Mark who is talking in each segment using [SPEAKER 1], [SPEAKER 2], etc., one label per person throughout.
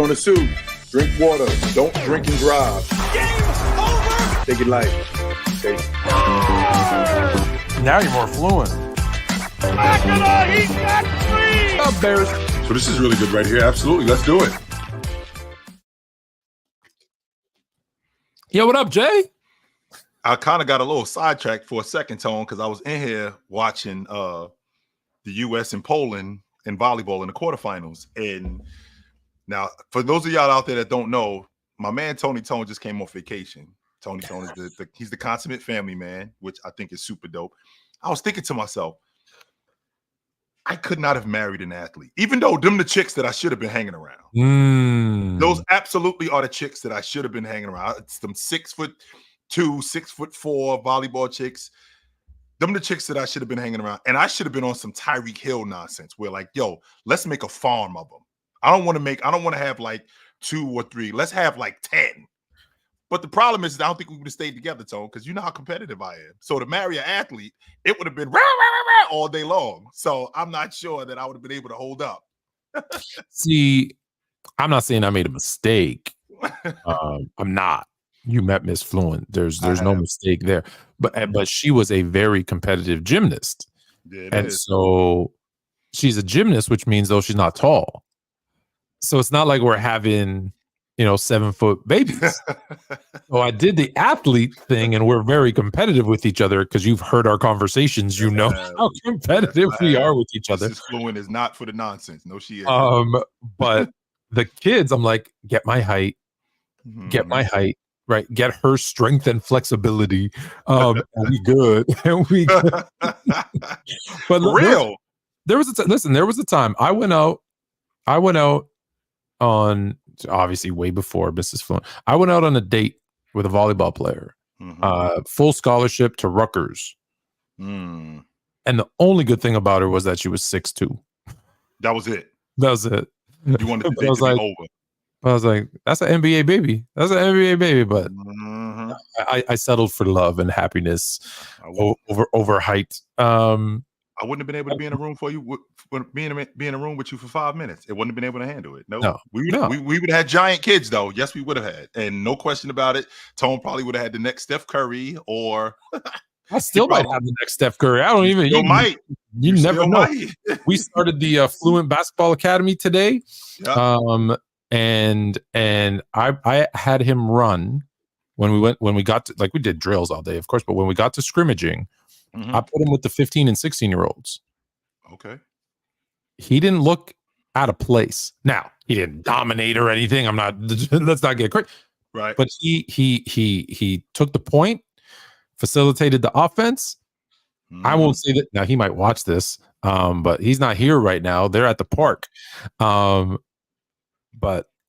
[SPEAKER 1] gonna sue. Drink water. Don't drink and drive.
[SPEAKER 2] Game over.
[SPEAKER 1] Take it light. Stay.
[SPEAKER 3] Now you're more fluent.
[SPEAKER 2] He's got three.
[SPEAKER 3] Up, Bears.
[SPEAKER 4] So this is really good right here. Absolutely. Let's do it.
[SPEAKER 3] Yo, what up, Jay?
[SPEAKER 4] I kind of got a little sidetracked for a second, Tone, because I was in here watching the U.S. and Poland in volleyball in the quarterfinals. And now, for those of y'all out there that don't know, my man Tony Tone just came off vacation. Tony Tone is he's the consummate family man, which I think is super dope. I was thinking to myself, I could not have married an athlete, even though them the chicks that I should have been hanging around. Those absolutely are the chicks that I should have been hanging around. It's them 6'2", 6'4" volleyball chicks. Them the chicks that I should have been hanging around. And I should have been on some Tyreek Hill nonsense where like, yo, let's make a farm of them. I don't want to have like 2 or 3. Let's have like 10. But the problem is I don't think we would have stayed together, Tone, because you know how competitive I am. So to marry an athlete, it would have been rah, rah, rah, rah, all day long. So I'm not sure that I would have been able to hold up.
[SPEAKER 3] See, I'm not saying I made a mistake. I'm not. You met Miss Fluent. There's no mistake there. But she was a very competitive gymnast.
[SPEAKER 4] Yeah,
[SPEAKER 3] so she's a gymnast, which means though she's not tall. So it's not like we're having 7-foot babies. So I did the athlete thing, and we're very competitive with each other because you've heard our conversations. You know how competitive we are with each other.
[SPEAKER 4] Mrs. Fluent is not for the nonsense. No, she is.
[SPEAKER 3] But the kids, I'm like, get my height, right? Get her strength and flexibility. And we good. And we good. But
[SPEAKER 4] for real.
[SPEAKER 3] There was a time I went out on, obviously way before Mrs. Fluent. I went out on a date with a volleyball player, full scholarship to Rutgers. And the only good thing about her was that she was 6'2".
[SPEAKER 4] That was it. You wanted the date to be over.
[SPEAKER 3] I was like, that's an NBA baby. But I settled for love and happiness over height.
[SPEAKER 4] I wouldn't have been able to be in a room for you, be in a room with you for 5 minutes. It wouldn't have been able to handle it. No. We would have had giant kids, though. Yes, we would have had. And no question about it, Tone probably would have had the next Steph Curry or...
[SPEAKER 3] I still might have the next Steph Curry. I don't even...
[SPEAKER 4] You might.
[SPEAKER 3] You never know. We started the Fluent Basketball Academy today. Yeah. And I had him run when we got to, like, we did drills all day, of course, but when we got to scrimmaging, I put him with the 15 and 16-year-olds.
[SPEAKER 4] Okay.
[SPEAKER 3] He didn't look out of place. Now, he didn't dominate or anything. Let's not get crazy.
[SPEAKER 4] Right.
[SPEAKER 3] But he took the point, facilitated the offense. I won't say that. Now, he might watch this, but he's not here right now. They're at the park. But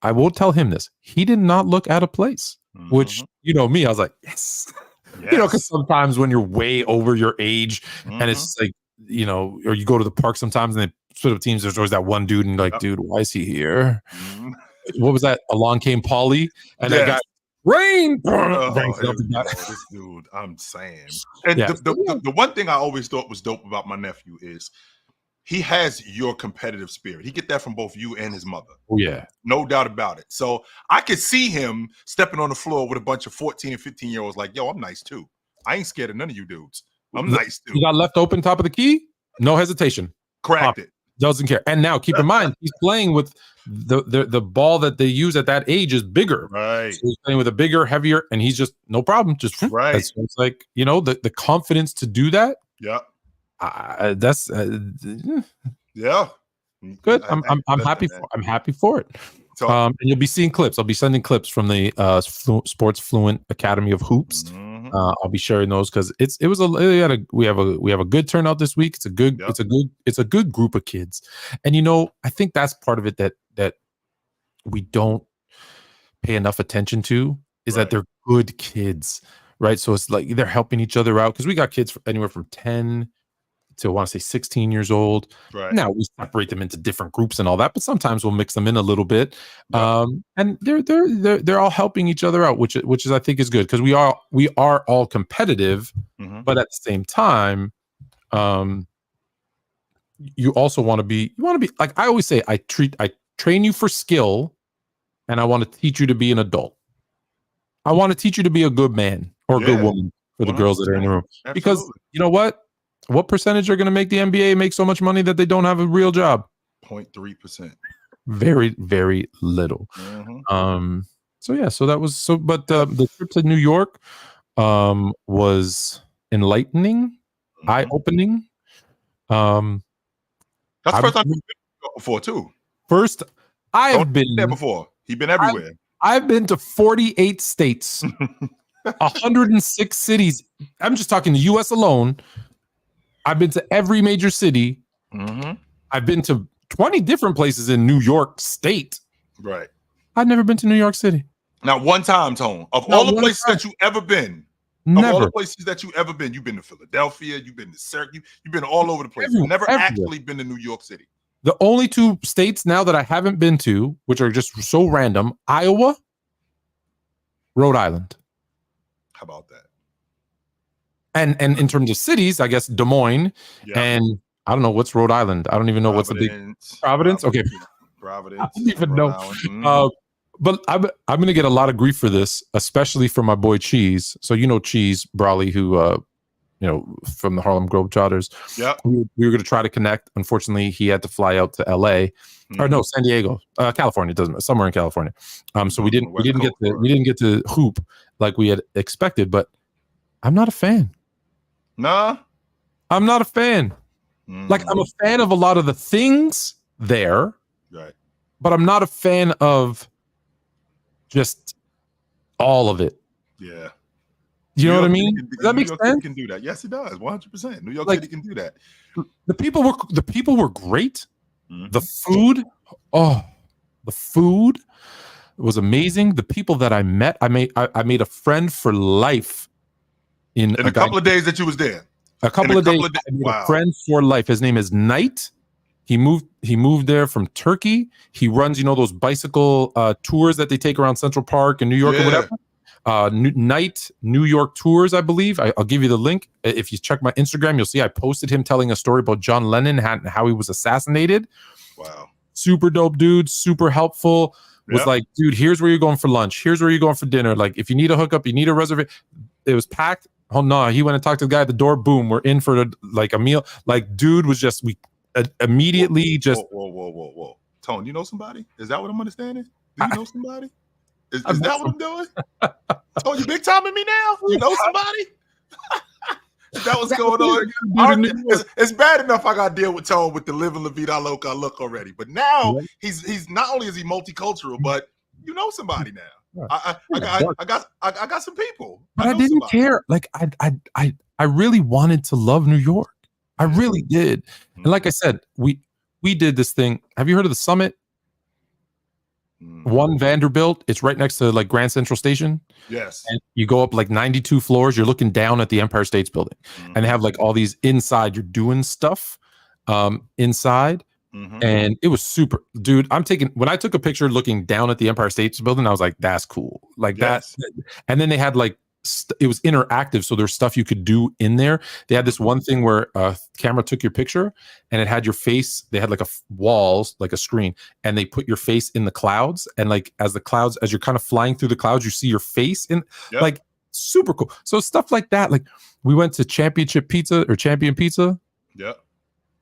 [SPEAKER 3] I will tell him this. He did not look out of place, which, me, I was like, yes. Because sometimes when you're way over your age and it's like, or you go to the park sometimes and they split up teams, there's always that one dude and like, dude, why is he here? What was that? Along came Paulie and that guy, rain.
[SPEAKER 4] This dude, I'm saying. And the one thing I always thought was dope about my nephew is he has your competitive spirit. He get that from both you and his mother.
[SPEAKER 3] Oh, yeah.
[SPEAKER 4] No doubt about it. So I could see him stepping on the floor with a bunch of 14 and 15-year-olds like, yo, I'm nice too. I ain't scared of none of you dudes. I'm nice too.
[SPEAKER 3] You got left open top of the key? No hesitation.
[SPEAKER 4] Cracked it.
[SPEAKER 3] Doesn't care. And now keep in mind, he's playing with the ball that they use at that age is bigger.
[SPEAKER 4] Right.
[SPEAKER 3] So he's playing with a bigger, heavier, and he's just no problem. Just
[SPEAKER 4] right.
[SPEAKER 3] It's like, the confidence to do that.
[SPEAKER 4] Yeah.
[SPEAKER 3] That's
[SPEAKER 4] yeah.
[SPEAKER 3] Good. I'm happy for it. So, and you'll be seeing clips. I'll be sending clips from the Sports Fluent Academy of Hoops. I'll be sharing those because we have a good turnout this week. It's a good group of kids, and I think that's part of it that we don't pay enough attention to is that they're good kids, right? So it's like they're helping each other out because we got kids anywhere from 10 to I want to say 16 years old.
[SPEAKER 4] Right.
[SPEAKER 3] Now we separate them into different groups and all that, but sometimes we'll mix them in a little bit. And they're all helping each other out, which is I think is good because we are all competitive, but at the same time, you also want to be like I always say, I train you for skill, and I want to teach you to be an adult. I want to teach you to be a good man or a good woman for the girls that are in the room.
[SPEAKER 4] Absolutely.
[SPEAKER 3] Because you know what? What percentage are going to make the NBA make so much money that they don't have a real job?
[SPEAKER 4] 0.3%.
[SPEAKER 3] Very, very little. So yeah, so that was so. But the trip to New York was enlightening, eye-opening.
[SPEAKER 4] That's the first time you've been before too.
[SPEAKER 3] First, I've been
[SPEAKER 4] there before. He's been everywhere.
[SPEAKER 3] I've been to 48 states, 106 cities. I'm just talking the U.S. alone. I've been to every major city. I've been to 20 different places in New York State.
[SPEAKER 4] Right.
[SPEAKER 3] I've never been to New York City.
[SPEAKER 4] Not one time, Tone. Of all the places that you've ever been,
[SPEAKER 3] never.
[SPEAKER 4] Of all the places that you've ever been, you've been to Philadelphia, you've been to Syracuse, you've been all over the place. You've never actually been to New York City.
[SPEAKER 3] The only two states now that I haven't been to, which are just so random, Iowa, Rhode Island.
[SPEAKER 4] How about that?
[SPEAKER 3] And in terms of cities, I guess Des Moines and I don't know what's Rhode Island. I don't even know what's the big Providence. Okay,
[SPEAKER 4] Providence.
[SPEAKER 3] I don't even know. But I'm going to get a lot of grief for this, especially from my boy Cheese. So you know Cheese Brawley, who from the Harlem Globetrotters.
[SPEAKER 4] Yeah,
[SPEAKER 3] we were going to try to connect. Unfortunately, he had to fly out to L.A. Or no, San Diego, California. Doesn't matter, somewhere in California. So we didn't get to hoop like we had expected. But I'm not a fan.
[SPEAKER 4] Nah,
[SPEAKER 3] I'm not a fan. Like I'm a fan of a lot of the things there,
[SPEAKER 4] right?
[SPEAKER 3] But I'm not a fan of just all of it.
[SPEAKER 4] Yeah.
[SPEAKER 3] You know what I mean? Does that make sense?
[SPEAKER 4] Can do that. Yes, it does. 100%. New York City can do that.
[SPEAKER 3] The people were great. The food, the food was amazing. The people that I met, I made a friend for life in
[SPEAKER 4] a couple of days that you was there.
[SPEAKER 3] A couple of days. I made a friend for life. His name is Knight. He moved there from Turkey. He runs, those bicycle tours that they take around Central Park in New York or whatever. Night New York Tours, I believe. I'll give you the link. If you check my Instagram, you'll see I posted him telling a story about John Lennon and how he was assassinated.
[SPEAKER 4] Wow.
[SPEAKER 3] Super dope dude, super helpful. Was like, dude, here's where you're going for lunch. Here's where you're going for dinner. Like, if you need a hookup, you need a reservation. It was packed. Oh no, he went and talked to the guy at the door. Boom, we're in for a meal. Like, dude was just immediately just.
[SPEAKER 4] Whoa. Tone, you know somebody? Is that what I'm understanding? Do you know somebody? Is that what I'm doing? Tone, you big timing me now? You know somebody? Is that what's going on? It's bad enough I got to deal with Tone with the living La Vida Loca look already, but now he's not only is he multicultural, but you know somebody now. I got some people,
[SPEAKER 3] but I didn't care. Like I really wanted to love New York. I really did, and like I said, we did this thing. Have you heard of the Summit? One Vanderbilt. It's right next to like Grand Central Station.
[SPEAKER 4] Yes. And
[SPEAKER 3] you go up like 92 floors. You're looking down at the Empire State Building, and they have like all these inside. You're doing stuff inside. And it was super, dude. When I took a picture looking down at the Empire State Building, I was like, that's cool. Like that. And then they had like, it was interactive. So there's stuff you could do in there. They had this one thing where a camera took your picture and it had your face. They had like walls, like a screen, and they put your face in the clouds. And like, as you're kind of flying through the clouds, you see your face in like super cool. So stuff like that. Like we went to Champion Pizza.
[SPEAKER 4] Yeah.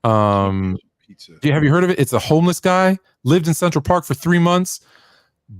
[SPEAKER 3] Have you heard of it? It's a homeless guy, lived in Central Park for 3 months,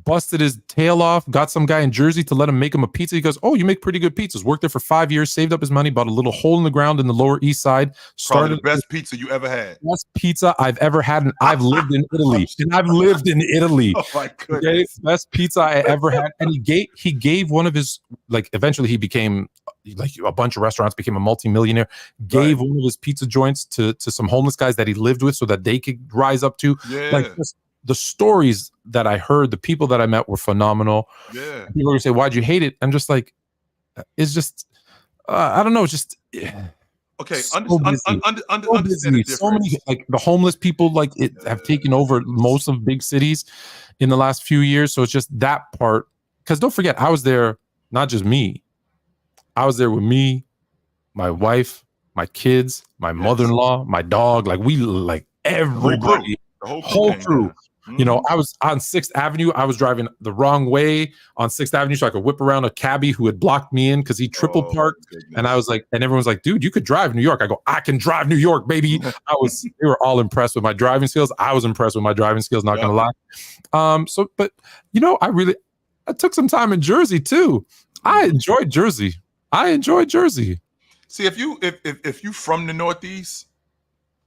[SPEAKER 3] busted his tail off, got some guy in Jersey to let him make him a pizza. He goes, "Oh, you make pretty good pizzas." Worked there for 5 years, saved up his money, bought a little hole in the ground in the Lower East Side.
[SPEAKER 4] Started the best pizza you ever had.
[SPEAKER 3] Best pizza I've ever had, and I've lived in Italy. Oh my goodness. Okay? Best pizza I ever had. And he gave one of his, like, eventually he became like a bunch of restaurants, became a multimillionaire, gave one of his pizza joints to some homeless guys that he lived with so that they could rise up to. Like, just the stories that I heard, the people that I met were phenomenal.
[SPEAKER 4] Yeah.
[SPEAKER 3] People are gonna say, "Why'd you hate it?" I'm just like, it's just, I don't know. It's just,
[SPEAKER 4] okay.
[SPEAKER 3] Understand the so many, like the homeless people, like have taken over most of big cities in the last few years. So it's just that part. Because don't forget, I was there, not just me. I was there with me, my wife, my kids, my mother-in-law, my dog. Like everybody,
[SPEAKER 4] the whole
[SPEAKER 3] crew. You know, I was on 6th Avenue. I was driving the wrong way on 6th Avenue so I could whip around a cabbie who had blocked me in because he triple parked. And I was like, and everyone's like, dude, you could drive New York. I go, I can drive New York, baby. They were all impressed with my driving skills. I was impressed with my driving skills, not gonna lie. But you know, I took some time in Jersey too. I enjoyed Jersey.
[SPEAKER 4] See, if you from the Northeast,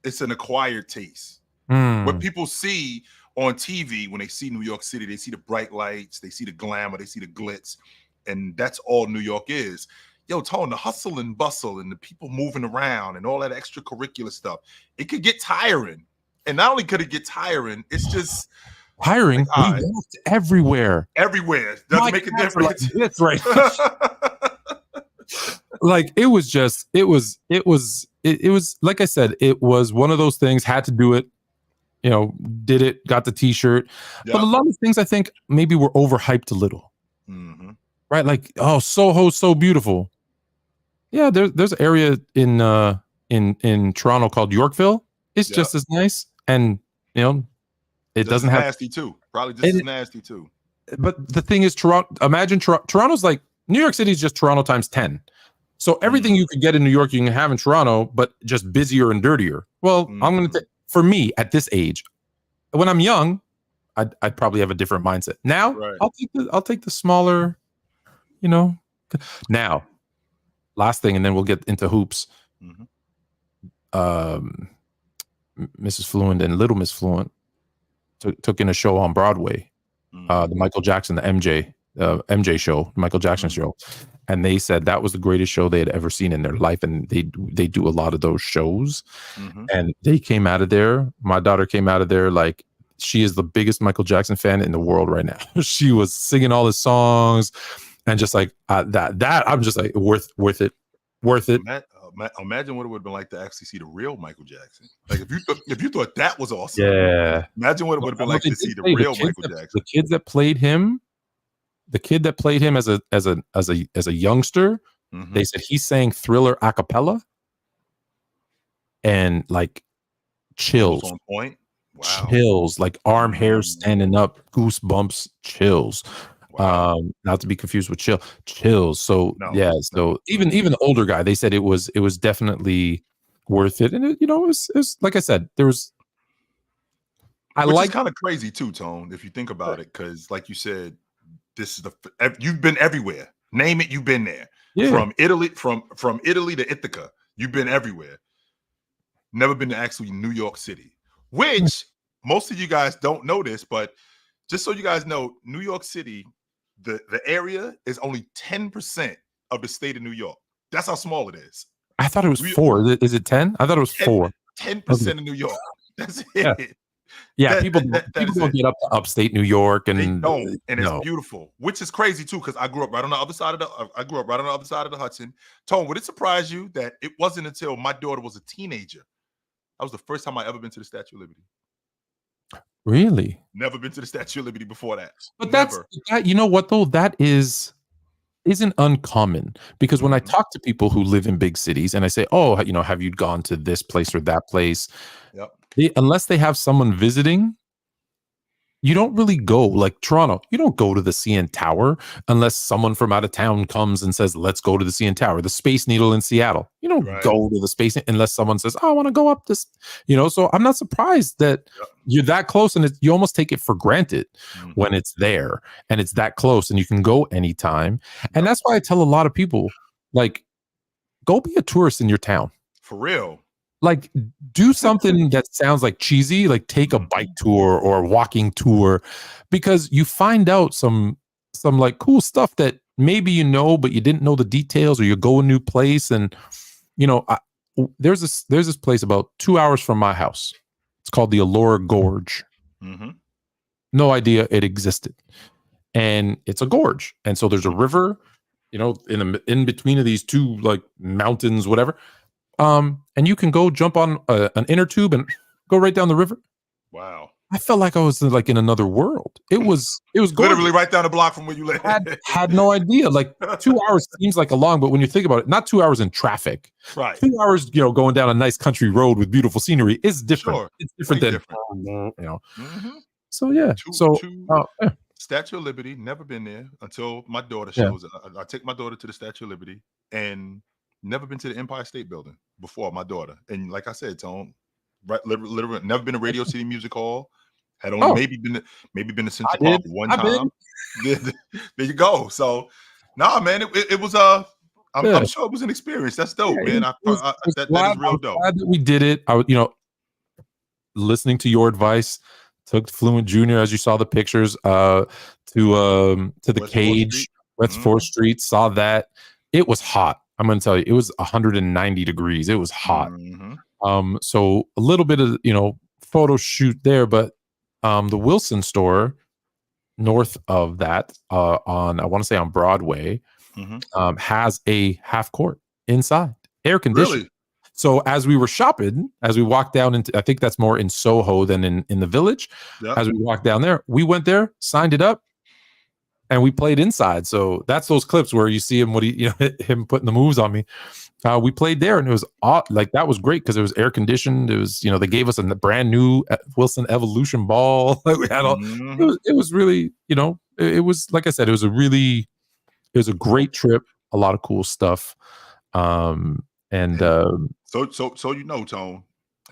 [SPEAKER 4] it's an acquired taste.
[SPEAKER 3] Hmm.
[SPEAKER 4] What people see on TV when they see New York City, they see the bright lights, they see the glamour, they see the glitz, and that's all New York is. Yo, Tone, the hustle and bustle and the people moving around and all that extracurricular stuff, it could get tiring. And not only could it get tiring, it's just
[SPEAKER 3] tiring. Like, we walked everywhere.
[SPEAKER 4] Everywhere. Doesn't make a difference.
[SPEAKER 3] Like, that's right. Like it was like I said, it was one of those things, had to do it, you know, did it, got the t-shirt. But a lot of things I think maybe were overhyped a little. Right? Like, oh, Soho's so beautiful. Yeah, there's an area in Toronto called Yorkville. It's just as nice, and you know, it doesn't have
[SPEAKER 4] nasty too. Probably just as nasty too.
[SPEAKER 3] But the thing is, Toronto's like New York City is just Toronto times 10. So everything you could get in New York, you can have in Toronto, but just busier and dirtier. Well, I'm going to for me at this age, when I'm young, I'd probably have a different mindset. Now, I'll take the smaller, you know. Now, last thing, and then we'll get into hoops. Mrs. Fluent and Little Miss Fluent took in a show on Broadway, the Michael Jackson, the MJ show, Michael Jackson show, and they said that was the greatest show they had ever seen in their life. And they do a lot of those shows, and they came out of there. My daughter came out of there like she is the biggest Michael Jackson fan in the world right now. She was singing all his songs, and just like that I'm just like worth it.
[SPEAKER 4] Imagine what it would have been like to actually see the real Michael Jackson. Like if you thought that was awesome, imagine what it would have been like to see the real Michael Jackson.
[SPEAKER 3] The kid that played him as a youngster, they said he sang Thriller a cappella, and like chills
[SPEAKER 4] on point. Wow.
[SPEAKER 3] Chills, like arm hair standing up, goosebumps, chills. Wow. Not to be confused with chills. So even the older guy, they said it was definitely worth it. And it was like I said, there was.
[SPEAKER 4] It's kind of crazy too, Tone, if you think about it, because like you said, this is you've been everywhere. Name it, you've been there. Yeah. From Italy, from Italy to Ithaca, you've been everywhere. Never been to actually New York City, which most of you guys don't know this, but just so you guys know, New York City, the area is only 10% of the state of New York. That's how small it is.
[SPEAKER 3] I thought it was 4. Is it 10? I thought it was 4.
[SPEAKER 4] 10% of New York. That's it.
[SPEAKER 3] Yeah, people don't get up to upstate New York, and
[SPEAKER 4] they don't, and it's beautiful, which is crazy too, because I grew up right on the other side of the Hudson. Tone, would it surprise you that it wasn't until my daughter was a teenager, that was the first time I ever been to the Statue of Liberty?
[SPEAKER 3] Really?
[SPEAKER 4] Never been to the Statue of Liberty before that.
[SPEAKER 3] But that, you know what though, that isn't uncommon, because when I talk to people who live in big cities and I say, oh, you know, have you gone to this place or that place?
[SPEAKER 4] Yep.
[SPEAKER 3] Unless they have someone visiting, you don't really go. Like Toronto, you don't go to the CN Tower unless someone from out of town comes and says, let's go to the CN Tower. The Space Needle in Seattle, you don't go to the Space unless someone says, oh, I want to go up this, you know. So I'm not surprised that you're that close, and you almost take it for granted when it's there and it's that close and you can go anytime. And that's why I tell a lot of people, like, go be a tourist in your town.
[SPEAKER 4] For real.
[SPEAKER 3] Like, do something that sounds like cheesy, like take a bike tour or a walking tour, because you find out some like cool stuff that maybe you know, but you didn't know the details, or you go a new place. And you know, there's this place about 2 hours from my house. It's called the Elora Gorge. No idea it existed, and it's a gorge, and so there's a river, you know, in between of these two like mountains, whatever. And you can go jump on an inner tube and go right down the river.
[SPEAKER 4] Wow.
[SPEAKER 3] I felt like I was like in another world. It was
[SPEAKER 4] literally right down the block from where you live.
[SPEAKER 3] Had no idea. Like 2 hours seems like a long, but when you think about it, not 2 hours in traffic.
[SPEAKER 4] Right.
[SPEAKER 3] 2 hours, you know, going down a nice country road with beautiful scenery is different. Sure. It's different than, you know. So yeah.
[SPEAKER 4] Two
[SPEAKER 3] Yeah.
[SPEAKER 4] Statue of Liberty, never been there until my daughter
[SPEAKER 3] Yeah.
[SPEAKER 4] shows up. I take my daughter to the Statue of Liberty and never been to the Empire State Building before my daughter. And like I said, Tone, literally never been to Radio City Music Hall. Had only
[SPEAKER 3] Oh,
[SPEAKER 4] maybe been to Central
[SPEAKER 3] I
[SPEAKER 4] Park
[SPEAKER 3] did.
[SPEAKER 4] one
[SPEAKER 3] I did.
[SPEAKER 4] time. There you go. So nah, man, it was
[SPEAKER 3] Yeah.
[SPEAKER 4] I'm sure it was an experience. That's dope, man. That is real dope.
[SPEAKER 3] Glad that we did it. Listening to your advice, took Fluent Junior, as you saw the pictures, to the
[SPEAKER 4] West
[SPEAKER 3] cage, West 4th Street. Saw that. It was hot. I'm going to tell you, it was 190 degrees. It was hot. So a little bit of photo shoot there, but the Wilson store north of that, on, I want to say on Broadway, has a half court inside, air conditioned.
[SPEAKER 4] Really?
[SPEAKER 3] So as we were shopping, as we walked down into, I think that's more in Soho than in the Village.
[SPEAKER 4] Yep.
[SPEAKER 3] As we walked down there, we went there, signed it up, and we played inside. So that's those clips where you see him, him putting the moves on me. We played there, and it was like, that was great because it was air conditioned. It was, they gave us a brand new Wilson Evolution ball. Like, we had all. It was really, it was, like I said, it was a great trip. A lot of cool stuff.
[SPEAKER 4] So Tone,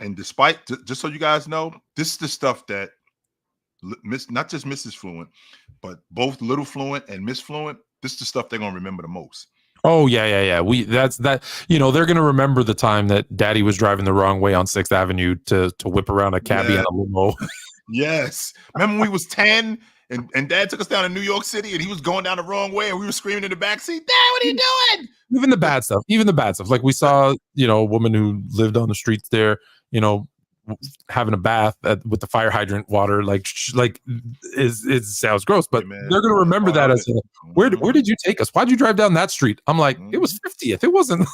[SPEAKER 4] and despite, just so you guys know, this is the stuff that not just Mrs. Fluent, but both Little Fluent and Miss Fluent, this is the stuff they're gonna remember the most.
[SPEAKER 3] Oh yeah. They're gonna remember the time that Daddy was driving the wrong way on 6th Avenue to whip around a cabbie and a limo.
[SPEAKER 4] Yes. Remember when we was 10 and Dad took us down to New York City and he was going down the wrong way and we were screaming in the backseat, Dad, what are you doing?
[SPEAKER 3] Even the bad stuff. Like we saw, a woman who lived on the streets there, having a bath with the fire hydrant water, it sounds gross, but they're gonna remember that as where did you take us? Why'd you drive down that street? I'm like, it was 50th. It wasn't.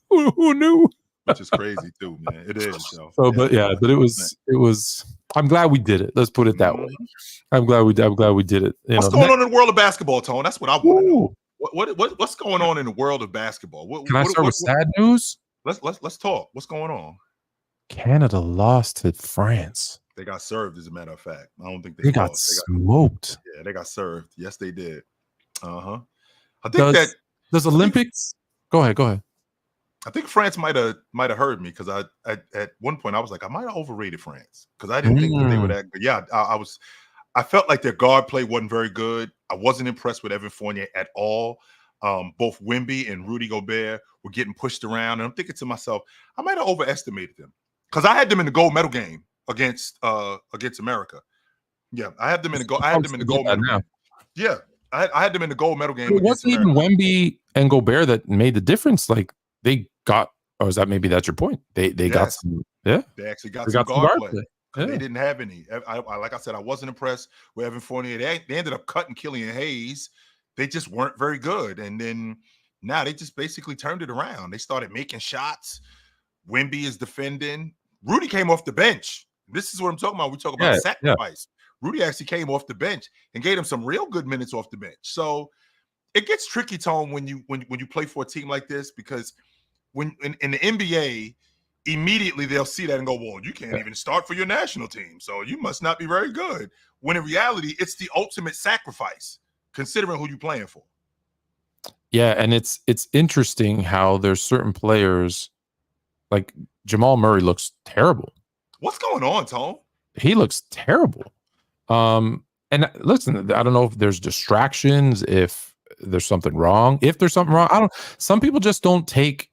[SPEAKER 3] Who knew?
[SPEAKER 4] Which is crazy too, man. It is.
[SPEAKER 3] But it was. I'm glad we did it. Let's put it that way. I'm glad we did it.
[SPEAKER 4] What's going on in the world of basketball, Tone? That's what I want to know. What's going on in the world of basketball?
[SPEAKER 3] Can I start with sad news?
[SPEAKER 4] Let's talk. What's going on?
[SPEAKER 3] Canada lost to France.
[SPEAKER 4] They got served, as a matter of fact. I don't think
[SPEAKER 3] they got smoked.
[SPEAKER 4] They got served. Yes, they did. I think
[SPEAKER 3] does Olympics. Go ahead.
[SPEAKER 4] I think France might have heard me because I at one point I was like, I might have overrated France because I didn't think that they were that good. Yeah, I felt like their guard play wasn't very good. I wasn't impressed with Evan Fournier at all. Both Wemby and Rudy Gobert were getting pushed around, and I'm thinking to myself, I might have overestimated them because I had them in the gold medal game against America. Yeah, I had them in the gold medal game. Yeah, I had them in the gold medal game.
[SPEAKER 3] It wasn't even Wemby and Gobert that made the difference. Like they got, or is that maybe that's your point? They got some. Yeah,
[SPEAKER 4] they actually got some guard play. Yeah. They didn't have any. Like I said, I wasn't impressed with Evan Fournier. They ended up cutting Killian Hayes. They just weren't very good. And then now they just basically turned it around. They started making shots. Wemby is defending. Rudy came off the bench. This is what I'm talking about. We talk about sacrifice. Yeah. Rudy actually came off the bench and gave him some real good minutes off the bench. So it gets tricky, Tone, when you play for a team like this, because when in the NBA, immediately they'll see that and go, well, you can't even start for your national team, so you must not be very good. When in reality, it's the ultimate sacrifice, considering who you're playing for.
[SPEAKER 3] Yeah, and it's interesting how there's certain players, like Jamal Murray looks terrible.
[SPEAKER 4] What's going on, Tone?
[SPEAKER 3] He looks terrible. And listen, I don't know if there's distractions, if there's something wrong. If there's something wrong, some people just don't take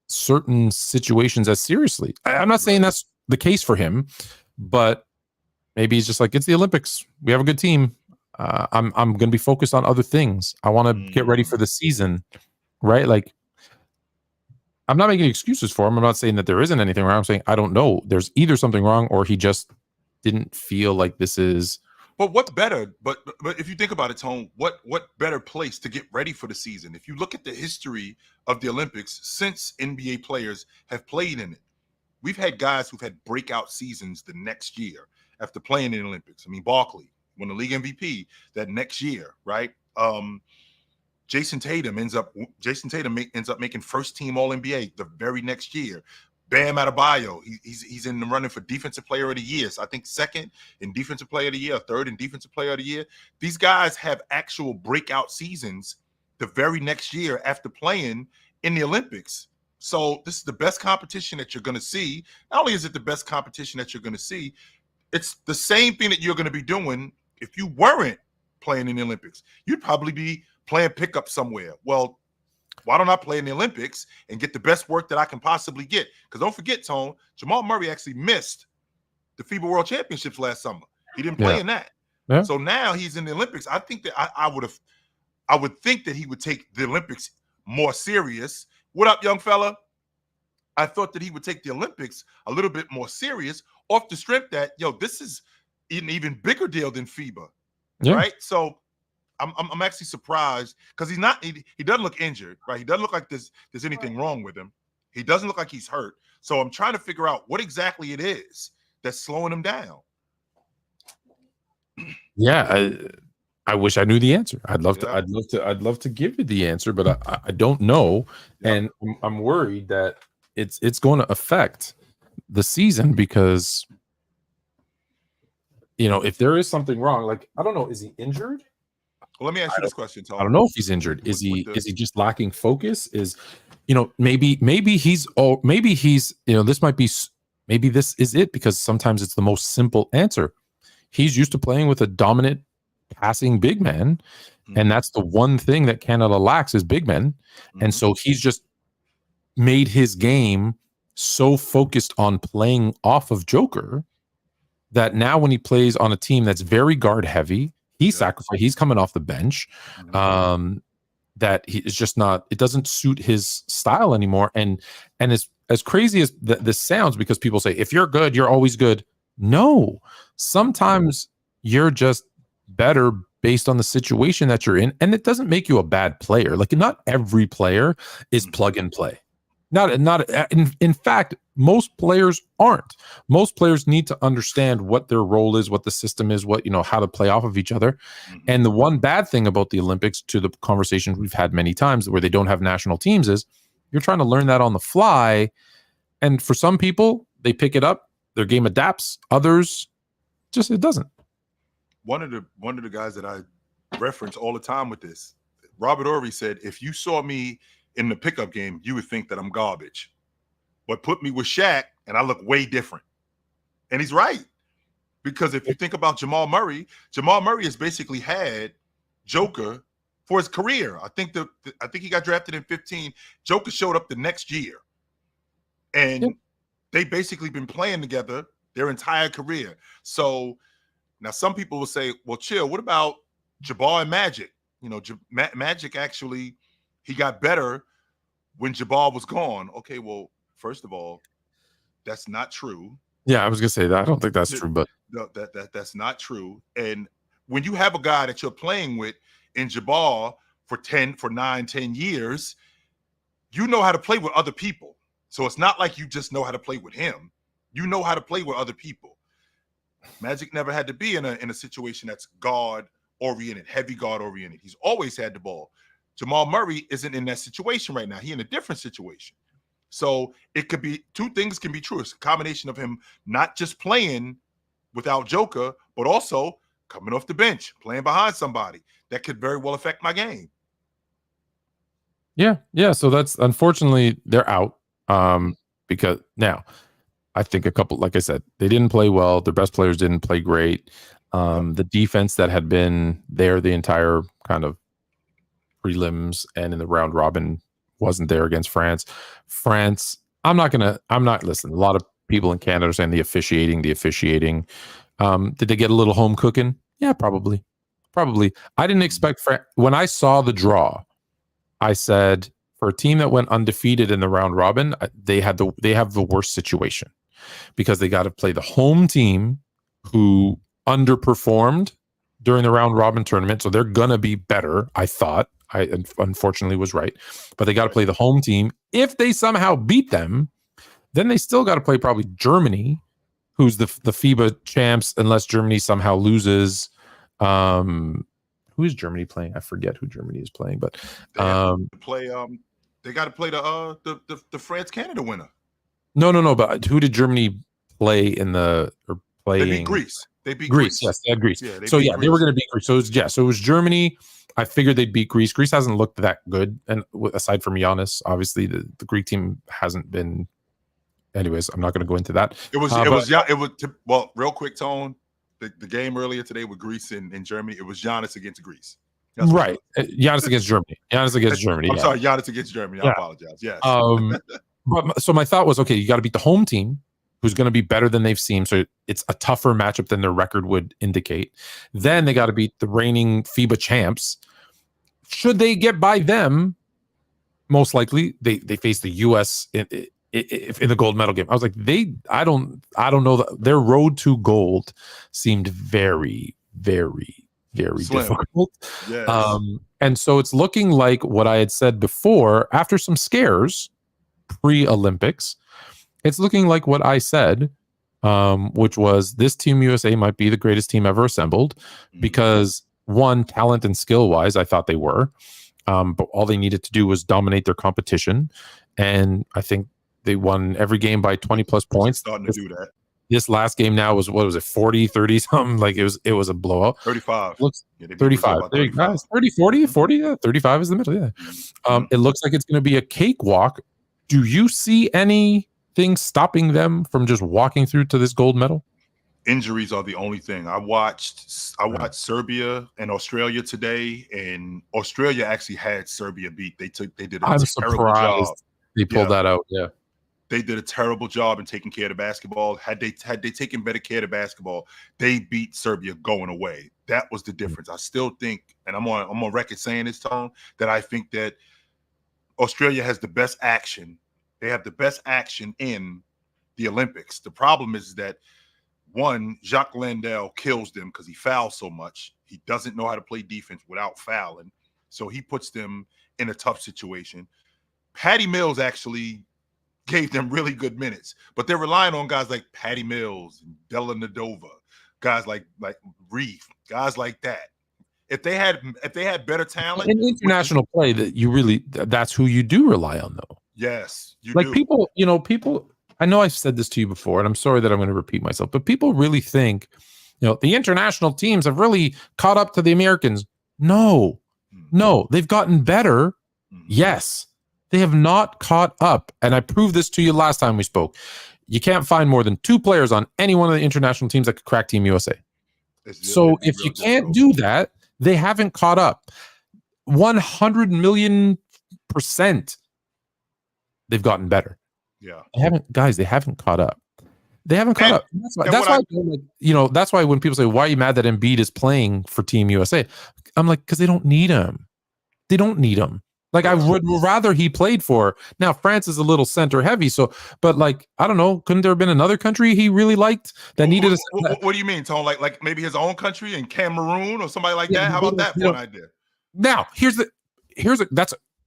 [SPEAKER 3] certain situations as seriously. I'm not saying that's the case for him, but maybe he's just like, it's the Olympics. We have a good team. I'm going to be focused on other things. I want to get ready for the season, right? Like, I'm not making excuses for him. I'm not saying that there isn't anything wrong. I'm saying I don't know. There's either something wrong or he just didn't feel like this is.
[SPEAKER 4] But what better? But if you think about it, Tone, what better place to get ready for the season? If you look at the history of the Olympics since NBA players have played in it, we've had guys who've had breakout seasons the next year after playing in the Olympics. I mean, Barkley won the league MVP that next year, right? Jason Tatum ends up making first team All NBA the very next year. Bam Adebayo, he's in the running for Defensive Player of the Year. So I think second in Defensive Player of the Year, third in Defensive Player of the Year. These guys have actual breakout seasons the very next year after playing in the Olympics. So this is the best competition that you're going to see. Not only is it the best competition that you're going to see, it's the same thing that you're going to be doing if you weren't playing in the Olympics. You'd probably be playing pickup somewhere. Well, why don't I play in the Olympics and get the best work that I can possibly get? Because don't forget, Tone, Jamal Murray actually missed the FIBA World Championships last summer. He didn't play in that. Yeah. So now he's in the Olympics. I think that I would think that he would take the Olympics more serious. What up, young fella? I thought that he would take the Olympics a little bit more serious off the strength that, this is an even bigger deal than FIBA, right? So I'm actually surprised because he doesn't look injured, right? He doesn't look like there's anything wrong with him. He doesn't look like he's hurt. So I'm trying to figure out what exactly it is that's slowing him down.
[SPEAKER 3] Yeah, I wish I knew the answer. I'd love to give you the answer, but I don't know, and I'm worried that it's going to affect the season because if there is something wrong, like I don't know, is he injured?
[SPEAKER 4] Well, let me ask you this question, Tom.
[SPEAKER 3] I don't know if he's injured. Is he just lacking focus? Maybe he's this might be, maybe this is it, because sometimes it's the most simple answer. He's used to playing with a dominant passing big man, and that's the one thing that Canada lacks is big men. And so he's just made his game so focused on playing off of Joker that now when he plays on a team that's very guard heavy, he's coming off the bench. That he is just not, it doesn't suit his style anymore. And as crazy as this sounds, because people say, if you're good, you're always good. No, sometimes you're just better based on the situation that you're in. And it doesn't make you a bad player. Like, not every player is plug and play. In fact, most players aren't. Most players need to understand what their role is, what the system is, how to play off of each other. And the one bad thing about the Olympics, to the conversation we've had many times where they don't have national teams, is you're trying to learn that on the fly. And for some people, they pick it up, their game adapts. Others, just it doesn't.
[SPEAKER 4] One of the guys that I reference all the time with this, Robert Horry, said, if you saw me in the pickup game, you would think that I'm garbage. But put me with Shaq, and I look way different. And he's right. Because if you think about Jamal Murray has basically had Joker for his career. I think he got drafted in 2015. Joker showed up the next year. And they basically been playing together their entire career. So now some people will say, well, chill, what about Jabbar and Magic? Magic actually, he got better when Jabbar was gone. Okay, well, first of all, that's not true.
[SPEAKER 3] Yeah, I was gonna say that. I don't think that's true, but
[SPEAKER 4] no, that's not true. And when you have a guy that you're playing with in Jabbar for 10 years, you know how to play with other people. So it's not like you just know how to play with him. You know how to play with other people. Magic never had to be in a situation that's guard oriented, heavy guard oriented. He's always had the ball. Jamal Murray isn't in that situation right now. He's in a different situation. So it could be, two things can be true. It's a combination of him not just playing without Joker, but also coming off the bench, playing behind somebody. That could very well affect my game.
[SPEAKER 3] Yeah. So that's, unfortunately, they're out. Because now I think like I said, they didn't play well. Their best players didn't play great. The defense that had been there the entire kind of prelims and in the round robin wasn't there against France. Listen, a lot of people in Canada are saying the officiating. Did they get a little home cooking? Yeah, probably. I didn't expect when I saw the draw, I said, for a team that went undefeated in the round robin, they have the worst situation because they got to play the home team who underperformed during the round robin tournament. So they're going to be better. I thought. I unfortunately was right, but they got to play the home team. If they somehow beat them, then they still got to play probably Germany, who's the FIBA champs, unless Germany somehow loses. Who is Germany playing? I forget who Germany is playing, but
[SPEAKER 4] they got to play the France Canada winner.
[SPEAKER 3] No. But who did Germany play
[SPEAKER 4] They beat Greece. They beat Greece.
[SPEAKER 3] Yes, they had Greece.
[SPEAKER 4] Yeah,
[SPEAKER 3] they were going to beat Greece. So it was Germany. I figured they'd beat Greece. Greece hasn't looked that good, and aside from Giannis, obviously the Greek team hasn't been. Anyways, I'm not going to go into that.
[SPEAKER 4] Well, real quick, Tone. The game earlier today with Greece and Germany, it was Giannis against Greece.
[SPEAKER 3] That's right. Giannis against Germany. I'm
[SPEAKER 4] sorry, Giannis against Germany. I apologize. Yes.
[SPEAKER 3] But so my thought was, okay, you got to beat the home team, who's going to be better than they've seen. So it's a tougher matchup than their record would indicate. Then they got to beat the reigning FIBA champs. Should they get by them, most likely they face the U.S. in the gold medal game. I was like, I don't know that their road to gold seemed very, very, very difficult.
[SPEAKER 4] Yes.
[SPEAKER 3] And so it's looking like what I had said before, after some scares pre-Olympics, it's looking like what I said, which was this Team USA might be the greatest team ever assembled because one, talent and skill wise, I thought they were, but all they needed to do was dominate their competition. And I think they won every game by 20 plus points.
[SPEAKER 4] Starting to do that.
[SPEAKER 3] This last game now was, what was it, 40, 30 something? Like it was a blowout.
[SPEAKER 4] 35.
[SPEAKER 3] 35. 30, 40, 35 is the middle. Yeah. It looks like it's going to be a cakewalk. Do you see anything stopping them from just walking through to this gold medal?
[SPEAKER 4] Injuries are the only thing. I watched Serbia and Australia today, and Australia actually had Serbia beat. They did a terrible job.
[SPEAKER 3] They pulled that out. Yeah.
[SPEAKER 4] They did a terrible job in taking care of the basketball. Had they taken better care of the basketball, they beat Serbia going away. That was the difference. I still think, and I'm on record saying this, Tone, that I think that Australia has the best action. They have the best action in the Olympics. The problem is that, one, Jacques Landale kills them because he fouls so much. He doesn't know how to play defense without fouling. So he puts them in a tough situation. Patty Mills actually gave them really good minutes, but they're relying on guys like Patty Mills and Della Nadova, guys like Reef, guys like that. If they had better talent
[SPEAKER 3] in international play, that's who you do rely on, though.
[SPEAKER 4] Yes, you
[SPEAKER 3] like
[SPEAKER 4] do.
[SPEAKER 3] People. I know I've said this to you before, and I'm sorry that I'm going to repeat myself, but people really think, the international teams have really caught up to the Americans. No, they've gotten better. Yes, they have not caught up. And I proved this to you last time we spoke. You can't find more than 2 players on any one of the international teams that could crack Team USA. So if you can't do that, they haven't caught up. 100 million%. They've gotten better.
[SPEAKER 4] Yeah.
[SPEAKER 3] They haven't caught up. They haven't caught up. That's why when people say, why are you mad that Embiid is playing for Team USA? I'm like, because they don't need him. They don't need him. Like, I would rather he played for. Now, France is a little center heavy. So, but like, I don't know, couldn't there have been another country he really liked that needed a.
[SPEAKER 4] What do you mean, Tone? Like maybe his own country in Cameroon or somebody like that? How about that for an idea?
[SPEAKER 3] Now,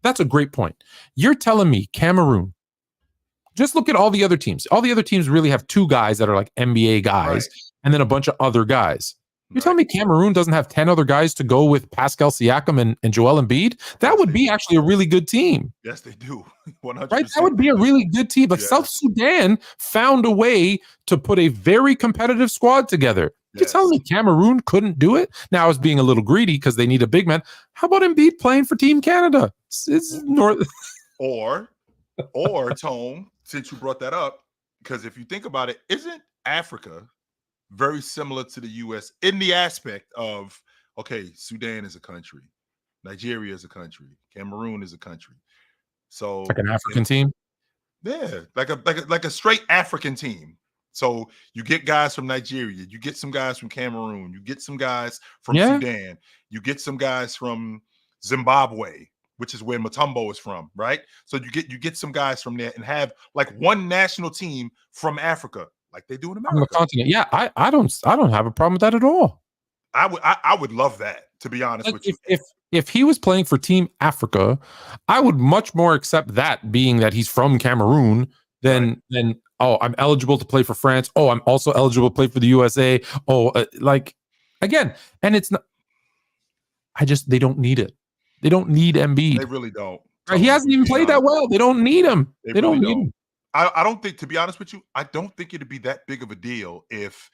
[SPEAKER 3] that's a great point. You're telling me Cameroon. Just look at all the other teams. All the other teams really have 2 guys that are like NBA guys, and then a bunch of other guys. You're telling me Cameroon doesn't have 10 other guys to go with Pascal Siakam and Joel Embiid? That would be actually a really good team.
[SPEAKER 4] Yes, they do. 100%.
[SPEAKER 3] Right? That would be a really good team. Like South Sudan found a way to put a very competitive squad together. You're telling me Cameroon couldn't do it? Now, I was being a little greedy because they need a big man. How about Embiid playing for Team Canada? It's North.
[SPEAKER 4] Or Tone, since you brought that up, because if you think about it, isn't Africa very similar to the U.S. in the aspect of, okay, Sudan is a country, Nigeria is a country, Cameroon is a country. So
[SPEAKER 3] like an African team?
[SPEAKER 4] Yeah, like a straight African team. So you get guys from Nigeria, you get some guys from Cameroon, you get some guys from Sudan, you get some guys from Zimbabwe, which is where Mutombo is from, right? So you get some guys from there and have like one national team from Africa, like they do in America.
[SPEAKER 3] On the continent. Yeah, I don't have a problem with that at all.
[SPEAKER 4] I would love that, to be honest with you.
[SPEAKER 3] If he was playing for Team Africa, I would much more accept that, being that he's from Cameroon, than I'm eligible to play for France. Oh, I'm also eligible to play for the USA. Again, and it's not. They don't need it. They don't need Embiid.
[SPEAKER 4] They really don't.
[SPEAKER 3] He hasn't even played that well. They don't need him. They don't need him.
[SPEAKER 4] I don't think, to be honest with you, I don't think it'd be that big of a deal if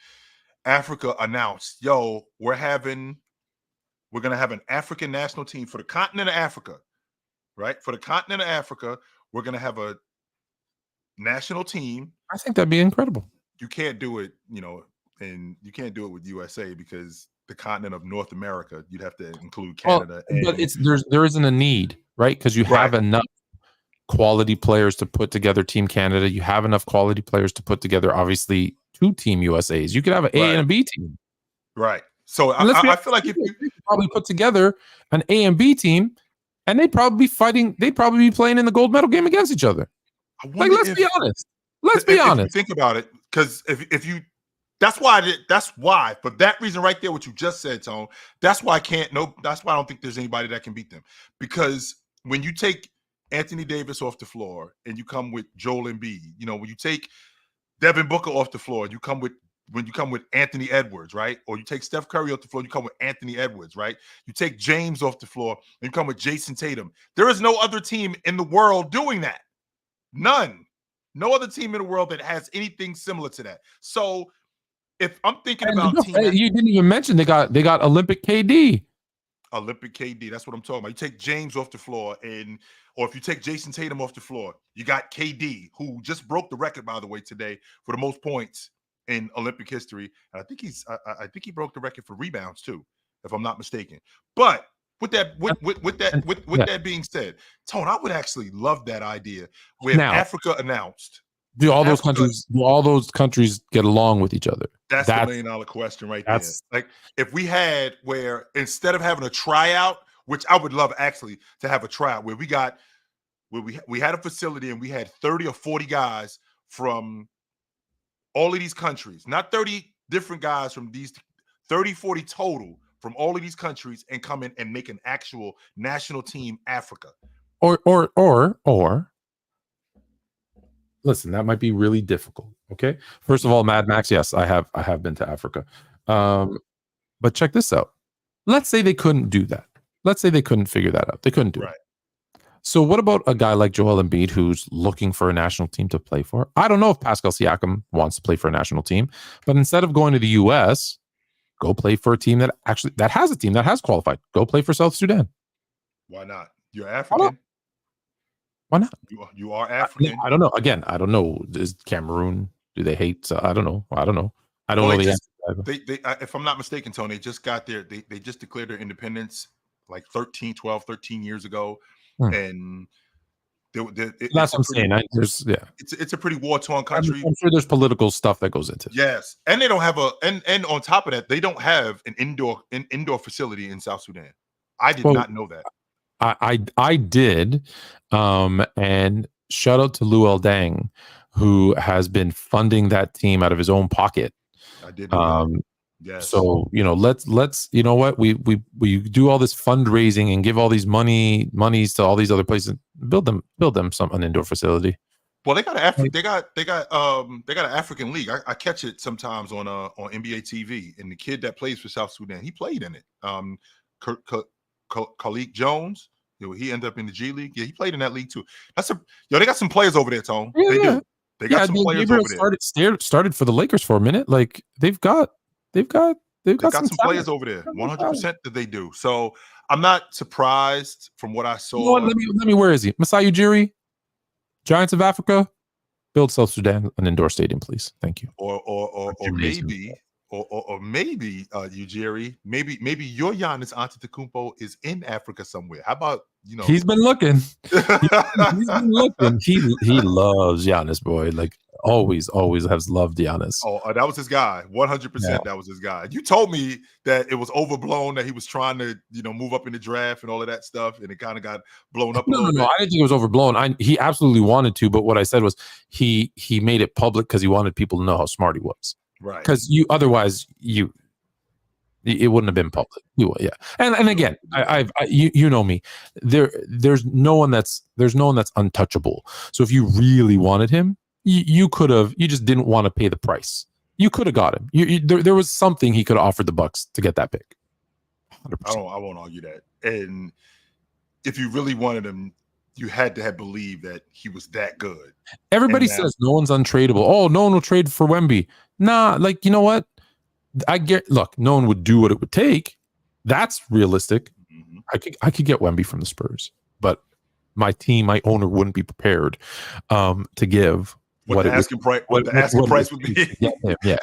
[SPEAKER 4] Africa announced, yo, we're gonna have an African national team for the continent of Africa, right? For the continent of Africa, we're gonna have a national team.
[SPEAKER 3] I think that'd be incredible.
[SPEAKER 4] You can't do it, and you can't do it with USA because the continent of North America, you'd have to include Canada.
[SPEAKER 3] But there isn't a need, right? Because you have enough quality players to put together Team Canada. You have enough quality players to put together, obviously, 2 Team USAs. You could have an A and a B team.
[SPEAKER 4] Right. So I feel like if you
[SPEAKER 3] could probably put together an A and B team, and they'd probably be fighting, they'd probably be playing in the gold medal game against each other. Like, let's be honest. Let's be honest.
[SPEAKER 4] Think about it, because if you, that's why for that reason right there, what you just said, Tone. That's why that's why I don't think there's anybody that can beat them, because when you take Anthony Davis off the floor and you come with Joel Embiid, when you take Devin Booker off the floor, when you come with Anthony Edwards, right? Or you take Steph Curry off the floor, you come with Anthony Edwards, right? You take James off the floor and you come with Jason Tatum. There is no other team in the world doing that. None. No other team in the world that has anything similar to that. So if I'm thinking about
[SPEAKER 3] you didn't even mention they got Olympic KD.
[SPEAKER 4] Olympic KD, that's what I'm talking about. You take James off the floor, or if you take Jason Tatum off the floor, you got KD, who just broke the record, by the way, today for the most points in Olympic history. And I think he broke the record for rebounds too, if I'm not mistaken. But with that being said, Tone, I would actually love that idea where Africa announced.
[SPEAKER 3] Do all those countries get along with each other?
[SPEAKER 4] That's the $1 million question right there. Like, if we had, where instead of having a tryout, which I would love actually to have a tryout, where we had a facility and we had 30 or 40 guys from all of these countries, not 30 different guys from these 30, 40 total from all of these countries, and come in and make an actual national team Africa.
[SPEAKER 3] Or listen, that might be really difficult. Okay. First of all, Mad Max, yes, I have been to Africa. But check this out. Let's say they couldn't do that. Let's say they couldn't figure that out. They couldn't do it. So what about a guy like Joel Embiid who's looking for a national team to play for? I don't know if Pascal Siakam wants to play for a national team, but instead of going to the US, go play for a team that has a team that has qualified. Go play for South Sudan.
[SPEAKER 4] Why not? You're African.
[SPEAKER 3] Why not?
[SPEAKER 4] You are African.
[SPEAKER 3] I don't know. Again, I don't know. Is Cameroon? Do they hate? I don't know. I don't know the answer.
[SPEAKER 4] They, if I'm not mistaken, Tony, just got their. They just declared their independence like 13 years ago, and
[SPEAKER 3] that's what I'm saying.
[SPEAKER 4] It's a pretty war-torn country.
[SPEAKER 3] I'm sure there's political stuff that goes into it.
[SPEAKER 4] Yes, and they don't have and on top of that, they don't have an indoor facility in South Sudan. I did not know that.
[SPEAKER 3] I did, and shout out to Luol Deng, who has been funding that team out of his own pocket.
[SPEAKER 4] I did. Yes.
[SPEAKER 3] So let's what we do all this fundraising and give all these monies to all these other places. Build them an indoor facility.
[SPEAKER 4] Well, they got an African league. I catch it sometimes on NBA TV, and the kid that plays for South Sudan, he played in it. Khalik Jones, he ended up in the G League. Yeah, he played in that league too. They got some players over there, Tone.
[SPEAKER 3] Yeah,
[SPEAKER 4] they do. They got some players over there.
[SPEAKER 3] Started for the Lakers for a minute. Like they've got some
[SPEAKER 4] players over there. 100% that they do. So I'm not surprised from what I saw.
[SPEAKER 3] Let me. Where is he? Masai Ujiri, Giants of Africa. Build South Sudan an indoor stadium, please. Thank you.
[SPEAKER 4] Or maybe Ujiri, maybe your Giannis Antetokounmpo is in Africa somewhere. How about
[SPEAKER 3] He's been looking. He's been looking. He loves Giannis, boy. Like always has loved Giannis.
[SPEAKER 4] Oh, that was his guy. 100%. That was his guy. You told me that it was overblown, that he was trying to move up in the draft and all of that stuff, and it kind of got blown up.
[SPEAKER 3] No, I didn't think it was overblown. He absolutely wanted to, but what I said was he made it public because he wanted people to know how smart he was.
[SPEAKER 4] Right.
[SPEAKER 3] Because it wouldn't have been public. And again, you know me. There's no one that's untouchable. So if you really wanted him, you could have. You just didn't want to pay the price. You could have got him. There was something he could have offered the Bucks to get that pick.
[SPEAKER 4] 100%. I won't argue that. And if you really wanted him, you had to have believed that he was that good.
[SPEAKER 3] Everybody says no one's untradeable. Oh, no one will trade for Wemby. Nah, like, you know what? Look, no one would do what it would take. That's realistic.
[SPEAKER 4] Mm-hmm.
[SPEAKER 3] I could get Wemby from the Spurs, but my team, my owner wouldn't be prepared to give
[SPEAKER 4] what the asking price. What the asking price would be.
[SPEAKER 3] Yeah.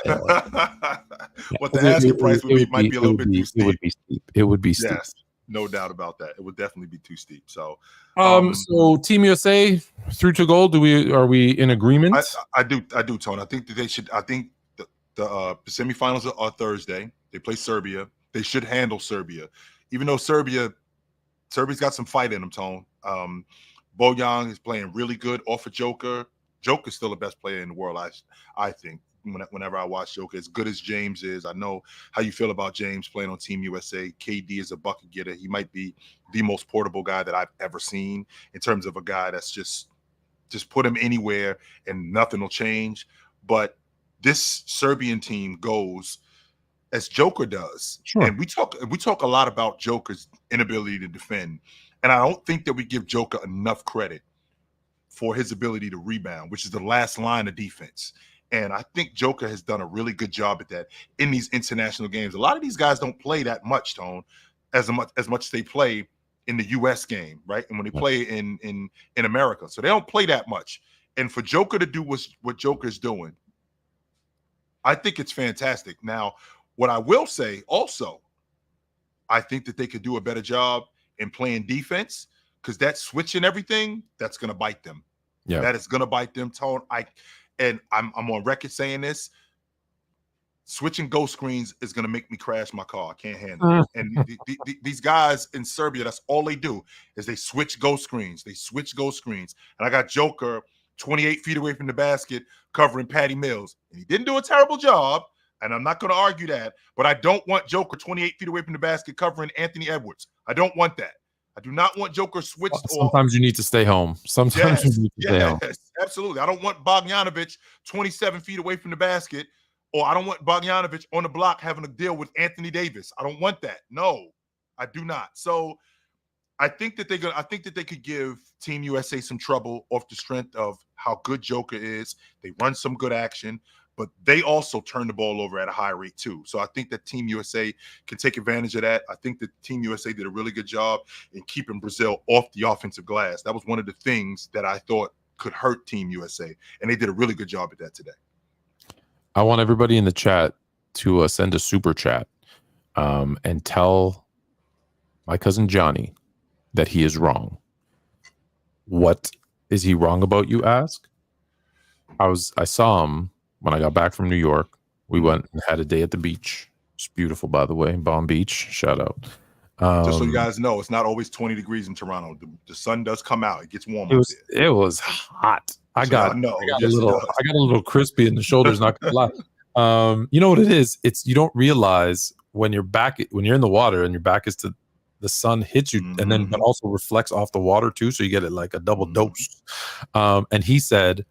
[SPEAKER 4] What the asking price would be might be a little bit too steep.
[SPEAKER 3] It would be steep. It would be steep.
[SPEAKER 4] Yes, no doubt about that. It would definitely be too steep. So,
[SPEAKER 3] so Team USA through to goal. Are we in agreement?
[SPEAKER 4] I do, Tony. I think that they should. I think the semifinals are Thursday. They play Serbia. They should handle Serbia, even though Serbia's got some fight in them, Tone. Bojan is playing really good off of Joker. Joker's still the best player in the world, I think. Whenever I watch Joker, as good as James is, I know how you feel about James playing on Team USA. KD is a bucket getter. He might be the most portable guy that I've ever seen in terms of a guy that's just put him anywhere and nothing will change. But this Serbian team goes as Joker does.
[SPEAKER 3] Sure.
[SPEAKER 4] And we talk a lot about Joker's inability to defend. And I don't think that we give Joker enough credit for his ability to rebound, which is the last line of defense. And I think Joker has done a really good job at that in these international games. A lot of these guys don't play that much, Tone, as much as they play in the U.S. game, right? And when they play in America. So they don't play that much. And for Joker to do what Joker's doing, I think it's fantastic. Now, what I will say also, I think that they could do a better job in playing defense, because that switching everything, that's going to bite them.
[SPEAKER 3] Yeah,
[SPEAKER 4] that is going to bite them, Tone. I'm on record saying this. Switching ghost screens is going to make me crash my car. I can't handle it. And these guys in Serbia, that's all they do is they switch ghost screens. And I got Joker 28 feet away from the basket covering Patty Mills. And he didn't do a terrible job, and I'm not going to argue that, but I don't want Joker 28 feet away from the basket covering Anthony Edwards. I don't want that. I do not want Joker switched.
[SPEAKER 3] Sometimes you need to stay home. Sometimes you need to stay home.
[SPEAKER 4] Absolutely. I don't want Bogdanovic 27 feet away from the basket, or I don't want Bogdanovic on the block having to deal with Anthony Davis. I don't want that. No, I do not. So I think that they could give Team USA some trouble off the strength of how good Joker is. They run some good action, but they also turn the ball over at a high rate too. So I think that Team USA can take advantage of that. I think that Team USA did a really good job in keeping Brazil off the offensive glass. That was one of the things that I thought could hurt Team USA, and they did a really good job at that today.
[SPEAKER 3] I want everybody in the chat to send a super chat and tell my cousin Johnny that he is wrong. What is he wrong about, you ask? I saw him when I got back from New York. We went and had a day at the beach. It's beautiful, by the way. Palm Beach, shout out.
[SPEAKER 4] Just so you guys know, it's not always 20 degrees in Toronto. The sun does come out. It gets warm.
[SPEAKER 3] It was hot. I got a little crispy in the shoulders, not gonna lie. You know what it is? It's you don't realize when you're in the water and your back is to the sun hits you, and then but also reflects off the water too, so you get it like a double dose. And he said,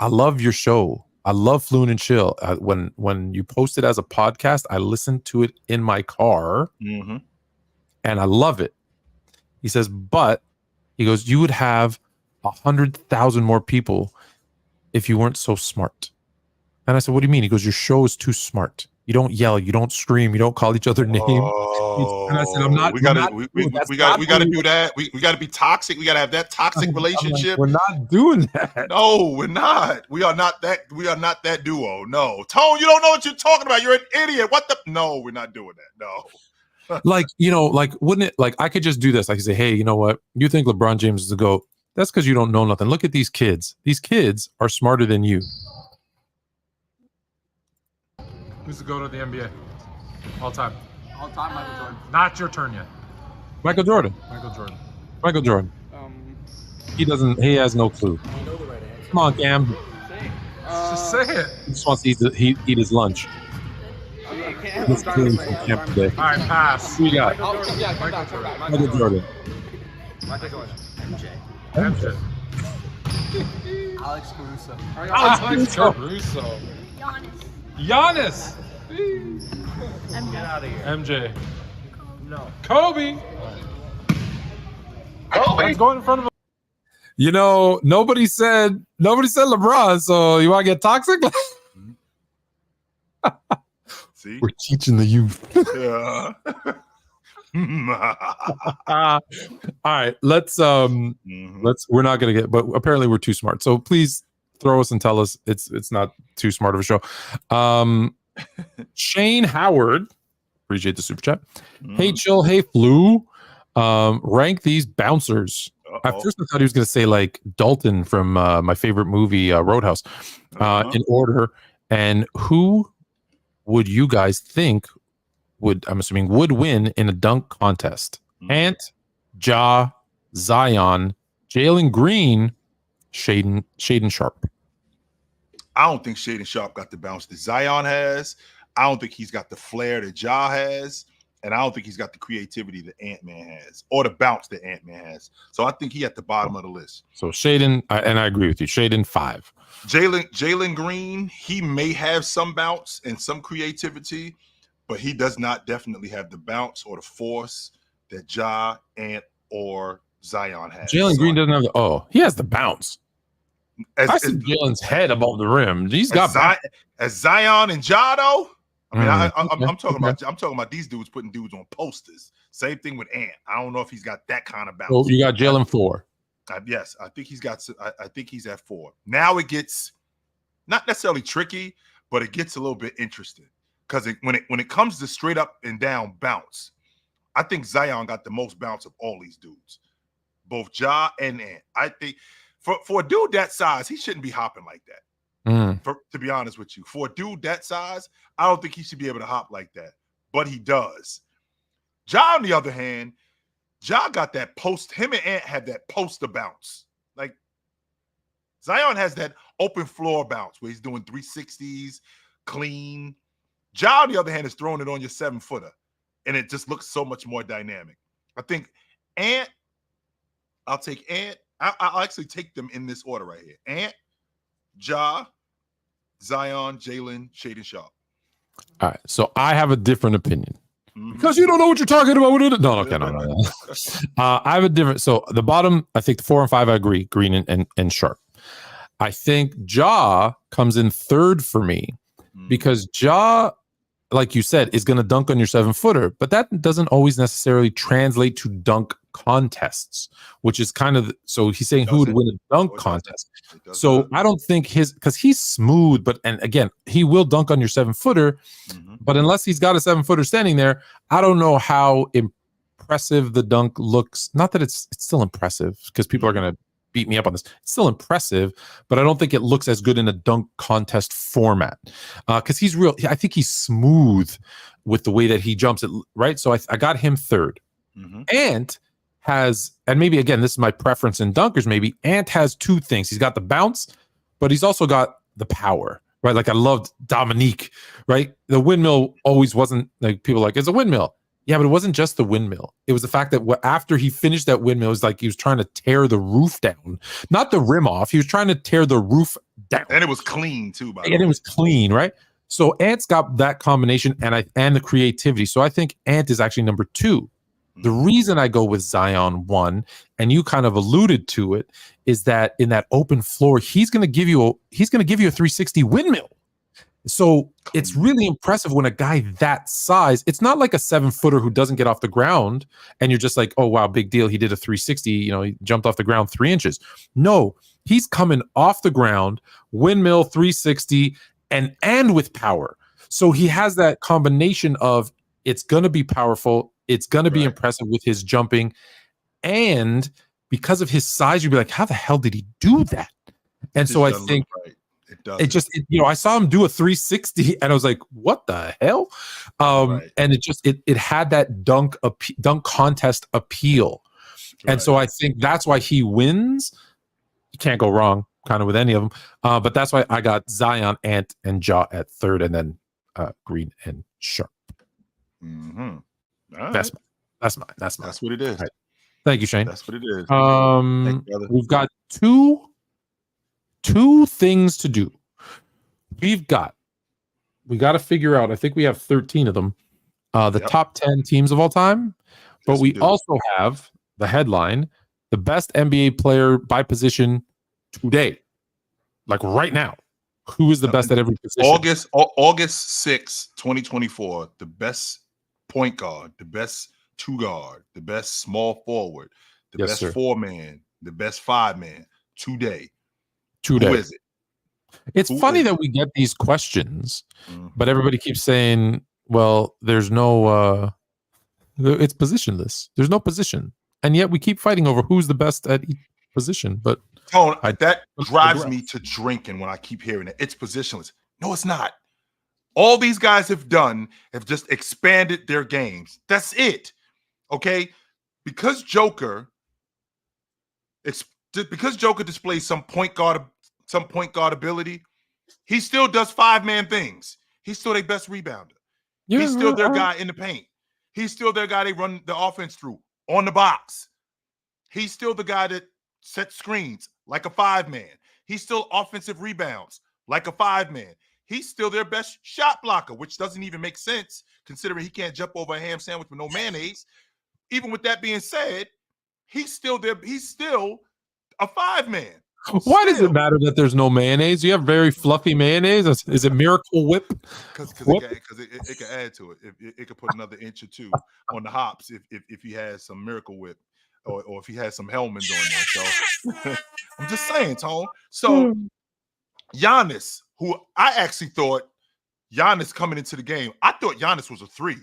[SPEAKER 3] I love your show. I love Fluent and Chill. When you post it as a podcast, I listen to it in my car, and I love it. He says, but he goes, you would have 100,000 more people if you weren't so smart. And I said, what do you mean? He goes, your show is too smart. You don't yell, you don't scream, you don't call each other names. And I said, I'm not.
[SPEAKER 4] We gotta do that. We gotta be toxic. We gotta have that toxic relationship.
[SPEAKER 3] We're not doing that.
[SPEAKER 4] No, we're not. We are not that. We are not that duo. No, Tone, you don't know what you're talking about. You're an idiot. What the? No, we're not doing that. No.
[SPEAKER 3] Wouldn't it? Like, I could just do this. I could say, hey, you know what? You think LeBron James is the GOAT? That's because you don't know nothing. Look at these kids. These kids are smarter than you. Who's the GOAT of the NBA? All time.
[SPEAKER 5] All time, Michael Jordan.
[SPEAKER 3] Not your turn yet. Michael Jordan. He has no clue.
[SPEAKER 5] You know the right answer.
[SPEAKER 3] Come on, Cam. Just say it. He just wants to eat his lunch. All right, pass. Who you got? Michael Jordan. MJ.
[SPEAKER 5] Alex Caruso.
[SPEAKER 3] Alex Caruso. Giannis.
[SPEAKER 5] Get out of here.
[SPEAKER 3] MJ.
[SPEAKER 5] No.
[SPEAKER 3] Kobe. Let's go in front of him. You know, nobody said LeBron. So you want to get toxic?
[SPEAKER 4] See,
[SPEAKER 3] We're teaching the youth.
[SPEAKER 4] yeah.
[SPEAKER 3] All right, let's we're not gonna get, but apparently we're too smart. So please throw us and tell us it's not too smart of a show. Shane Howard, appreciate the super chat. Hey Chill, hey Flu. Rank these bouncers. At first I thought he was gonna say like Dalton from my favorite movie, Roadhouse, in order. And who would you guys think would win in a dunk contest? Ant, Ja, Zion, Jalen Green, Shaden Sharp.
[SPEAKER 4] I don't think Shaden Sharp got the bounce that Zion has. I don't think he's got the flair that Ja has. And I don't think he's got the creativity that Ant-Man has or the bounce that Ant-Man has. So I think he at the bottom of the list.
[SPEAKER 3] So Shaden, and I agree with you, Shaden 5.
[SPEAKER 4] Jalen Green, he may have some bounce and some creativity, but he does not definitely have the bounce or the force that Ja, Ant, or Zion has.
[SPEAKER 3] Jalen Green doesn't have he has the bounce. I see Jalen's head above the rim. He's got
[SPEAKER 4] as Zion and Ja though. I mean, I'm talking about these dudes putting dudes on posters. Same thing with Ant. I don't know if he's got that kind of bounce.
[SPEAKER 3] Oh, you got Jalen 4.
[SPEAKER 4] Yes, I think he's got. I think he's at 4. Now it gets not necessarily tricky, but it gets a little bit interesting because when it comes to straight up and down bounce, I think Zion got the most bounce of all these dudes, both Ja and Ant. I think for a dude that size, he shouldn't be hopping like that. To be honest with you, for a dude that size, I don't think he should be able to hop like that, but he does. Ja, on the other hand, Ja got that post. Him and Ant have that poster bounce. Like Zion has that open floor bounce where he's doing 360s, clean. Ja, on the other hand, is throwing it on your 7-footer, and it just looks so much more dynamic. I think Ant. I'll take Ant. I'll actually take them in this order right here: Ant, Ja, Zion, Jalen, Shaden Sharp.
[SPEAKER 3] All right, so I have a different opinion because you don't know what you're talking about. No. I have a different. So the bottom, I think the 4 and 5, I agree. Green and Sharp. I think Ja comes in 3rd for me because Ja, like you said, is going to dunk on your 7-footer, but that doesn't always necessarily translate to dunk contests, which is kind of, so he's saying who would win a dunk contest. So I don't think because he's smooth, and again, he will dunk on your 7-footer, but unless he's got a 7-footer standing there, I don't know how impressive the dunk looks. Not that it's still impressive because people are going to beat me up on this. It's still impressive, but I don't think it looks as good in a dunk contest format because he's real. I think he's smooth with the way that he jumps it, right? So I got him 3rd. Ant has, and maybe again, this is my preference in dunkers, maybe Ant has 2 things. He's got the bounce, but he's also got the power, right? Like I loved Dominique, right? The windmill always wasn't like people like, it's a windmill. Yeah, but it wasn't just the windmill. It was the fact that after he finished that windmill, it was like he was trying to tear the roof down, not the rim off. He was trying to tear the roof down, and
[SPEAKER 4] it was clean too.
[SPEAKER 3] And it was clean, right? So Ant's got that combination, and the creativity. So I think Ant is actually number 2. The reason I go with Zion 1, and you kind of alluded to it, is that in that open floor, he's going to give you a 360 windmill. So it's really impressive when a guy that size, it's not like a 7-footer who doesn't get off the ground and you're just like, oh, wow, big deal. He did a 360, he jumped off the ground 3 inches. No, he's coming off the ground, windmill 360 and with power. So he has that combination of it's going to be powerful. It's going to be impressive with his jumping. And because of his size, you'd be like, how the hell did he do that? And so I think it just, I saw him do a 360 and I was like, what the hell? And it had that dunk contest appeal. And so I think that's why he wins. You can't go wrong kind of with any of them. But that's why I got Zion, Ant, and Ja at 3rd, and then Green and Sharp. That's mine.
[SPEAKER 4] That's what it is.
[SPEAKER 3] Right. Thank you, Shane.
[SPEAKER 4] That's what it is.
[SPEAKER 3] We've got two things to do. We got to figure out, I think we have 13 of them, the top 10 teams of all time, but we also have the headline, the best NBA player by position today, like right now. Who is the best at every position?
[SPEAKER 4] August 6, 2024, the best point guard, the best two guard, the best small forward, the
[SPEAKER 3] Yes,
[SPEAKER 4] best
[SPEAKER 3] sir.
[SPEAKER 4] 4-man, the best 5-man today.
[SPEAKER 3] Today.
[SPEAKER 4] Who is it?
[SPEAKER 3] It's
[SPEAKER 4] Who
[SPEAKER 3] funny
[SPEAKER 4] is
[SPEAKER 3] that we get these questions,
[SPEAKER 4] Mhm.
[SPEAKER 3] but everybody keeps saying, well, there's no it's positionless. There's no position. And yet we keep fighting over who's the best at each position. But
[SPEAKER 4] Tone,
[SPEAKER 3] I
[SPEAKER 4] that drives
[SPEAKER 3] digress.
[SPEAKER 4] me to drinking when I keep hearing it. It's positionless. No, it's not. All these guys have just expanded their games. That's it. Okay? Because Joker displays some point guard ability, he still does 5-man things. He's still their best rebounder.
[SPEAKER 3] Yeah,
[SPEAKER 4] He's still their
[SPEAKER 3] all right.
[SPEAKER 4] guy in the paint. He's still their guy they run the offense through on the box. He's still the guy that sets screens like a 5-man. He's still offensive rebounds like a 5-man. He's still their best shot blocker, which doesn't even make sense considering he can't jump over a ham sandwich with no mayonnaise. Even with that being said, he's still a 5-man.
[SPEAKER 3] Why does it matter that there's no mayonnaise? You have very fluffy mayonnaise. Is it Miracle Whip?
[SPEAKER 4] Because
[SPEAKER 3] What?
[SPEAKER 4] it can add to it. It could put another inch or two on the hops if he has some Miracle Whip or if he has some Hellman's on there. So I'm just saying, Tone. So Giannis, who I actually thought Giannis coming into the game, I thought Giannis was a 3.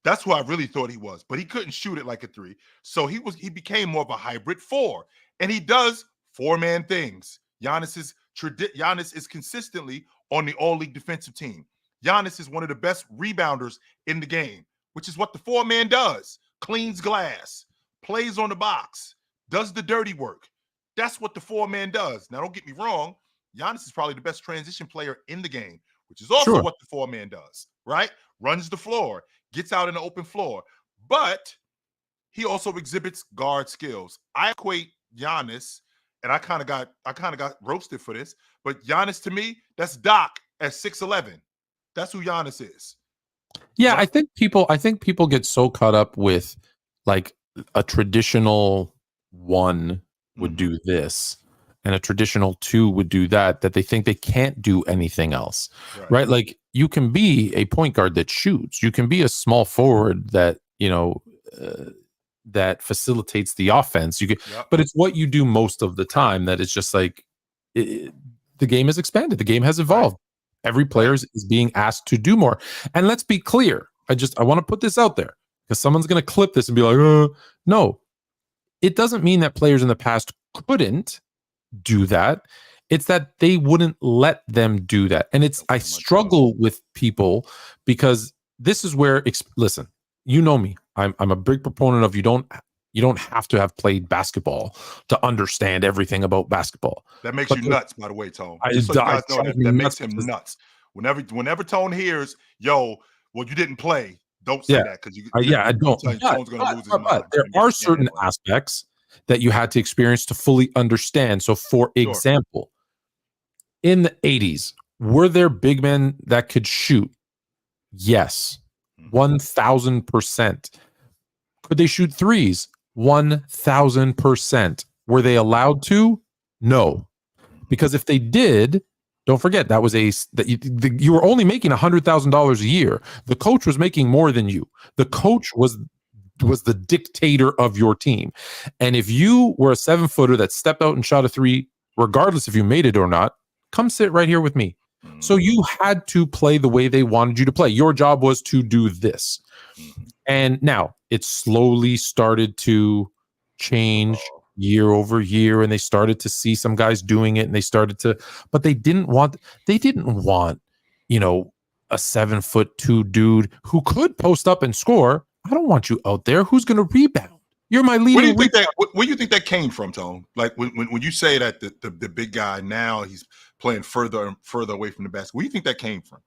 [SPEAKER 4] That's who I really thought he was, but he couldn't shoot it like a 3. So he became more of a hybrid 4, and he does 4-man things. Giannis is consistently on the all-league defensive team. Giannis is one of the best rebounders in the game, which is what the 4-man does. Cleans glass, plays on the box, does the dirty work. That's what the 4-man does. Now, don't get me wrong. Giannis is probably the best transition player in the game, which is also what the 4-man does, right? Runs the floor, gets out in the open floor. But he also exhibits guard skills. I equate Giannis, and I kind of got roasted for this, but Giannis to me, that's Doc at 6'11". That's who Giannis is.
[SPEAKER 3] Yeah, I think people get so caught up with like a traditional 1 would do this and a traditional 2 would do that they think they can't do anything else. Right? Like you can be a point guard that shoots. You can be a small forward that, that facilitates the offense. You can, but it's what you do most of the time that it's just like the game has expanded. The game has evolved. Every player is being asked to do more. And let's be clear. I want to put this out there because someone's going to clip this and be like, no, it doesn't mean that players in the past couldn't do that. It's that they wouldn't let them do that. And I struggle with people because this is where, listen, you know me. I'm a big proponent of you don't have to have played basketball to understand everything about basketball.
[SPEAKER 4] That makes you nuts, by the way, Tone. Just so you guys know that makes him nuts. Whenever Tone hears, yo, well, you didn't play, don't say that because
[SPEAKER 3] I don't.
[SPEAKER 4] Tone's going to lose his mind.
[SPEAKER 3] There are certain aspects that you had to experience to fully understand. So, for example, in the 80s, were there big men that could shoot? Yes, 1,000%. Could they shoot threes? 1,000%. Were they allowed to? No, because if they did, don't forget that was you were only making $100,000 a year. The coach was making more than you. The coach was the dictator of your team, and if you were a 7-footer that stepped out and shot a 3, regardless if you made it or not, come sit right here with me. So you had to play the way they wanted you to play. Your job was to do this. And now it slowly started to change year over year, and they started to see some guys doing it, and but they didn't want, a 7'2" dude who could post up and score. I don't want you out there. Who's going to rebound? You're my leading.
[SPEAKER 4] Where do you think that came from, Tone? Like when you say that the big guy now he's playing further and further away from the basket, where do you think that came from?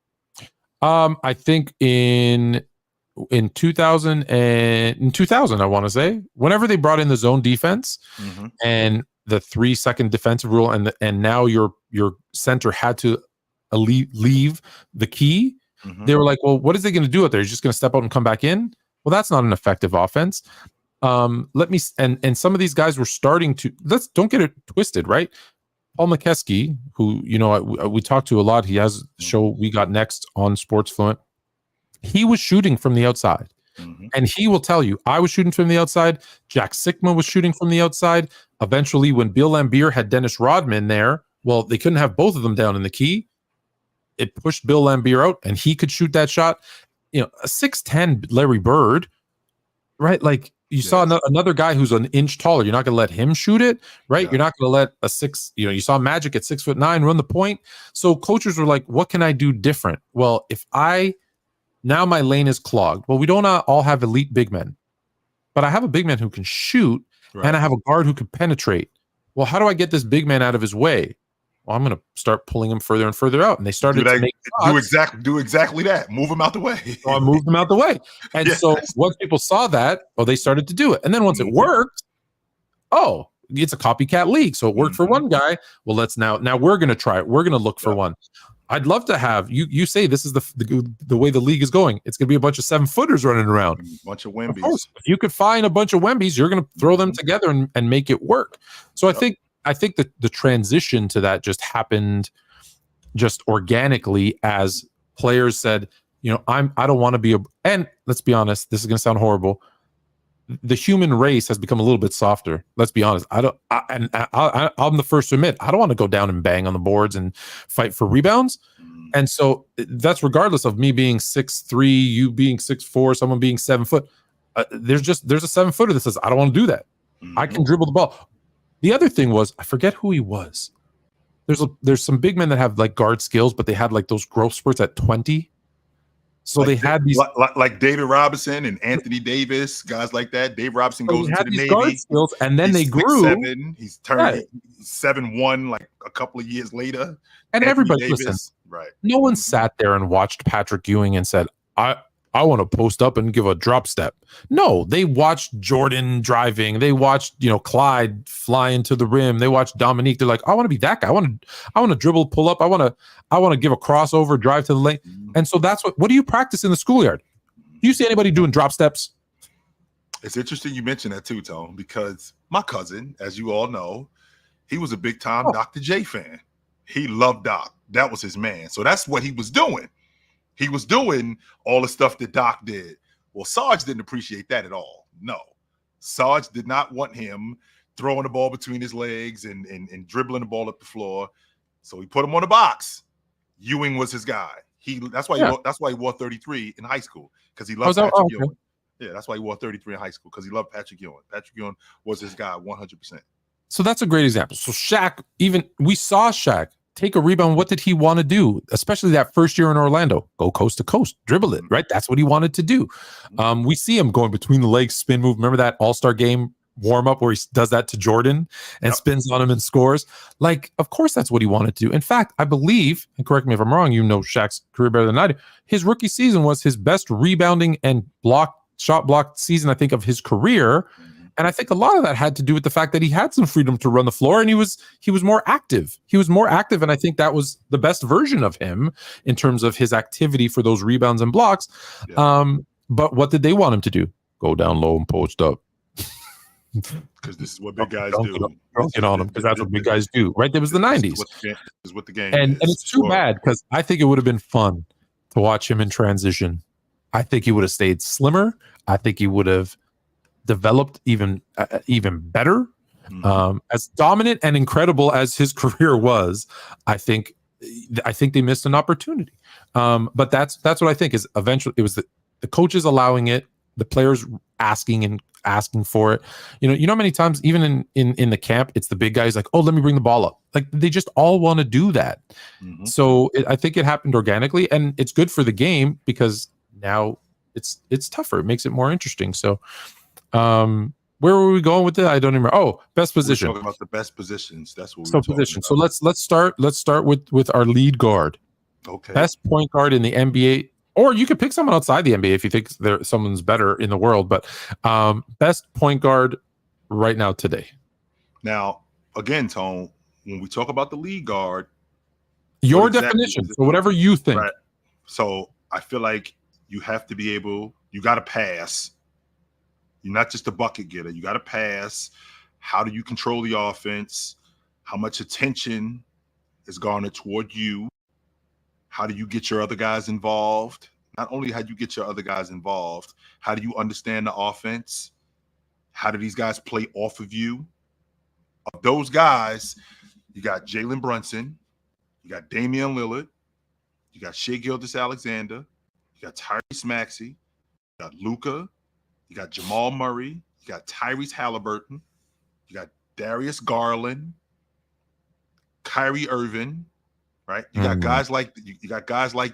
[SPEAKER 3] I think in 2000 I want to say, whenever they brought in the zone defense and the 3-second defensive rule, and now your center had to leave the key, they were like, well, what is he going to do out there? He's just going to step out and come back in? Well, that's not an effective offense. Let me and some of these guys were starting to don't get it twisted, right? Paul McKeskey, who we talked to a lot, he has a show We Got Next on Sports Fluent. He was shooting from the outside. And he will tell you, I was shooting from the outside. Jack Sikma was shooting from the outside. Eventually, when Bill Laimbeer had Dennis Rodman there, well, they couldn't have both of them down in the key. It pushed Bill Laimbeer out, and he could shoot that shot. A 6'10" Larry Bird, right? Like you saw another guy who's an inch taller. You're not going to let him shoot it, right? Yeah. You're not going to let a 6. You saw Magic at 6'9" run the point. So coaches were like, "What can I do different?" Well, now my lane is clogged. Well, we don't all have elite big men, but I have a big man who can shoot, and I have a guard who can penetrate. Well, how do I get this big man out of his way? Well, I'm going to start pulling him further and further out. And they started to make
[SPEAKER 4] do exactly that. Move him out the way.
[SPEAKER 3] So I moved him out the way. And so once people saw that, they started to do it. And then once it worked, it's a copycat league. So it worked for one guy. Well, let's now we're going to try it. We're going to look for one. I'd love to have you say this is the way the league is going. It's going to be a bunch of 7-footers running around.
[SPEAKER 4] A bunch of Wembies.
[SPEAKER 3] Of course, if you could find a bunch of Wembies, you're going to throw them together and make it work. So I think that the transition to that just happened just organically as players said, I don't want to be and let's be honest, this is going to sound horrible. The human race has become a little bit softer. Let's be honest. I'm the first to admit, I don't want to go down and bang on the boards and fight for rebounds. And so that's regardless of me being 6'3", you being 6'4", someone being 7 foot. There's a 7-footer that says, I don't want to do that. I can dribble the ball. The other thing was, I forget who he was. There's some big men that have like guard skills, but they had like those growth spurts at 20. So they had these
[SPEAKER 4] like David Robinson and Anthony Davis, guys like that. Dave Robinson goes into the Navy,
[SPEAKER 3] guard skills, and then they grew.
[SPEAKER 4] 6'7". He's turned 7'1" like a couple of years later.
[SPEAKER 3] And everybody, listen, no one sat there and watched Patrick Ewing and said, I want to post up and give a drop step. No, they watched Jordan driving. They watched, Clyde flying to the rim. They watched Dominique. They're like, I want to be that guy. I want to dribble, pull up. I want to give a crossover, drive to the lane. And so that's what do you practice in the schoolyard? Do you see anybody doing drop steps?
[SPEAKER 4] It's interesting you mentioned that too, Tone, because my cousin, as you all know, he was a big time Dr. J fan. He loved Doc. That was his man. So that's what he was doing. He was doing all the stuff that Doc did. Well, Sarge didn't appreciate that at all. No. Sarge did not want him throwing the ball between his legs and dribbling the ball up the floor. So he put him on the box. Ewing was his guy. That's why he wore 33 in high school, because he loved Patrick Ewing. Yeah, that's why he wore 33 in high school, because he loved Patrick Ewing. Patrick Ewing was his guy 100%.
[SPEAKER 3] So that's a great example. So Shaq, we saw Shaq take a rebound. What did he want to do? Especially that first year in Orlando, go coast to coast, dribble it, right? That's what he wanted to do. We see him going between the legs, spin move. Remember that All-Star game warm up where he does that to Jordan and spins on him and scores? Like, of course, that's what he wanted to do. In fact, I believe, and correct me if I'm wrong, Shaq's career better than I do. His rookie season was his best rebounding and shot block season, I think, of his career. And I think a lot of that had to do with the fact that he had some freedom to run the floor, and he was more active. He was more active, and I think that was the best version of him in terms of his activity for those rebounds and blocks. Yeah. But what did they want him to do? Go down low and post up.
[SPEAKER 4] Because this is what big guys do.
[SPEAKER 3] Get on him, because that's what big guys do, right? There was the 90s.
[SPEAKER 4] This is what the game
[SPEAKER 3] and
[SPEAKER 4] is.
[SPEAKER 3] And it's too bad, because I think it would have been fun to watch him in transition. I think he would have stayed slimmer. I think he would have developed even better. As dominant and incredible as his career was, I think they missed an opportunity. But that's what I think is eventually it was the coaches allowing it, the players asking for it. You know how many times even in the camp, it's the big guys like, oh, let me bring the ball up. Like they just all want to do that. So I think it happened organically, and it's good for the game because now it's tougher. It makes it more interesting. So where were we going with it? I don't remember. Oh, best position.
[SPEAKER 4] We're talking about the best positions. That's what
[SPEAKER 3] we're position. So let's start with our lead guard.
[SPEAKER 4] Okay.
[SPEAKER 3] Best point guard in the NBA, or you could pick someone outside the NBA if you think someone's better in the world. But best point guard right now today.
[SPEAKER 4] Now, again, Tone, when we talk about the lead guard,
[SPEAKER 3] your definition. So whatever you think.
[SPEAKER 4] Right. So I feel like you have to be able. You got to pass. You're not just a bucket getter. You got to pass. How do you control the offense? How much attention is garnered toward you? How do you get your other guys involved? Not only how do you get your other guys involved, how do you understand the offense? How do these guys play off of you? Of those guys, you got Jalen Brunson, you got Damian Lillard, you got Shai Gilgeous-Alexander, you got Tyrese Maxey, you got Luka, you got Jamal Murray, you got Tyrese Halliburton, you got Darius Garland, Kyrie Irving, right? You got guys like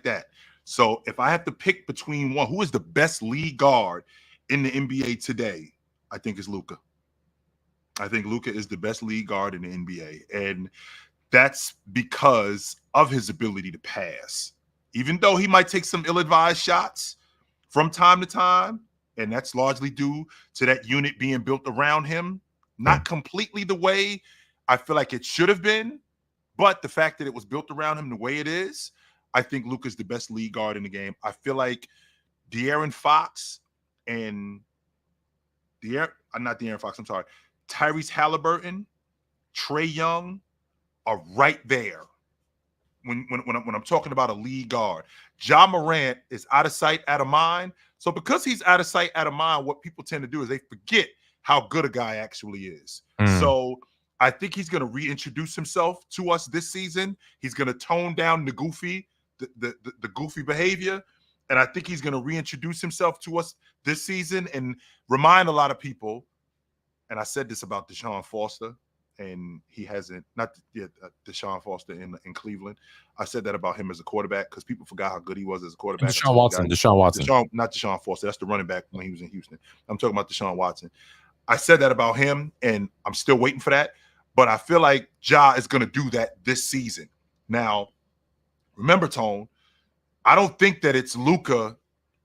[SPEAKER 4] that. So if I have to pick between one, who is the best lead guard in the NBA today? I think it's Luka. I think Luka is the best lead guard in the NBA, and that's because of his ability to pass. Even though he might take some ill-advised shots from time to time, and that's largely due to that unit being built around him, not completely the way I feel like it should have been, but the fact that it was built around him the way it is, I think Luka's the best lead guard in the game. I feel like De'Aaron Fox and Tyrese Halliburton, Trae Young are right there. When I'm talking about a lead guard, Ja Morant is out of sight, out of mind. So because he's out of sight, out of mind, what people tend to do is they forget how good a guy actually is. So I think he's going to reintroduce himself to us this season. He's going to tone down the goofy behavior. And I think he's going to reintroduce himself to us this season and remind a lot of people. And I said this about Deshaun Foster, and he hasn't, not yet Deshaun Foster in Cleveland. I said that about him as a quarterback because people forgot how good he was as a quarterback.
[SPEAKER 3] Deshaun Watson.
[SPEAKER 4] Not Deshaun Foster. That's the running back when he was in Houston. I'm talking about Deshaun Watson. I said that about him, and I'm still waiting for that. But I feel like Ja is going to do that this season. Now, remember, Tone, I don't think that it's Luka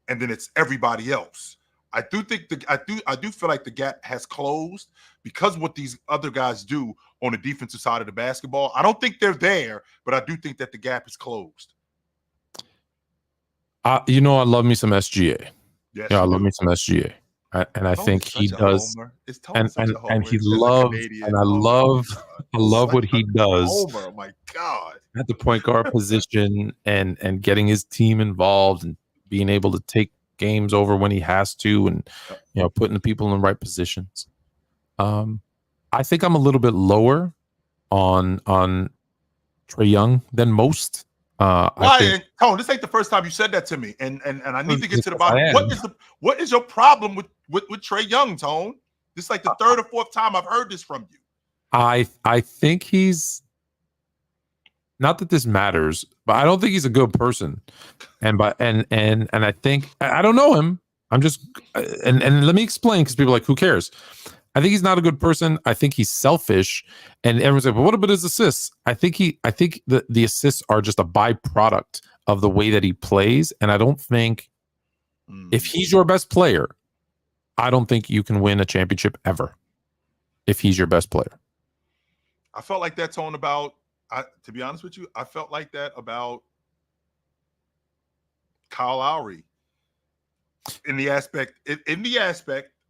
[SPEAKER 4] and then it's everybody else. I do feel like the gap has closed because what these other guys do on the defensive side of the basketball. I don't think they're there, but I do think that the gap is closed.
[SPEAKER 3] I love me some SGA.
[SPEAKER 4] Yes,
[SPEAKER 3] I love me some SGA. And I think he does, and he loves, and I love what he does.
[SPEAKER 4] Oh my God!
[SPEAKER 3] At the point guard position, and getting his team involved, and being able to take games over when he has to, and putting the people in the right positions. I think I'm a little bit lower on Trae Young than most.
[SPEAKER 4] Why, Tone? This ain't the first time you said that to me, and I need to get to the bottom. What is your problem with Trae Young, Tone? This is like the third or fourth time I've heard this from you.
[SPEAKER 3] I think he's, not that this matters, but I don't think he's a good person, and I think I don't know him. I'm just and let me explain, because people are like, who cares? I think he's not a good person. I think he's selfish, and everyone's like, "But what about his assists?" I think the assists are just a byproduct of the way that he plays, and I don't think if he's your best player, I don't think you can win a championship ever. If he's your best player,
[SPEAKER 4] I felt like that, Tone, about. To be honest with you, I felt like that about Kyle Lowry in the aspect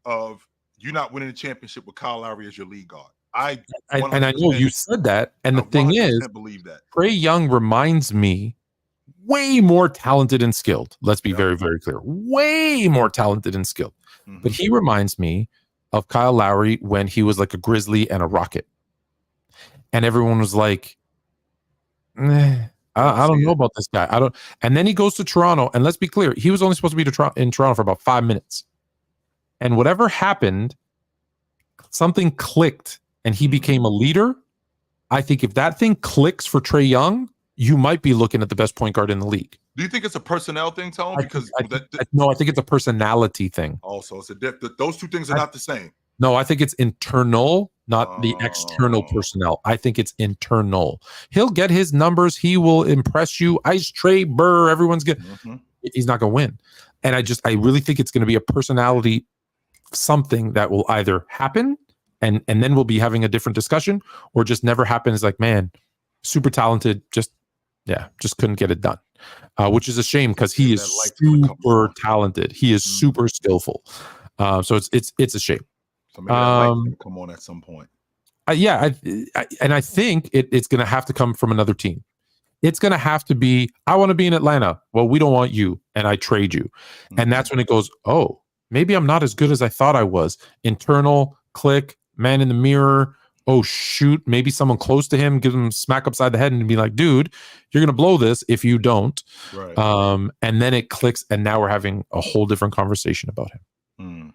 [SPEAKER 4] of you not winning the championship with Kyle Lowry as your lead guard. I
[SPEAKER 3] know you said that, and the thing is,
[SPEAKER 4] believe that
[SPEAKER 3] Trae Young reminds me way more talented and skilled. Let's be very, very clear. Way more talented and skilled. But he reminds me of Kyle Lowry when he was like a Grizzly and a Rocket, and everyone was like, I don't know about this guy. I don't. And then he goes to Toronto, and let's be clear, he was only supposed to be in Toronto for about 5 minutes. And whatever happened, something clicked, and he became a leader. I think if that thing clicks for Trae Young, you might be looking at the best point guard in the league.
[SPEAKER 4] Do you think it's a personnel thing, Tone? Because
[SPEAKER 3] no, I think it's a personality thing.
[SPEAKER 4] Also, it's those two things are not the same.
[SPEAKER 3] No, I think it's internal, not the external personnel. I think it's internal. He'll get his numbers. He will impress you. Ice Trey Burr. Everyone's good. He's not going to win. And I really think it's going to be a personality something that will either happen and then we'll be having a different discussion, or just never happen. It's like, man, super talented. Just couldn't get it done. Which is a shame, because he is super talented. He is super skillful. So it's a shame.
[SPEAKER 4] So maybe that might come on at some point.
[SPEAKER 3] And I think it's going to have to come from another team. It's going to have to be, I want to be in Atlanta. Well, we don't want you, and I trade you. And that's when it goes, oh, maybe I'm not as good as I thought I was. Internal click, man in the mirror. Oh, shoot. Maybe someone close to him, give him a smack upside the head and be like, dude, you're going to blow this if you don't.
[SPEAKER 4] Right.
[SPEAKER 3] And then it clicks, and now we're having a whole different conversation about him.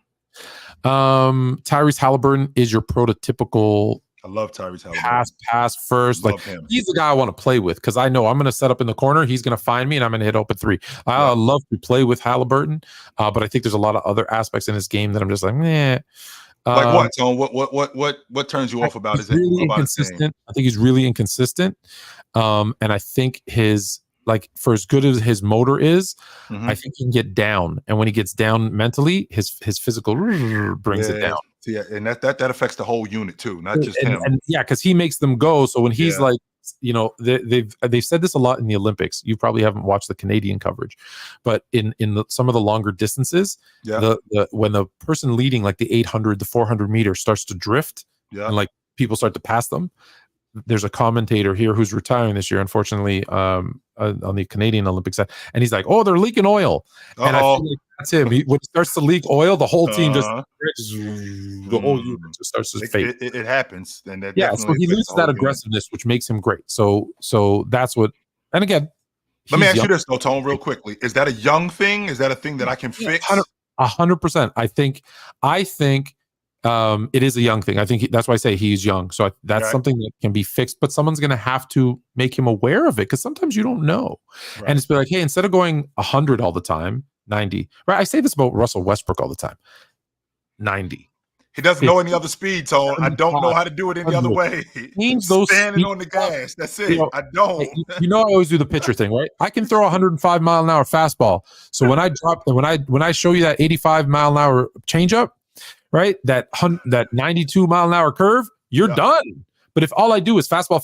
[SPEAKER 3] Tyrese Halliburton is your prototypical.
[SPEAKER 4] I love Tyrese Halliburton.
[SPEAKER 3] Pass first. Love him. He's the guy I want to play with because I know I'm going to set up in the corner. He's going to find me, and I'm going to hit open three. I love to play with Halliburton, but I think there's a lot of other aspects in his game that I'm just like, meh.
[SPEAKER 4] Like what, Tone? What turns you off about? Is it
[SPEAKER 3] really inconsistent? I think he's really inconsistent, and I think his for as good as his motor is, I think he can get down, and when he gets down mentally, his physical brings it down.
[SPEAKER 4] Yeah, and that affects the whole unit too, not just him.
[SPEAKER 3] And because he makes them go. So when he's they've said this a lot in the Olympics. You probably haven't watched the Canadian coverage, but in some of the longer distances, when the person leading like the 800, the 400 meters starts to drift, and like people start to pass them. There's a commentator here who's retiring this year, unfortunately, on the Canadian Olympic side, and he's like, "Oh, they're leaking oil," and I feel like that's him. When he starts to leak oil, the whole team just the whole unit just starts to fade.
[SPEAKER 4] It happens, and
[SPEAKER 3] so he loses that aggressiveness, which makes him great. So that's what. And again,
[SPEAKER 4] let me ask you this, though, Tone, real quickly: is that a young thing? Is that a thing that I can fix?
[SPEAKER 3] 100%. I think. It is a young thing. I think that's why I say he's young. So that's something that can be fixed, but someone's going to have to make him aware of it because sometimes you don't know. Right. And it's be like, hey, instead of going 100 all the time, 90. Right? I say this about Russell Westbrook all the time. 90.
[SPEAKER 4] He doesn't know any other speed, Tone. I don't know how to do it any other way. Standing on the gas. That's it. I don't.
[SPEAKER 3] I always do the pitcher thing, right? I can throw a 105 mile an hour fastball. So when I show you that 85 mile an hour changeup, right? That 92 mile an hour curve, you're done. But if all I do is fastball,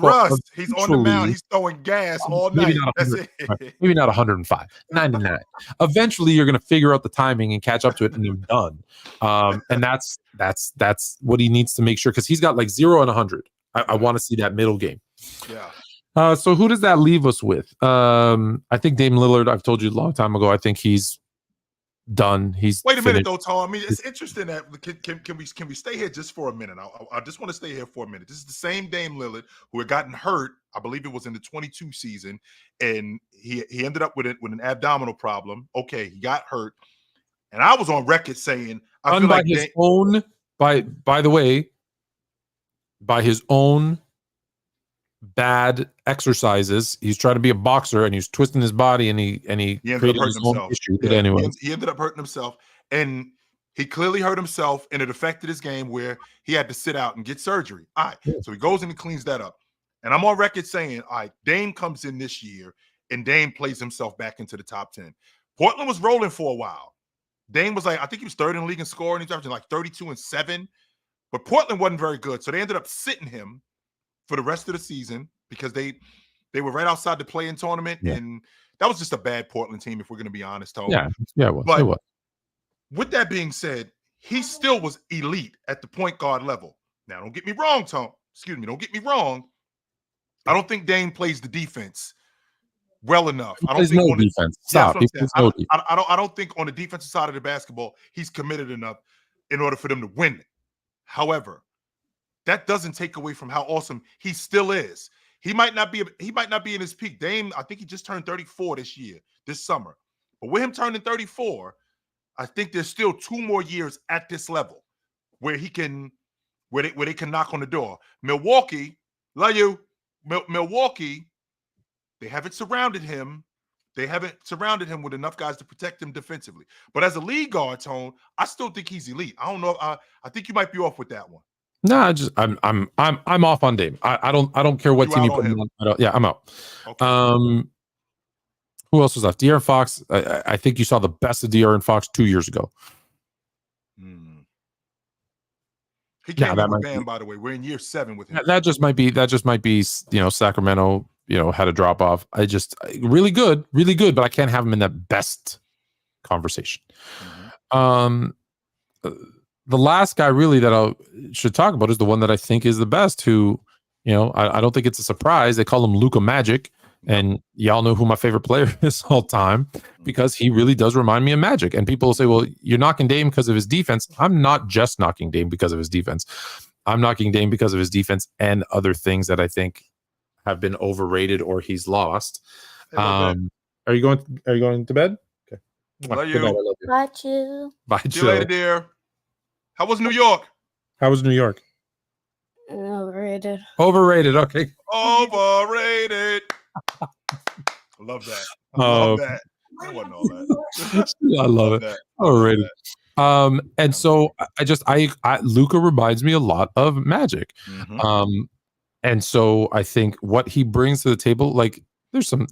[SPEAKER 4] Russ. He's on the mound. He's throwing gas all night. That's it.
[SPEAKER 3] Right. Maybe not 105, 99. Eventually, you're going to figure out the timing and catch up to it, and you're done. And that's what he needs to make sure because he's got like 0 and 100. I want to see that middle game.
[SPEAKER 4] Yeah.
[SPEAKER 3] So who does that leave us with? I think Dame Lillard. I've told you a long time ago. I think he's done. Wait
[SPEAKER 4] a minute though, Tom. I mean, it's interesting that can we stay here just for a minute? I just want to stay here for a minute. This is the same Dame Lillard who had gotten hurt. I believe it was in the 22 season, and he ended up with an abdominal problem. Okay, he got hurt, and I was on record saying I feel like
[SPEAKER 3] by the way, by his own bad exercises. He's trying to be a boxer and he's twisting his body and he
[SPEAKER 4] ended up hurting himself.
[SPEAKER 3] But anyway,
[SPEAKER 4] he ended up hurting himself, and he clearly hurt himself, and it affected his game where he had to sit out and get surgery. All right, so he goes and he cleans that up, and I'm on record saying, all right, Dame comes in this year and Dame plays himself back into the top 10. Portland was rolling for a while. Dame was like, I think he was third in the league in scoring. He's averaging like 32 and 7, but Portland wasn't very good, so they ended up sitting him for the rest of the season because they were right outside the play-in tournament, and that was just a bad Portland team, if we're going to be honest, Tony.
[SPEAKER 3] Yeah, it was. But
[SPEAKER 4] with that being said, he still was elite at the point guard level. Now, don't get me wrong, Tom. Excuse me, don't get me wrong. I don't think Dame plays the defense well enough. I don't think on
[SPEAKER 3] defense.
[SPEAKER 4] I don't think on the defensive side of the basketball he's committed enough in order for them to win it. However, that doesn't take away from how awesome he still is. He might not be in his peak. Dame, I think he just turned 34 this summer. But with him turning 34, I think there's still 2 more years at this level where they can knock on the door. Milwaukee, love you. Milwaukee, they haven't surrounded him. They haven't surrounded him with enough guys to protect him defensively. But as a lead guard, Tone, I still think he's elite. I don't know. I think you might be off with that one.
[SPEAKER 3] No, I'm off on Dame. I don't care what team you put him on. I'm out. Okay. Who else was left? De'Aaron Fox. I think you saw the best of De'Aaron Fox 2 years ago.
[SPEAKER 4] He came in with Bam, by the way. We're in year 7 with him.
[SPEAKER 3] That just might be Sacramento, had a drop off. Really good, but I can't have him in that best conversation. the last guy really that I should talk about is the one that I think is the best. Who, I don't think it's a surprise. They call him Luka Magic, and y'all know who my favorite player is all time because he really does remind me of Magic. And people will say, "Well, you're knocking Dame because of his defense." I'm not just knocking Dame because of his defense. I'm knocking Dame because of his defense and other things that I think have been overrated or he's lost. Are you going to bed? Okay.
[SPEAKER 4] Love you.
[SPEAKER 3] Good night, I love you.
[SPEAKER 6] Bye, Chill.
[SPEAKER 3] Bye,
[SPEAKER 4] See you later,
[SPEAKER 3] Chill.
[SPEAKER 4] dear. How was New York?
[SPEAKER 3] How was New York?
[SPEAKER 6] Overrated.
[SPEAKER 3] Overrated. Okay.
[SPEAKER 4] Overrated. I love that. I love that. I wasn't all that.
[SPEAKER 3] I love it.
[SPEAKER 4] That.
[SPEAKER 3] Overrated. And so I Luka reminds me a lot of Magic.
[SPEAKER 4] Mm-hmm.
[SPEAKER 3] And so I think what he brings to the table, like there's some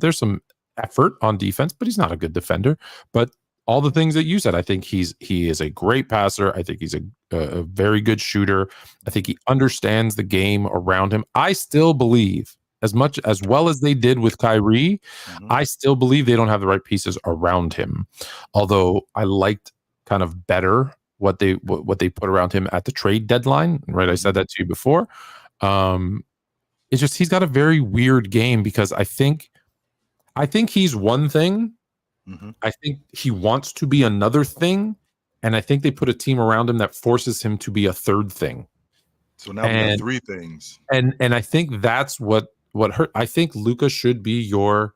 [SPEAKER 3] effort on defense, but he's not a good defender. But all the things that you said, I think he is a great passer. I think he's a very good shooter. I think he understands the game around him. I still believe, as well as they did with Kyrie, I still believe they don't have the right pieces around him. Although I liked kind of better what they put around him at the trade deadline. Right, I said that to you before. It's just he's got a very weird game because I think he's one thing. I think he wants to be another thing, and I think they put a team around him that forces him to be a third thing.
[SPEAKER 4] So now we have three things.
[SPEAKER 3] And I think that's what hurt. I think Luka should be your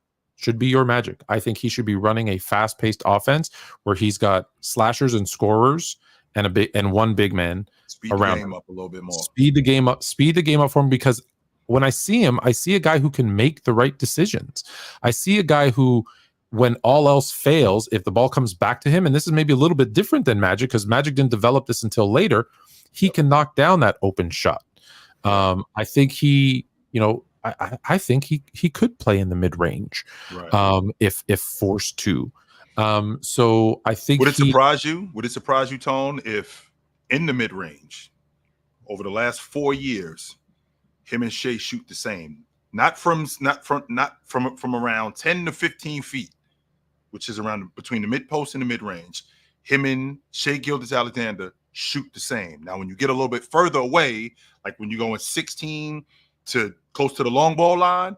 [SPEAKER 3] Magic. I think he should be running a fast-paced offense where he's got slashers and scorers and one big man around him.
[SPEAKER 4] Up a little bit more.
[SPEAKER 3] Speed the game up for him, because when I see him, I see a guy who can make the right decisions. I see a guy who, when all else fails, if the ball comes back to him, and this is maybe a little bit different than Magic because Magic didn't develop this until later, he can knock down that open shot. I think I think he could play in the mid range, right. If forced to. So I think
[SPEAKER 4] would it surprise you? Would it surprise you, Tone, if in the mid range over the last 4 years, him and Shea shoot the same, not from around 10 to 15 feet, which is around between the mid post and the mid range. Him and Shea Gilgeous-Alexander shoot the same. Now, when you get a little bit further away, like when you're going 16 to close to the long ball line,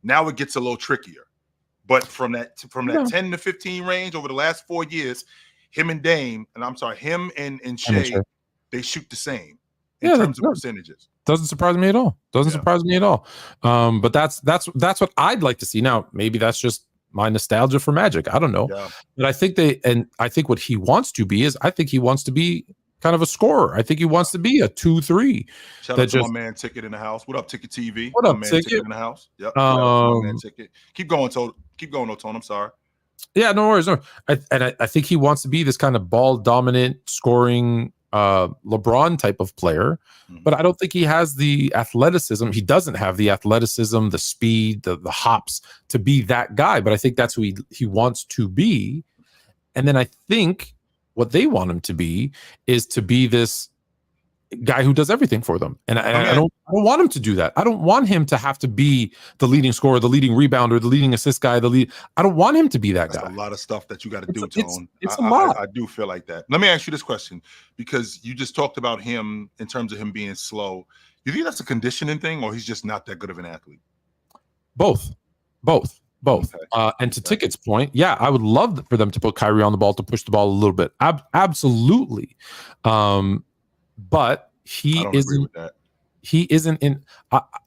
[SPEAKER 4] now it gets a little trickier. But from that 10 to 15 range over the last 4 years, him and Shea, they shoot the same in terms of percentages.
[SPEAKER 3] Doesn't surprise me at all. Surprise me at all. But that's what I'd like to see. Now, maybe that's just my nostalgia for Magic. I don't know. Yeah. But I think what he wants to be is, I think he wants to be kind of a scorer. I think he wants to be a 2-3.
[SPEAKER 4] Shout out to my man Ticket in the house. What up, Ticket TV?
[SPEAKER 3] What up,
[SPEAKER 4] man
[SPEAKER 3] Ticket
[SPEAKER 4] in the house? Yep. My man Ticket. Keep going, Tone. I'm sorry.
[SPEAKER 3] Yeah, no worries. No. I think he wants to be this kind of ball dominant scoring LeBron type of player, but I don't think he has the athleticism. He doesn't have the athleticism, the speed, the hops to be that guy. But I think that's who he wants to be. And then I think what they want him to be is to be this guy who does everything for them. And I don't want him to do that. I don't want him to have to be the leading scorer, the leading rebounder, the leading assist guy, I don't want him to be that guy.
[SPEAKER 4] A lot of stuff that you got to do, Tone.
[SPEAKER 3] It's a lot.
[SPEAKER 4] I do feel like that. Let me ask you this question, because you just talked about him in terms of him being slow. You think that's a conditioning thing, or he's just not that good of an athlete?
[SPEAKER 3] Both. Okay. And to Ticket's point, yeah, I would love for them to put Kyrie on the ball to push the ball a little bit. Absolutely. But he isn't in.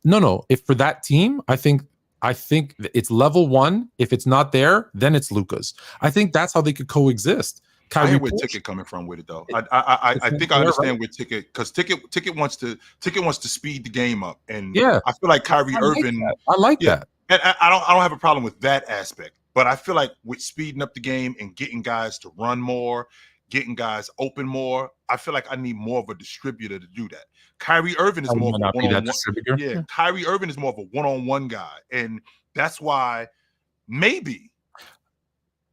[SPEAKER 3] No. If for that team, I think it's level one. If it's not there, then it's Luka's. I think that's how they could coexist.
[SPEAKER 4] I hear where Ticket coming from with it, though. I think I understand where Ticket, because Ticket wants to speed the game up, and
[SPEAKER 3] yeah,
[SPEAKER 4] I feel like Kyrie Irving.
[SPEAKER 3] I like that,
[SPEAKER 4] and I don't have a problem with that aspect. But I feel like with speeding up the game and getting guys to run more, getting guys open more, I feel like I need more of a distributor to do that. Kyrie Irving is more of a one-on-one. Yeah, Kyrie Irving is more of a one-on-one guy, and that's why maybe,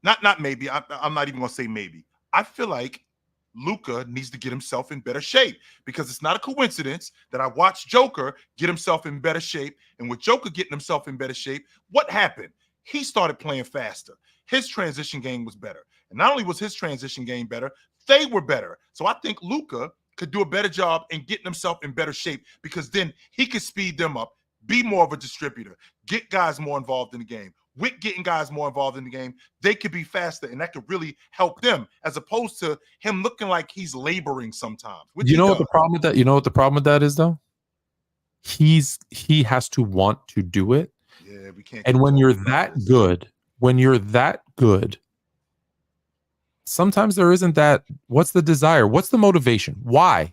[SPEAKER 4] not maybe. I'm not even gonna say maybe. I feel like Luka needs to get himself in better shape, because it's not a coincidence that I watched Joker get himself in better shape, and with Joker getting himself in better shape, what happened? He started playing faster. His transition game was better. And not only was his transition game better, they were better. So I think Luka could do a better job in getting himself in better shape because then he could speed them up, be more of a distributor, get guys more involved in the game. With getting guys more involved in the game, they could be faster, and that could really help them, as opposed to him looking like he's laboring sometimes.
[SPEAKER 3] You know what the problem with that? You know what the problem with that is, though? He has to want to do it.
[SPEAKER 4] Yeah, we can't.
[SPEAKER 3] And when you're that good, sometimes there isn't that. What's the desire? What's the motivation? Why?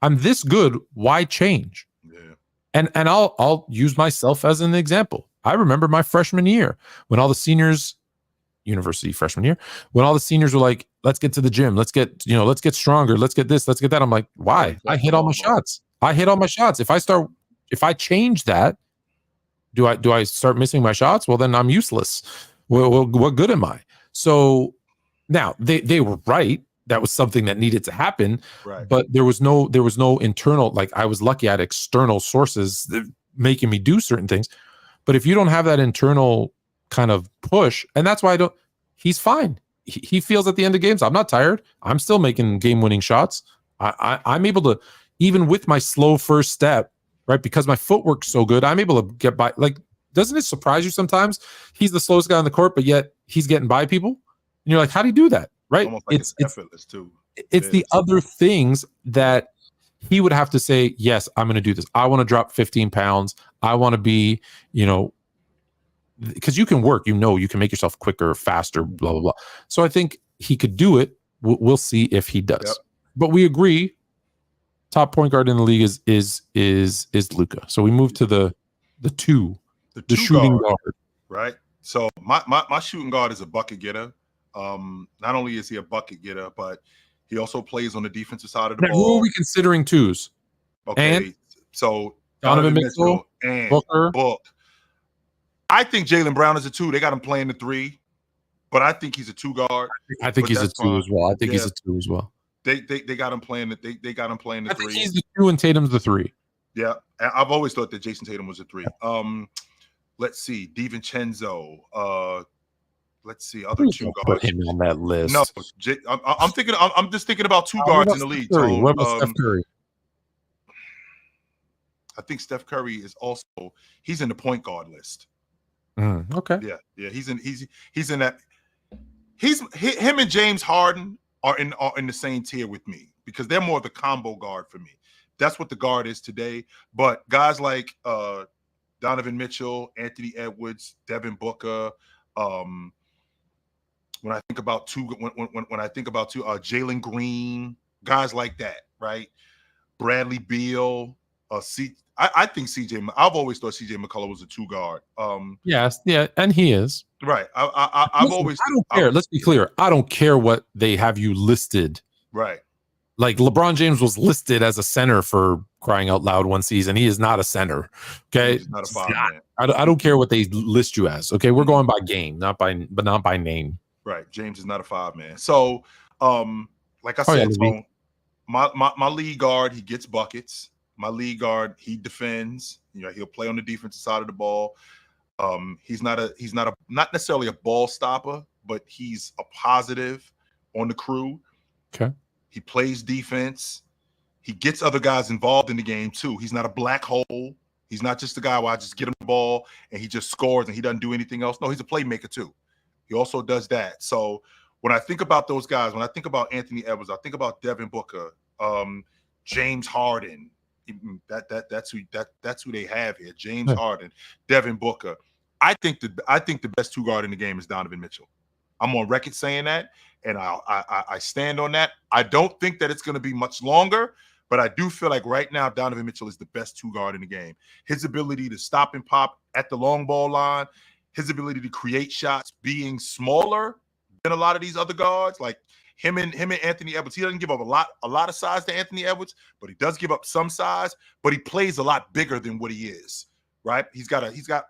[SPEAKER 3] I'm this good. Why change?
[SPEAKER 4] Yeah.
[SPEAKER 3] And I'll use myself as an example. I remember my freshman year when all the seniors, university freshman year, when all the seniors were like, let's get to the gym. Let's get stronger. Let's get this. Let's get that. I'm like, why? I hit all my shots. If I change that, do I start missing my shots? Well, then I'm useless. Well, what good am I? So now they were right. That was something that needed to happen.
[SPEAKER 4] Right.
[SPEAKER 3] But there was no internal, like I was lucky I had external sources making me do certain things. But if you don't have that internal kind of push, and that's why he's fine. He feels at the end of games, I'm not tired. I'm still making game-winning shots. I'm able to, even with my slow first step, right? Because my footwork's so good, I'm able to get by. Like, doesn't it surprise you sometimes? He's the slowest guy on the court, but yet he's getting by people. And you're like, how do you do that? Right?
[SPEAKER 4] Almost like it's effortless too.
[SPEAKER 3] It's the other things that he would have to say, yes, I'm going to do this. I want to drop 15 pounds. I want to be, because you can work, you can make yourself quicker, faster, blah, blah, blah. So I think he could do it. We'll see if he does.
[SPEAKER 4] Yep.
[SPEAKER 3] But we agree, top point guard in the league is Luka. So we move to the two, the shooting guard.
[SPEAKER 4] Right. So my shooting guard is a bucket getter. Not only is he a bucket getter, but he also plays on the defensive side of the ball.
[SPEAKER 3] Who are we considering twos?
[SPEAKER 4] Okay,
[SPEAKER 3] and
[SPEAKER 4] so
[SPEAKER 3] Donovan Mitchell
[SPEAKER 4] and
[SPEAKER 3] Booker.
[SPEAKER 4] Book. I think Jaylen Brown is a two. They got him playing the three, but I think he's a two guard.
[SPEAKER 3] I think he's a two as well. He's a two as well.
[SPEAKER 4] They got him playing the they got him playing the
[SPEAKER 3] I
[SPEAKER 4] three.
[SPEAKER 3] think he's the two and Tatum's the three.
[SPEAKER 4] Yeah, I've always thought that Jason Tatum was a three. Let's see, DiVincenzo. Let's see, other two guards.
[SPEAKER 3] Put him on that list.
[SPEAKER 4] No, I'm thinking. I'm just thinking about two guards in the league.
[SPEAKER 3] What about Steph Curry?
[SPEAKER 4] I think Steph Curry is also he's in the point guard list.
[SPEAKER 3] Okay.
[SPEAKER 4] Yeah, he's in that. Him and James Harden are in the same tier with me because they're more of the combo guard for me. That's what the guard is today. But guys like Donovan Mitchell, Anthony Edwards, Devin Booker. When I think about Jalen Green, guys like that, right? Bradley Beal, I think CJ. I've always thought CJ McCullough was a two guard.
[SPEAKER 3] Yes, yeah, and he is
[SPEAKER 4] right. I don't
[SPEAKER 3] care. Let's be clear. I don't care what they have you listed.
[SPEAKER 4] Right.
[SPEAKER 3] Like LeBron James was listed as a center for crying out loud one season. He is not a center. Okay,
[SPEAKER 4] he's not a five man.
[SPEAKER 3] I don't care what they list you as. Okay, we're going by game, not by name.
[SPEAKER 4] Right. James is not a five man. So, like I said, my lead guard, he gets buckets. My lead guard, he defends. He'll play on the defensive side of the ball. He's not necessarily a ball stopper, but he's a positive on the crew.
[SPEAKER 3] Okay.
[SPEAKER 4] He plays defense. He gets other guys involved in the game too. He's not a black hole. He's not just a guy where I just get him the ball and he just scores and he doesn't do anything else. No, he's a playmaker too. He also does that. So when I think about those guys, when I think about Anthony Edwards, I think about Devin Booker, James Harden. That's who they have here. James Harden, Devin Booker. I think the best two guard in the game is Donovan Mitchell. I'm on record saying that, and I stand on that. I don't think that it's going to be much longer, but I do feel like right now Donovan Mitchell is the best two guard in the game. His ability to stop and pop at the long ball line, his ability to create shots, being smaller than a lot of these other guards, like him and Anthony Edwards. He doesn't give up a lot of size to Anthony Edwards, but he does give up some size. But he plays a lot bigger than what he is. Right? He's got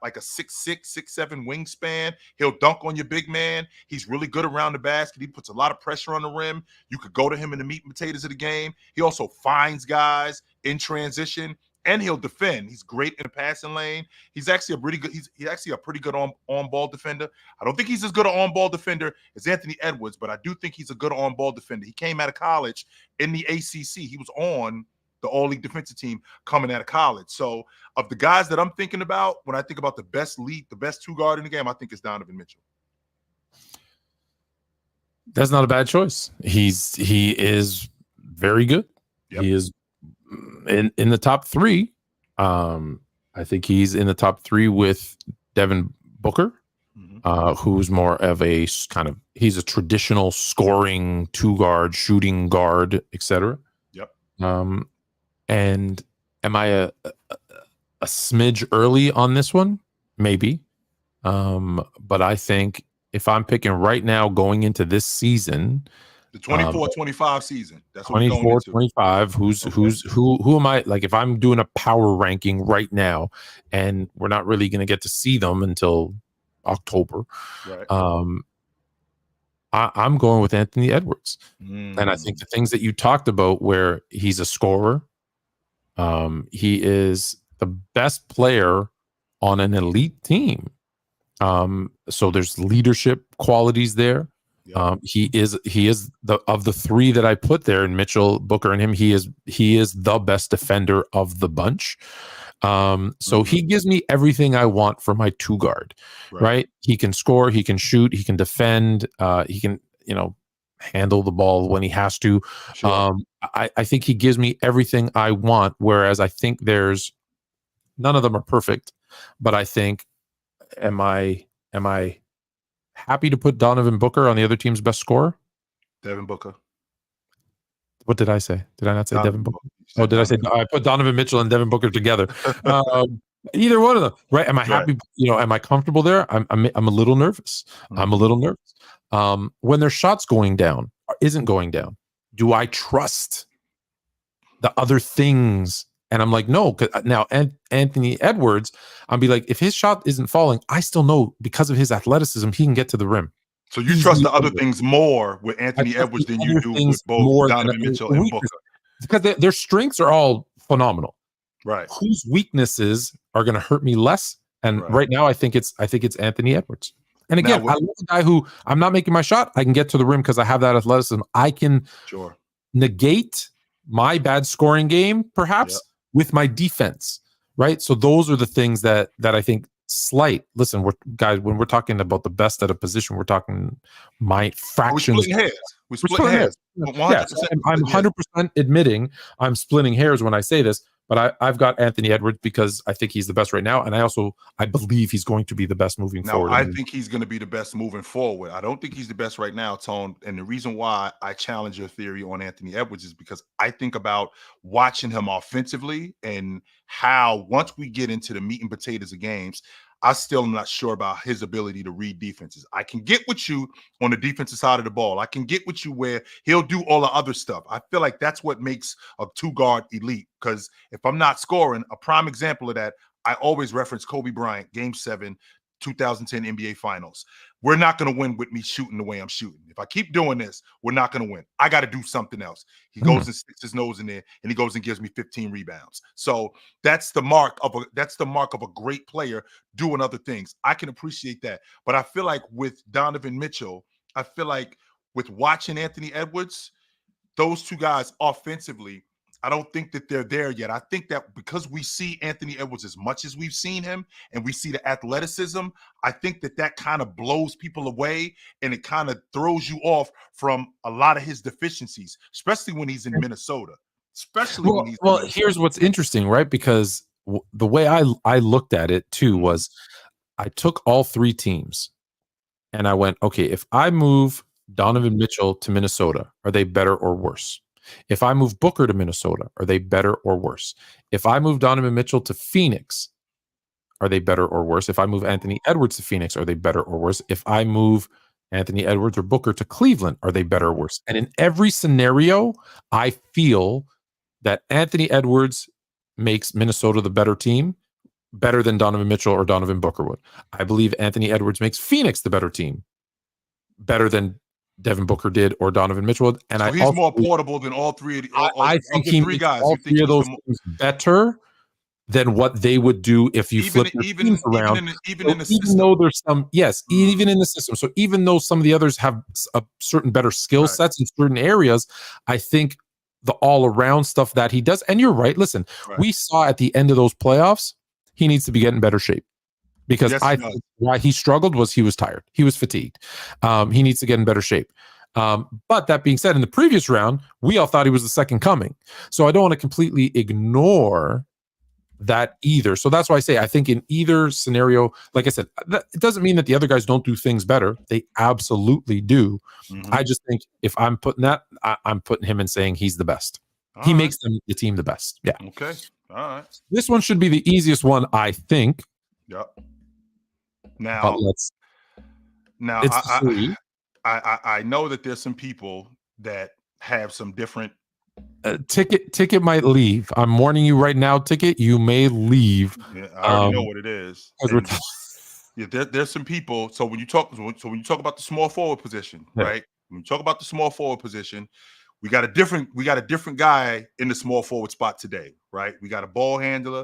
[SPEAKER 4] like a 6'6", 6'7" wingspan. He'll dunk on your big man. He's really good around the basket. He puts a lot of pressure on the rim. You could go to him in the meat and potatoes of the game. He also finds guys in transition and he'll defend. He's great in the passing lane. He's actually a pretty good. He's actually a pretty good on ball defender. I don't think he's as good an on ball defender as Anthony Edwards, but I do think he's a good on ball defender. He came out of college in the ACC. He was on the All League defensive team coming out of college. So of the guys that I'm thinking about when I think about the best two guard in the game, I think it's Donovan Mitchell.
[SPEAKER 3] That's not a bad choice. He is very good. Yep. He is in the top 3. I think he's in the top 3 with Devin Booker, who's more of a he's a traditional scoring 2-guard, shooting guard, etc.
[SPEAKER 4] Yep.
[SPEAKER 3] And am I a smidge early on this one? Maybe. But I think if I'm picking right now going into this season,
[SPEAKER 4] the 24-25 season. That's what
[SPEAKER 3] 24-25. Who am I? Like, if I'm doing a power ranking right now, and we're not really going to get to see them until October,
[SPEAKER 4] right?
[SPEAKER 3] I'm going with Anthony Edwards, and I think the things that you talked about, where he's a scorer, he is the best player on an elite team. So there's leadership qualities there. Yep. He is of the 3 that I put there, in Mitchell, Booker, and him. He is the best defender of the bunch. So he gives me everything I want for my 2-guard. Right? He can score, he can shoot, he can defend, he can handle the ball when he has to. Sure. I think he gives me everything I want. Whereas I think there's none of them are perfect, but I think am I happy to put Donovan Booker on the other team's best scorer?
[SPEAKER 4] Devin Booker.
[SPEAKER 3] What did I say? Did I not say Devin Booker? Oh, did I say I put Donovan Mitchell and Devin Booker together? Either one of them, right? Am I happy? Am I comfortable there? I'm a little nervous. I'm a little nervous. When their shots going down or isn't going down, do I trust the other things? And I'm like, no, because now Anthony Edwards, I'll be like, if his shot isn't falling, I still know because of his athleticism, he can get to the rim.
[SPEAKER 4] So you trust the other things more with Anthony Edwards than you do with both Donovan Mitchell and Booker.
[SPEAKER 3] Because their strengths are all phenomenal.
[SPEAKER 4] Right.
[SPEAKER 3] Whose weaknesses are going to hurt me less? And right now, I think it's Anthony Edwards. And again, I love a guy who, I'm not making my shot, I can get to the rim because I have that athleticism. I can negate my bad scoring game, perhaps, with my defense, right? So those are the things that I think slight. Listen, when we're talking about the best at a position, we're talking my fractions.
[SPEAKER 4] We're splitting hairs.
[SPEAKER 3] Yeah, I'm 100% admitting I'm splitting hairs when I say this, but I've got Anthony Edwards because I think he's the best right now, and I believe he's going to be the best moving forward.
[SPEAKER 4] I think he's going to be the best moving forward. I don't think he's the best right now, Tone. And the reason why I challenge your theory on Anthony Edwards is because I think about watching him offensively and how once we get into the meat and potatoes of games, I still am not sure about his ability to read defenses. I can get with you on the defensive side of the ball. I can get with you where he'll do all the other stuff. I feel like that's what makes a 2-guard elite. Because if I'm not scoring, a prime example of that, I always reference Kobe Bryant, Game 7, 2010 NBA Finals. We're not going to win with me shooting the way I'm shooting. If I keep doing this, we're not going to win. I got to do something else. He goes and sticks his nose in there, and he goes and gives me 15 rebounds. So that's the mark of a great player doing other things. I can appreciate that. But I feel like with Donovan Mitchell, I feel like with watching Anthony Edwards, those 2 guys offensively, I don't think that they're there yet. I think that because we see Anthony Edwards as much as we've seen him and we see the athleticism, I think that kind of blows people away and it kind of throws you off from a lot of his deficiencies, especially when he's in Minnesota.
[SPEAKER 3] Here's what's interesting, right? Because the way I looked at it too was I took all 3 teams and I went, okay, if I move Donovan Mitchell to Minnesota, are they better or worse? If I move Booker to Minnesota, are they better or worse? If I move Donovan Mitchell to Phoenix, are they better or worse? If I move Anthony Edwards to Phoenix, are they better or worse? If I move Anthony Edwards or Booker to Cleveland, are they better or worse? And in every scenario, I feel that Anthony Edwards makes Minnesota the better team, better than Donovan Mitchell or Donovan Booker would. I believe Anthony Edwards makes Phoenix the better team, better than Devin Booker did or Donovan Mitchell. And
[SPEAKER 4] so he's more portable than all 3 of the
[SPEAKER 3] I think he makes all 3 of those things better than what they would do if you flip their teams around.
[SPEAKER 4] Even in the
[SPEAKER 3] Even
[SPEAKER 4] system.
[SPEAKER 3] though there's some, yes, even in the system. So even though some of the others have a certain better skill sets in certain areas, I think the all around stuff that he does. And you're right. Listen, we saw at the end of those playoffs, he needs to be getting better shape. Because I think why he struggled was he was tired. He was fatigued. He needs to get in better shape. But that being said, in the previous round, we all thought he was the second coming. So I don't want to completely ignore that either. So that's why I say I think in either scenario, like I said, it doesn't mean that the other guys don't do things better. They absolutely do. I just think if I'm putting that, I'm putting him in saying he's the best. He makes the team the best. Yeah.
[SPEAKER 4] Okay. All right.
[SPEAKER 3] This one should be the easiest one, I think.
[SPEAKER 4] Yep. Now, I know that there's some people that have some different.
[SPEAKER 3] Ticket might leave. I'm warning you right now. Ticket, you may leave.
[SPEAKER 4] Yeah, I already know what it is. There's some people. So when you talk about the small forward position, right? When you talk about the small forward position, we got a different guy in the small forward spot today, right? We got a ball handler.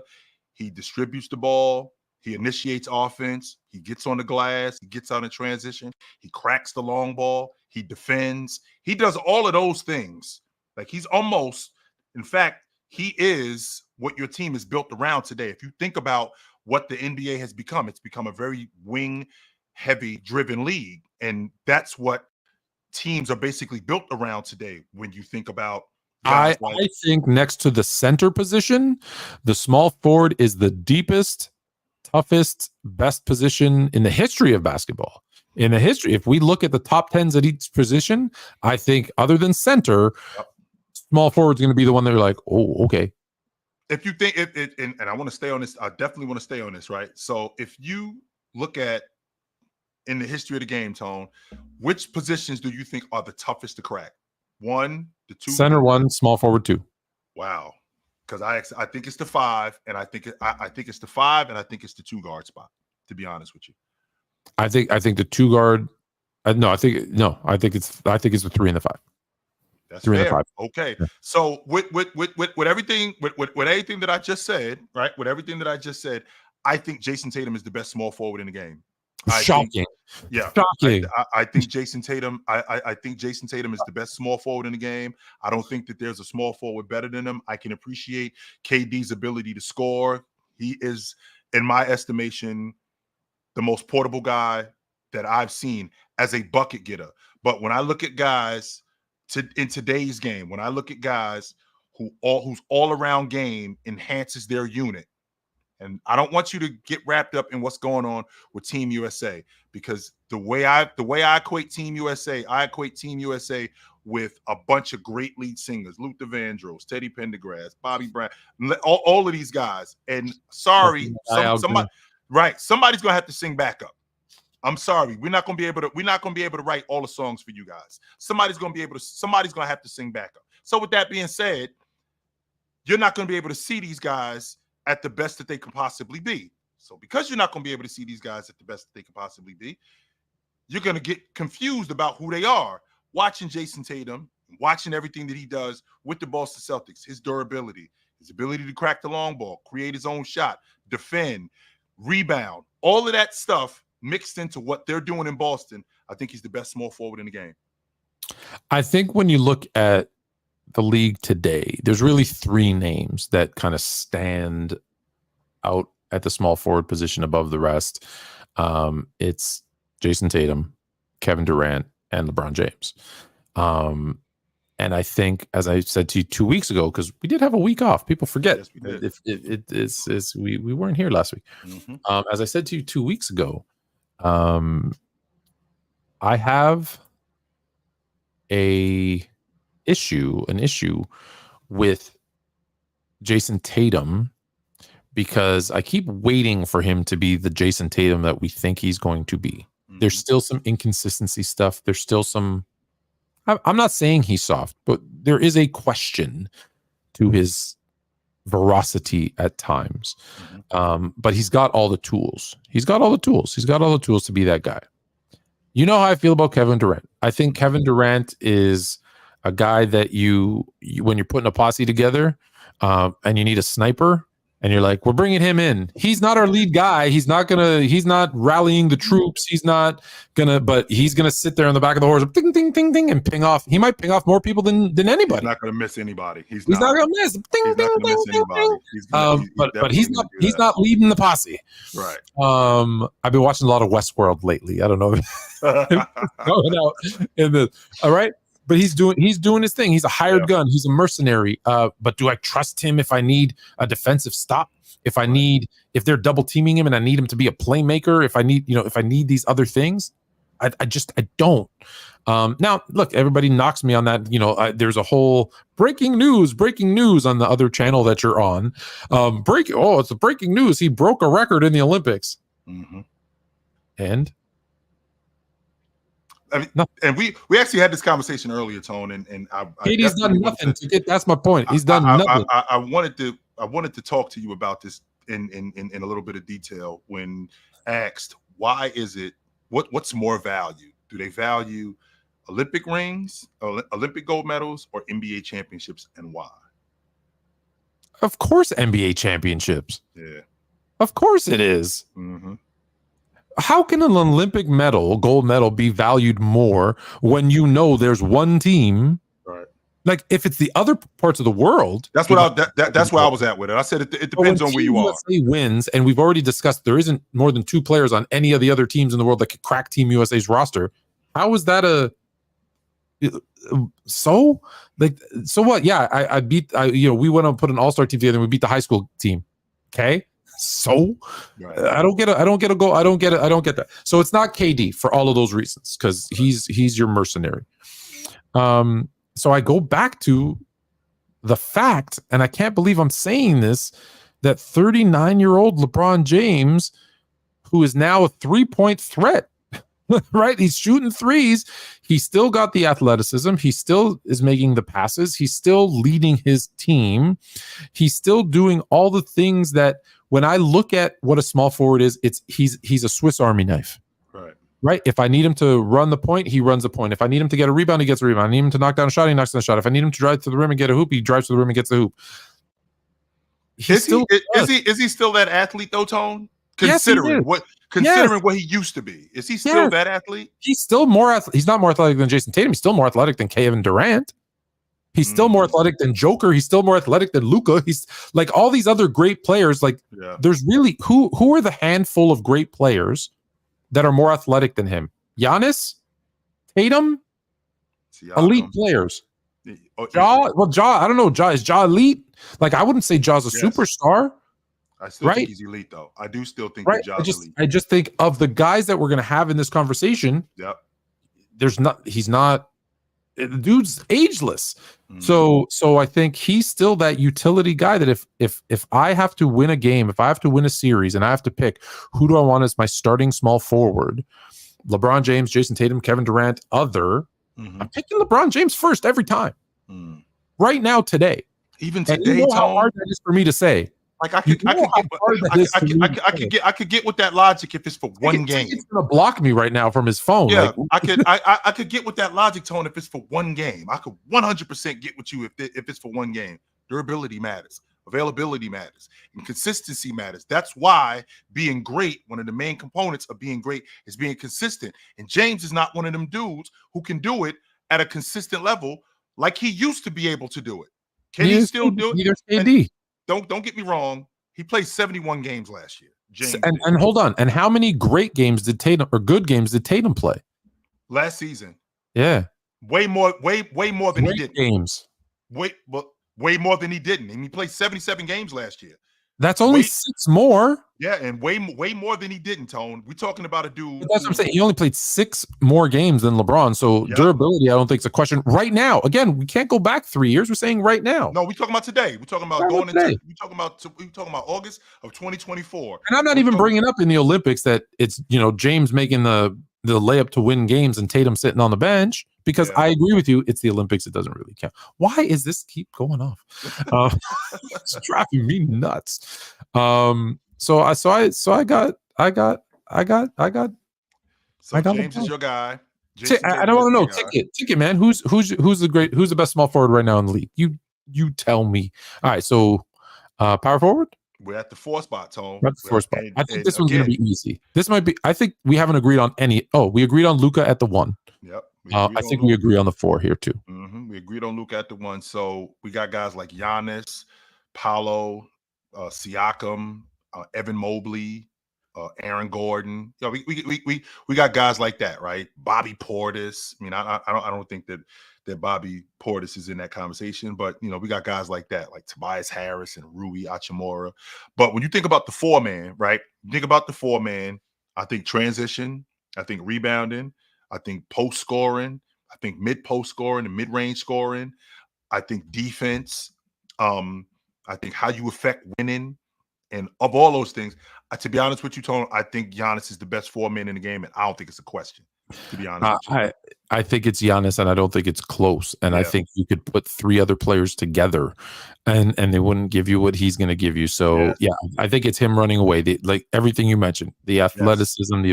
[SPEAKER 4] He distributes the ball. He initiates offense. He gets on the glass. He gets out in transition. He cracks the long ball. He defends. He does all of those things. Like he's almost, in fact, he is what your team is built around today. If you think about what the NBA has become, it's become a very wing-heavy driven league. And that's what teams are basically built around today when you think about
[SPEAKER 3] I think next to the center position, the small forward is the deepest, toughest, best position in the history of basketball. In the history, if we look at the top 10s at each position, I think other than center, small forward is going to be the one that you're like, oh, okay.
[SPEAKER 4] If you think and I want to stay on this, I definitely want to stay on this, right? So if you look at in the history of the game, Tone, which positions do you think are the toughest to crack? One, the two,
[SPEAKER 3] center one, small forward two.
[SPEAKER 4] Wow. Because I think it's the 5, and I think it's the 5, and I think it's the 2 guard spot. To be honest with you,
[SPEAKER 3] I think the 2 guard. I think it's the 3 and the 5.
[SPEAKER 4] That's
[SPEAKER 3] 3
[SPEAKER 4] fair.
[SPEAKER 3] and the 5.
[SPEAKER 4] Okay. Yeah. So with everything with everything that I just said, right? With everything that I just said, I think Jason Tatum is the best small forward in the game.
[SPEAKER 3] Shocking.
[SPEAKER 4] Shocking. I think Jason Tatum. I think Jason Tatum is the best small forward in the game. I don't think that there's a small forward better than him. I can appreciate KD's ability to score. He is, in my estimation, the most portable guy that I've seen as a bucket getter. But when I look at guys in today's game, when I look at guys whose all around game enhances their unit. And I don't want you to get wrapped up in what's going on with Team USA, because the way I equate Team USA, I equate Team USA with a bunch of great lead singers: Luther Vandross, Teddy Pendergrass, Bobby Brown, all of these guys. And somebody's gonna have to sing backup. I'm sorry, we're not gonna be able to write all the songs for you guys. Somebody's gonna have to sing backup. So with that being said, you're not gonna be able to see these guys at the best that they can possibly be. So because you're not going to be able to see these guys at the best that they can possibly be, you're going to get confused about who they are. Watching Jason Tatum, watching everything that he does with the Boston Celtics, his durability, his ability to crack the long ball, create his own shot, defend, rebound, all of that stuff mixed into what they're doing in Boston, I think he's the best small forward in the game.
[SPEAKER 3] I think when you look at the league today, there's really 3 names that kind of stand out at the small forward position above the rest. It's Jason Tatum, Kevin Durant, and LeBron James. And I think, as I said to you 2 weeks ago, because we did have a week off, people forget. Yes, we did. We weren't here last week. Mm-hmm. As I said to you 2 weeks ago, I have an issue with Jason Tatum, because I keep waiting for him to be the Jason Tatum that we think he's going to be. Mm-hmm. There's still some inconsistency stuff. There's still some, I'm not saying he's soft, but there is a question to his veracity at times. Mm-hmm. But he's got all the tools. He's got all the tools to be that guy. You know how I feel about Kevin Durant. I think Kevin Durant is a guy that you when you're putting a posse together and you need a sniper, and you're like, we're bringing him in. He's not our lead guy. He's not rallying the troops. He's not but he's gonna sit there on the back of the horse, ding, ding, ding, ding, and ping off. He might ping off more people than anybody.
[SPEAKER 4] He's not gonna miss anybody. He's
[SPEAKER 3] not gonna miss. Ding,
[SPEAKER 4] he's
[SPEAKER 3] ding,
[SPEAKER 4] not gonna miss
[SPEAKER 3] ding,
[SPEAKER 4] anybody.
[SPEAKER 3] But he's not leading the posse.
[SPEAKER 4] Right.
[SPEAKER 3] I've been watching a lot of Westworld lately. I don't know. Going out in the all right. But he's doing his thing. He's a hired gun. He's a mercenary. But do I trust him if I need a defensive stop? If they're double teaming him and I need him to be a playmaker, if I need these other things, I don't. Now look, everybody knocks me on that. There's a whole breaking news on the other channel that you're on. It's a breaking news. He broke a record in the Olympics.
[SPEAKER 4] Mm-hmm.
[SPEAKER 3] And
[SPEAKER 4] and we actually had this conversation earlier, Tone, and
[SPEAKER 3] Katie's done nothing to get. That's my point. He's done nothing.
[SPEAKER 4] I wanted to talk to you about this in a little bit of detail when asked why is it what's more value? Do they value Olympic rings, Olympic gold medals, or NBA championships, and why?
[SPEAKER 3] Of course, NBA championships.
[SPEAKER 4] Yeah,
[SPEAKER 3] of course it is.
[SPEAKER 4] Mm-hmm.
[SPEAKER 3] How can an Olympic gold medal, be valued more when there's one team?
[SPEAKER 4] Right.
[SPEAKER 3] Like if it's the other parts of the world.
[SPEAKER 4] That's what that's where I was at with it. I said it depends on where you are.
[SPEAKER 3] USA wins, and we've already discussed there isn't more than 2 players on any of the other teams in the world that could crack Team USA's roster. How is that so what? Yeah, we went and put an all-star team together and we beat the high school team. Okay. So right. I don't get a goal. I don't get that. So it's not KD for all of those reasons, because he's your mercenary. So I go back to the fact, and I can't believe I'm saying this, that 39-year-old LeBron James, who is now a 3-point threat, right? He's shooting threes. He still got the athleticism. He still is making the passes. He's still leading his team. He's still doing all the things that, when I look at what a small forward is, he's a Swiss Army knife. Right. If I need him to run the point, he runs the point. If I need him to get a rebound, he gets a rebound. I need him to knock down a shot, he knocks down a shot. If I need him to drive to the rim and get a hoop, he drives to the rim and gets the hoop.
[SPEAKER 4] Is he still that athlete though, Tone? Considering what he used to be, is he still that athlete?
[SPEAKER 3] He's still he's not more athletic than Jason Tatum. He's still more athletic than Kevin Durant. He's still more athletic than Joker. He's still more athletic than Luka. He's like all these other great players. Like there's really who are the handful of great players that are more athletic than him? Giannis, Tatum, elite players. Ja, I don't know. Is Ja elite? Like I wouldn't say Ja's a superstar.
[SPEAKER 4] I still think he's elite, though. I do still think that Ja's elite.
[SPEAKER 3] I just think of the guys that we're going to have in this conversation.
[SPEAKER 4] Yep.
[SPEAKER 3] He's not. The dude's ageless. So I think he's still that utility guy that if I have to win a game, if I have to win a series, and I have to pick who do I want as my starting small forward, LeBron James, Jason Tatum, Kevin Durant, I'm picking LeBron James first every time. Right now, today.
[SPEAKER 4] Even today,
[SPEAKER 3] and you know how hard that is for me to say.
[SPEAKER 4] Like I could get with that logic if it's for one game.
[SPEAKER 3] He's gonna block me right now from his phone.
[SPEAKER 4] Yeah, I could get with that logic, Tone, if it's for one game. I could 100% get with you if it's for one game. Durability matters, availability matters, and consistency matters. That's why being great, one of the main components of being great, is being consistent. And James is not one of them dudes who can do it at a consistent level like he used to be able to do it. Can he still do it?
[SPEAKER 3] Neither KD.
[SPEAKER 4] Don't get me wrong. He played 71 games last year. James
[SPEAKER 3] and hold on. And how many great games did Tatum or good games did Tatum play
[SPEAKER 4] last season?
[SPEAKER 3] Yeah,
[SPEAKER 4] way more than he did.
[SPEAKER 3] Games.
[SPEAKER 4] Way more than he didn't. And he played 77 games last year.
[SPEAKER 3] That's only 6 more.
[SPEAKER 4] Yeah, and way more than he didn't, Tone. We're talking about a dude.
[SPEAKER 3] But that's what I'm saying. He only played 6 more games than LeBron. So durability, I don't think it's a question. Right now, again, we can't go back 3 years. We're saying right now.
[SPEAKER 4] No, we're talking about today. We're talking about going into. We're talking about August of 2024.
[SPEAKER 3] And I'm not even bringing up in the Olympics that it's James making the layup to win games and Tatum sitting on the bench, because I agree with you. It's the Olympics. It doesn't really count. Why is this keep going off? It's driving me nuts. So I got.
[SPEAKER 4] So James is your guy.
[SPEAKER 3] I don't want to know. Ticket, man. Who's the best small forward right now in the league? You tell me. All right. So, power forward.
[SPEAKER 4] We're at the 4 spot, Tone.
[SPEAKER 3] That's the 4 spot.
[SPEAKER 4] And,
[SPEAKER 3] I think
[SPEAKER 4] and
[SPEAKER 3] this one's going to
[SPEAKER 4] again,
[SPEAKER 3] be easy. This might be. I think we haven't agreed on any. Oh, we agreed on Luca at the 1.
[SPEAKER 4] Yep.
[SPEAKER 3] I think we agree on the 4 here too.
[SPEAKER 4] We agreed on Luca at the 1. So we got guys like Giannis, Paolo, Siakam, Evan Mobley, Aaron Gordon. You know, we got guys like that, right? Bobby Portis. I mean, I don't think that Bobby Portis is in that conversation, but you know, we got guys like that, like Tobias Harris and Rui Hachimura. But when you think about the 4-man, right? You think about the 4-man. I think transition. I think rebounding. I think post scoring. I think mid post scoring and mid range scoring. I think defense. I think how you affect winning. And of all those things, to be honest with you, Tony, I think Giannis is the best 4-man in the game, and I don't think it's a question, to be honest with you.
[SPEAKER 3] I think it's Giannis, and I don't think it's close. And I think you could put 3 other players together, and they wouldn't give you what he's going to give you. So, yeah, I think it's him running away. Like everything you mentioned, the athleticism,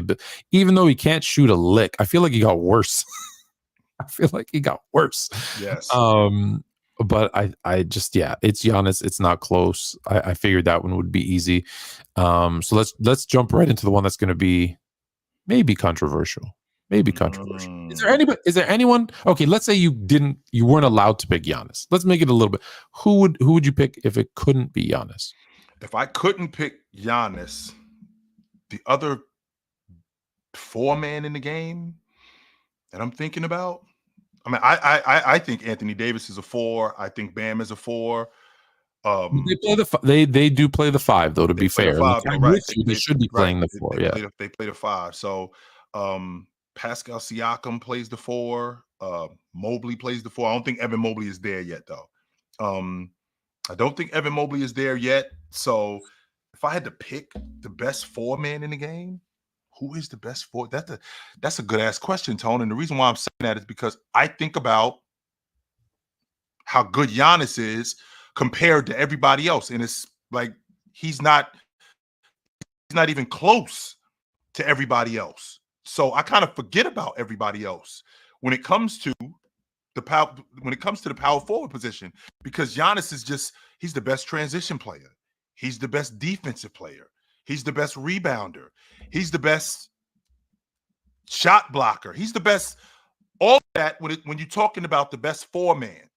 [SPEAKER 3] even though he can't shoot a lick, I feel like he got worse.
[SPEAKER 4] Yes.
[SPEAKER 3] But I just, it's Giannis. It's not close. I figured that one would be easy. So let's jump right into the one that's going to be maybe controversial. Is there anyone? Okay, let's say you weren't allowed to pick Giannis. Let's make it a little bit. Who would you pick if it couldn't be Giannis?
[SPEAKER 4] If I couldn't pick Giannis, the other 4-man in the game that I'm thinking about. I mean, I think Anthony Davis is a 4. I think Bam is a 4.
[SPEAKER 3] They do play the 5 though. To be fair, they should be playing the 4.
[SPEAKER 4] They play the 5. So Pascal Siakam plays the 4. Mobley plays the 4. I don't think Evan Mobley is there yet, though. I don't think Evan Mobley is there yet. So if I had to pick the best 4-man in the game, who is the best 4? That's a good ass question, Tone. And the reason why I'm saying that is because I think about how good Giannis is compared to everybody else, and it's like he's not even close to everybody else. So I kind of forget about everybody else when it comes to the power forward position, because Giannis is he's the best transition player. He's the best defensive player. He's the best rebounder. He's the best shot blocker. He's the best. All that when you're talking about the best 4-man,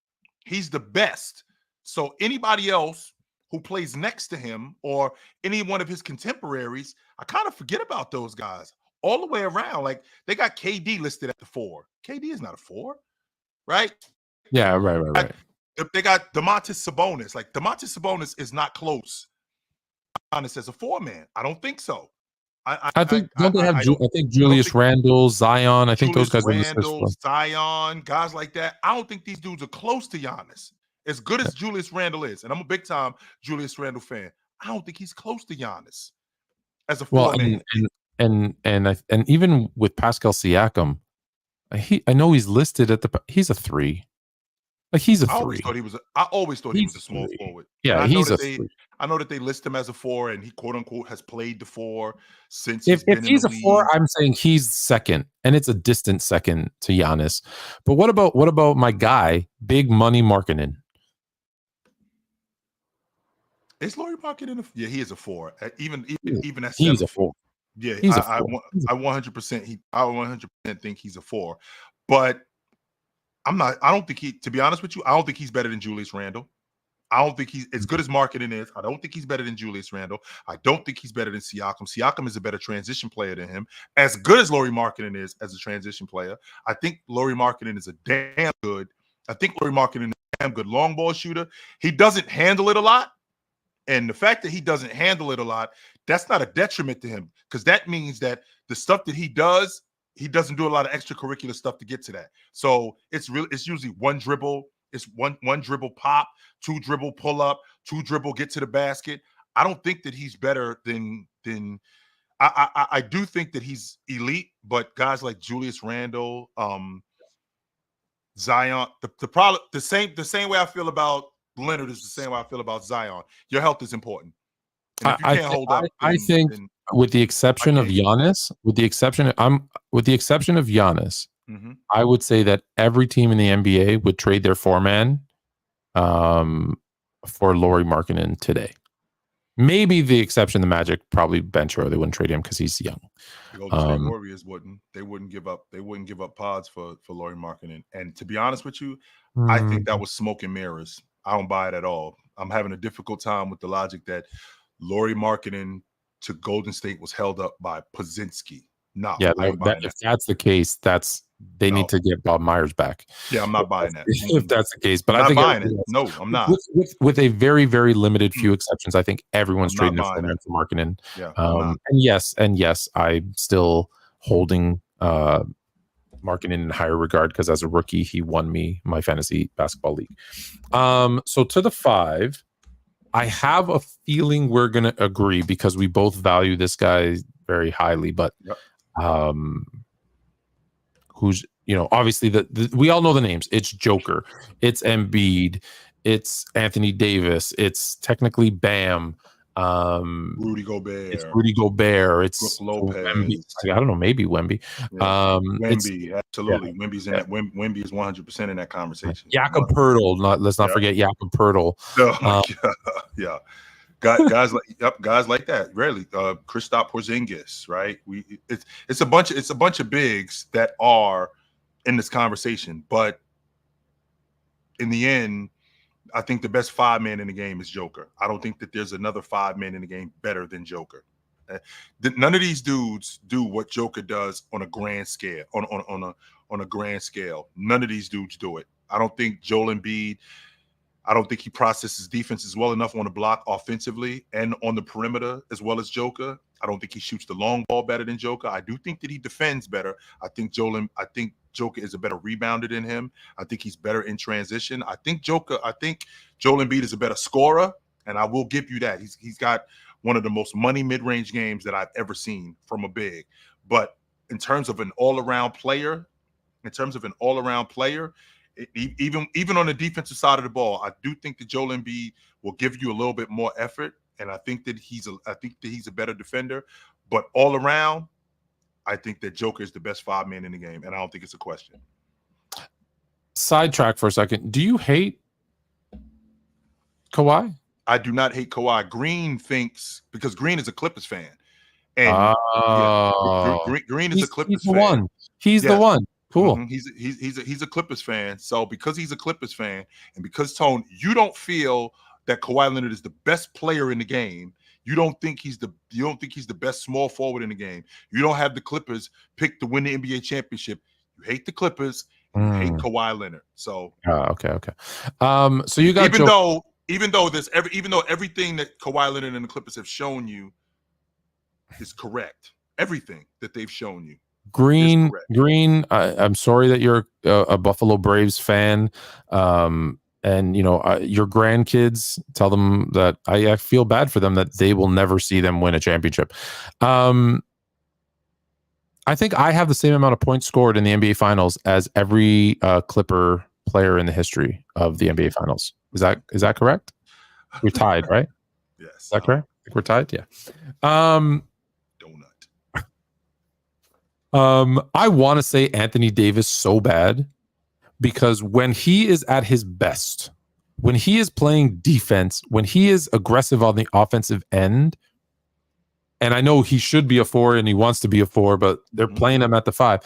[SPEAKER 4] he's the best. So anybody else who plays next to him or any one of his contemporaries, I kind of forget about those guys all the way around. Like they got KD listed at the 4. KD is not a 4, right?
[SPEAKER 3] Yeah, right.
[SPEAKER 4] They got Domantas Sabonis. Like Domantas Sabonis is not close. Honest as a 4-man, I don't think so. I think
[SPEAKER 3] Julius Randle, Zion. I think
[SPEAKER 4] Julius
[SPEAKER 3] those guys
[SPEAKER 4] Randle, Zion, guys like that. I don't think these dudes are close to Giannis. As good as Julius Randle is, and I'm a big time Julius Randle fan, I don't think he's close to Giannis as a 4-man.
[SPEAKER 3] And even with Pascal Siakam, I know he's listed at he's a 3. Like he's a 3.
[SPEAKER 4] I always thought he was a small forward.
[SPEAKER 3] Yeah, he's a 3.
[SPEAKER 4] I know that they list him as a 4, and he quote unquote has played the 4 since.
[SPEAKER 3] If he's a 4, I'm saying he's second, and it's a distant second to Giannis. But what about my guy, Big Money Markkinen?
[SPEAKER 4] Is Lauri Markkinen? Yeah, he is a 4. Even as
[SPEAKER 3] he's a 4.
[SPEAKER 4] Yeah, I 100%. I 100% think he's a 4. But I don't think to be honest with you, I don't think he's better than Julius Randle. I don't think he's as good as Markkinen is. I don't think he's better than Julius Randle. I don't think he's better than Siakam. Siakam is a better transition player than him. As good as Lauri Markkinen is as a transition player, I think Lauri Markkinen is a damn good. I think Lauri Markkinen is a damn good long ball shooter. He doesn't handle it a lot. And the fact that he doesn't handle it a lot, that's not a detriment to him, because that means that the stuff that he doesn't do a lot of extracurricular stuff to get to that. So it's usually one dribble. It's one dribble pop, 2 dribble pull up, 2 dribble get to the basket. I don't think that he's better than I do think that he's elite, but guys like Julius Randle, Zion, the same way I feel about Leonard is the same way I feel about Zion. Your health is important. And if you can't hold up,
[SPEAKER 3] I think with the exception of Giannis,
[SPEAKER 4] mm-hmm.
[SPEAKER 3] I would say that every team in the NBA would trade their 4-man for Lauri Markkinen today. Maybe the exception, the Magic, probably Ben Chiro. They wouldn't trade him because he's young.
[SPEAKER 4] The Golden State Warriors wouldn't. They wouldn't give up. They wouldn't give up pods for Lauri Markkanen. And to be honest with you, I think that was smoke and mirrors. I don't buy it at all. I'm having a difficult time with the logic that Lauri Markkanen to Golden State was held up by Pozinski. No,
[SPEAKER 3] yeah. If that's the case, they need to get Bob Myers back.
[SPEAKER 4] Yeah, I'm not buying that.
[SPEAKER 3] If that's the case, but
[SPEAKER 4] I'm
[SPEAKER 3] I think
[SPEAKER 4] not buying it. No, I'm not.
[SPEAKER 3] With a very, very limited few exceptions, I think everyone's trading their for Markkanen.
[SPEAKER 4] Yeah,
[SPEAKER 3] and yes, I'm still holding Markkanen in higher regard because as a rookie, he won me my fantasy basketball league. So to the 5, I have a feeling we're gonna agree because we both value this guy very highly, but who's obviously we all know the names. It's Joker, it's Embiid, it's Anthony Davis, it's technically Bam,
[SPEAKER 4] Rudy Gobert,
[SPEAKER 3] it's Rudy Gobert, it's
[SPEAKER 4] Lopez.
[SPEAKER 3] Wemby. I don't know, maybe Wemby.
[SPEAKER 4] Wemby, absolutely. Wemby's in that. Wemby is 100% in that conversation.
[SPEAKER 3] Jakob Poeltl, let's not forget Jakob Poeltl.
[SPEAKER 4] Yeah. Guys like that. Rarely. Kristaps Porzingis, right? It's a bunch of bigs that are in this conversation, but in the end, I think the best 5-man in the game is Joker. I don't think that there's another 5-man in the game better than Joker. None of these dudes do what Joker does on a grand scale. On a grand scale, none of these dudes do it. I don't think Joel Embiid. I don't think he processes defenses well enough on the block offensively and on the perimeter as well as Joker. I don't think he shoots the long ball better than Joker. I do think that he defends better. I think Joker is a better rebounder than him. I think he's better in transition. I think Joel Embiid is a better scorer, and I will give you that. He's got one of the most money mid-range games that I've ever seen from a big. But in terms of an all-around player, even on the defensive side of the ball, I do think that Joel Embiid will give you a little bit more effort, and I think that he's a better defender. But all around, I think that Joker is the best 5-man in the game, and I don't think it's a question.
[SPEAKER 3] Sidetrack for a second. Do you hate Kawhi?
[SPEAKER 4] I do not hate Kawhi. Green thinks because Green is a Clippers fan, and Green is a Clippers fan.
[SPEAKER 3] He's the one. Cool.
[SPEAKER 4] Mm-hmm. He's a Clippers fan. So because he's a Clippers fan, and because Tone, you don't feel that Kawhi Leonard is the best player in the game. You don't think he's the best small forward in the game. You don't have the Clippers pick to win the NBA championship. You hate the Clippers. You hate Kawhi Leonard. So
[SPEAKER 3] okay. So you got
[SPEAKER 4] even though everything that Kawhi Leonard and the Clippers have shown you is correct. Everything that they've shown you.
[SPEAKER 3] Green. I'm sorry that you're a Buffalo Braves fan. And your grandkids, tell them that I feel bad for them that they will never see them win a championship. I think I have the same amount of points scored in the NBA Finals as every Clipper player in the history of the NBA Finals. Is that correct? We're tied, right?
[SPEAKER 4] Yes.
[SPEAKER 3] Is that correct? I think we're tied. Yeah. I want to say Anthony Davis so bad because when he is at his best, when he is playing defense, when he is aggressive on the offensive end, and I know he should be a 4 and he wants to be a 4, but they're playing him at the 5.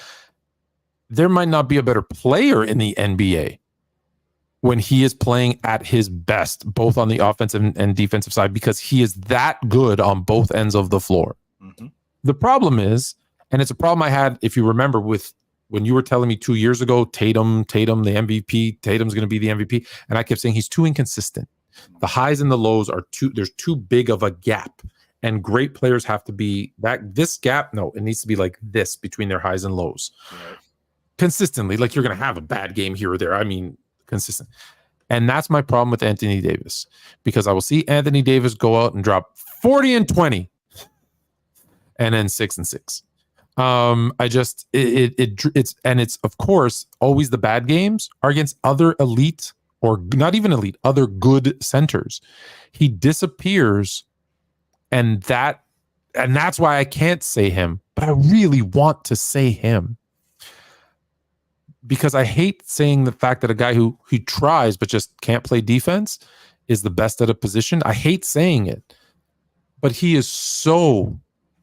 [SPEAKER 3] There might not be a better player in the NBA when he is playing at his best, both on the offensive and defensive side, because he is that good on both ends of the floor. Mm-hmm. The problem is, and it's a problem I had, if you remember, with when you were telling me 2 years ago, Tatum, the MVP, Tatum's going to be the MVP. And I kept saying he's too inconsistent. The highs and the lows there's too big of a gap. And great players have to be this gap. No, it needs to be like this between their highs and lows. Right. Consistently, like you're going to have a bad game here or there. I mean, consistent. And that's my problem with Anthony Davis, because I will see Anthony Davis go out and drop 40 and 20 and then 6 and 6. It's of course always the bad games are against other elite, or not even elite, other good centers. He disappears, and that's why I can't say him, but I really want to say him because I hate saying the fact that a guy who tries but just can't play defense is the best at a position. I hate saying it, but he is so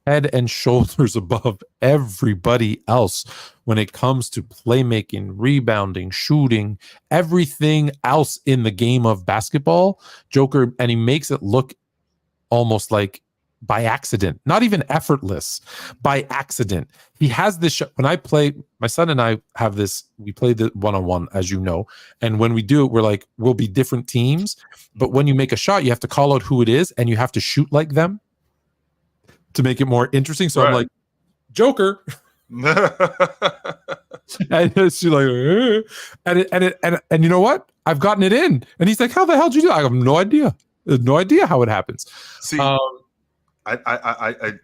[SPEAKER 3] head and shoulders above everybody else when it comes to playmaking, rebounding, shooting, everything else in the game of basketball. Joker, and he makes it look almost like by accident, not even effortless, by accident. He has this shot. When I play, my son and I have this, we play the one-on-one, as you know. And when we do it, we'll be different teams. But when you make a shot, you have to call out who it is and you have to shoot like them to make it more interesting. So I'm like, Joker. And she's like, and you know what? I've gotten it in. And he's like, how the hell did you do that? I have no idea. There's no idea how it happens.
[SPEAKER 4] See, I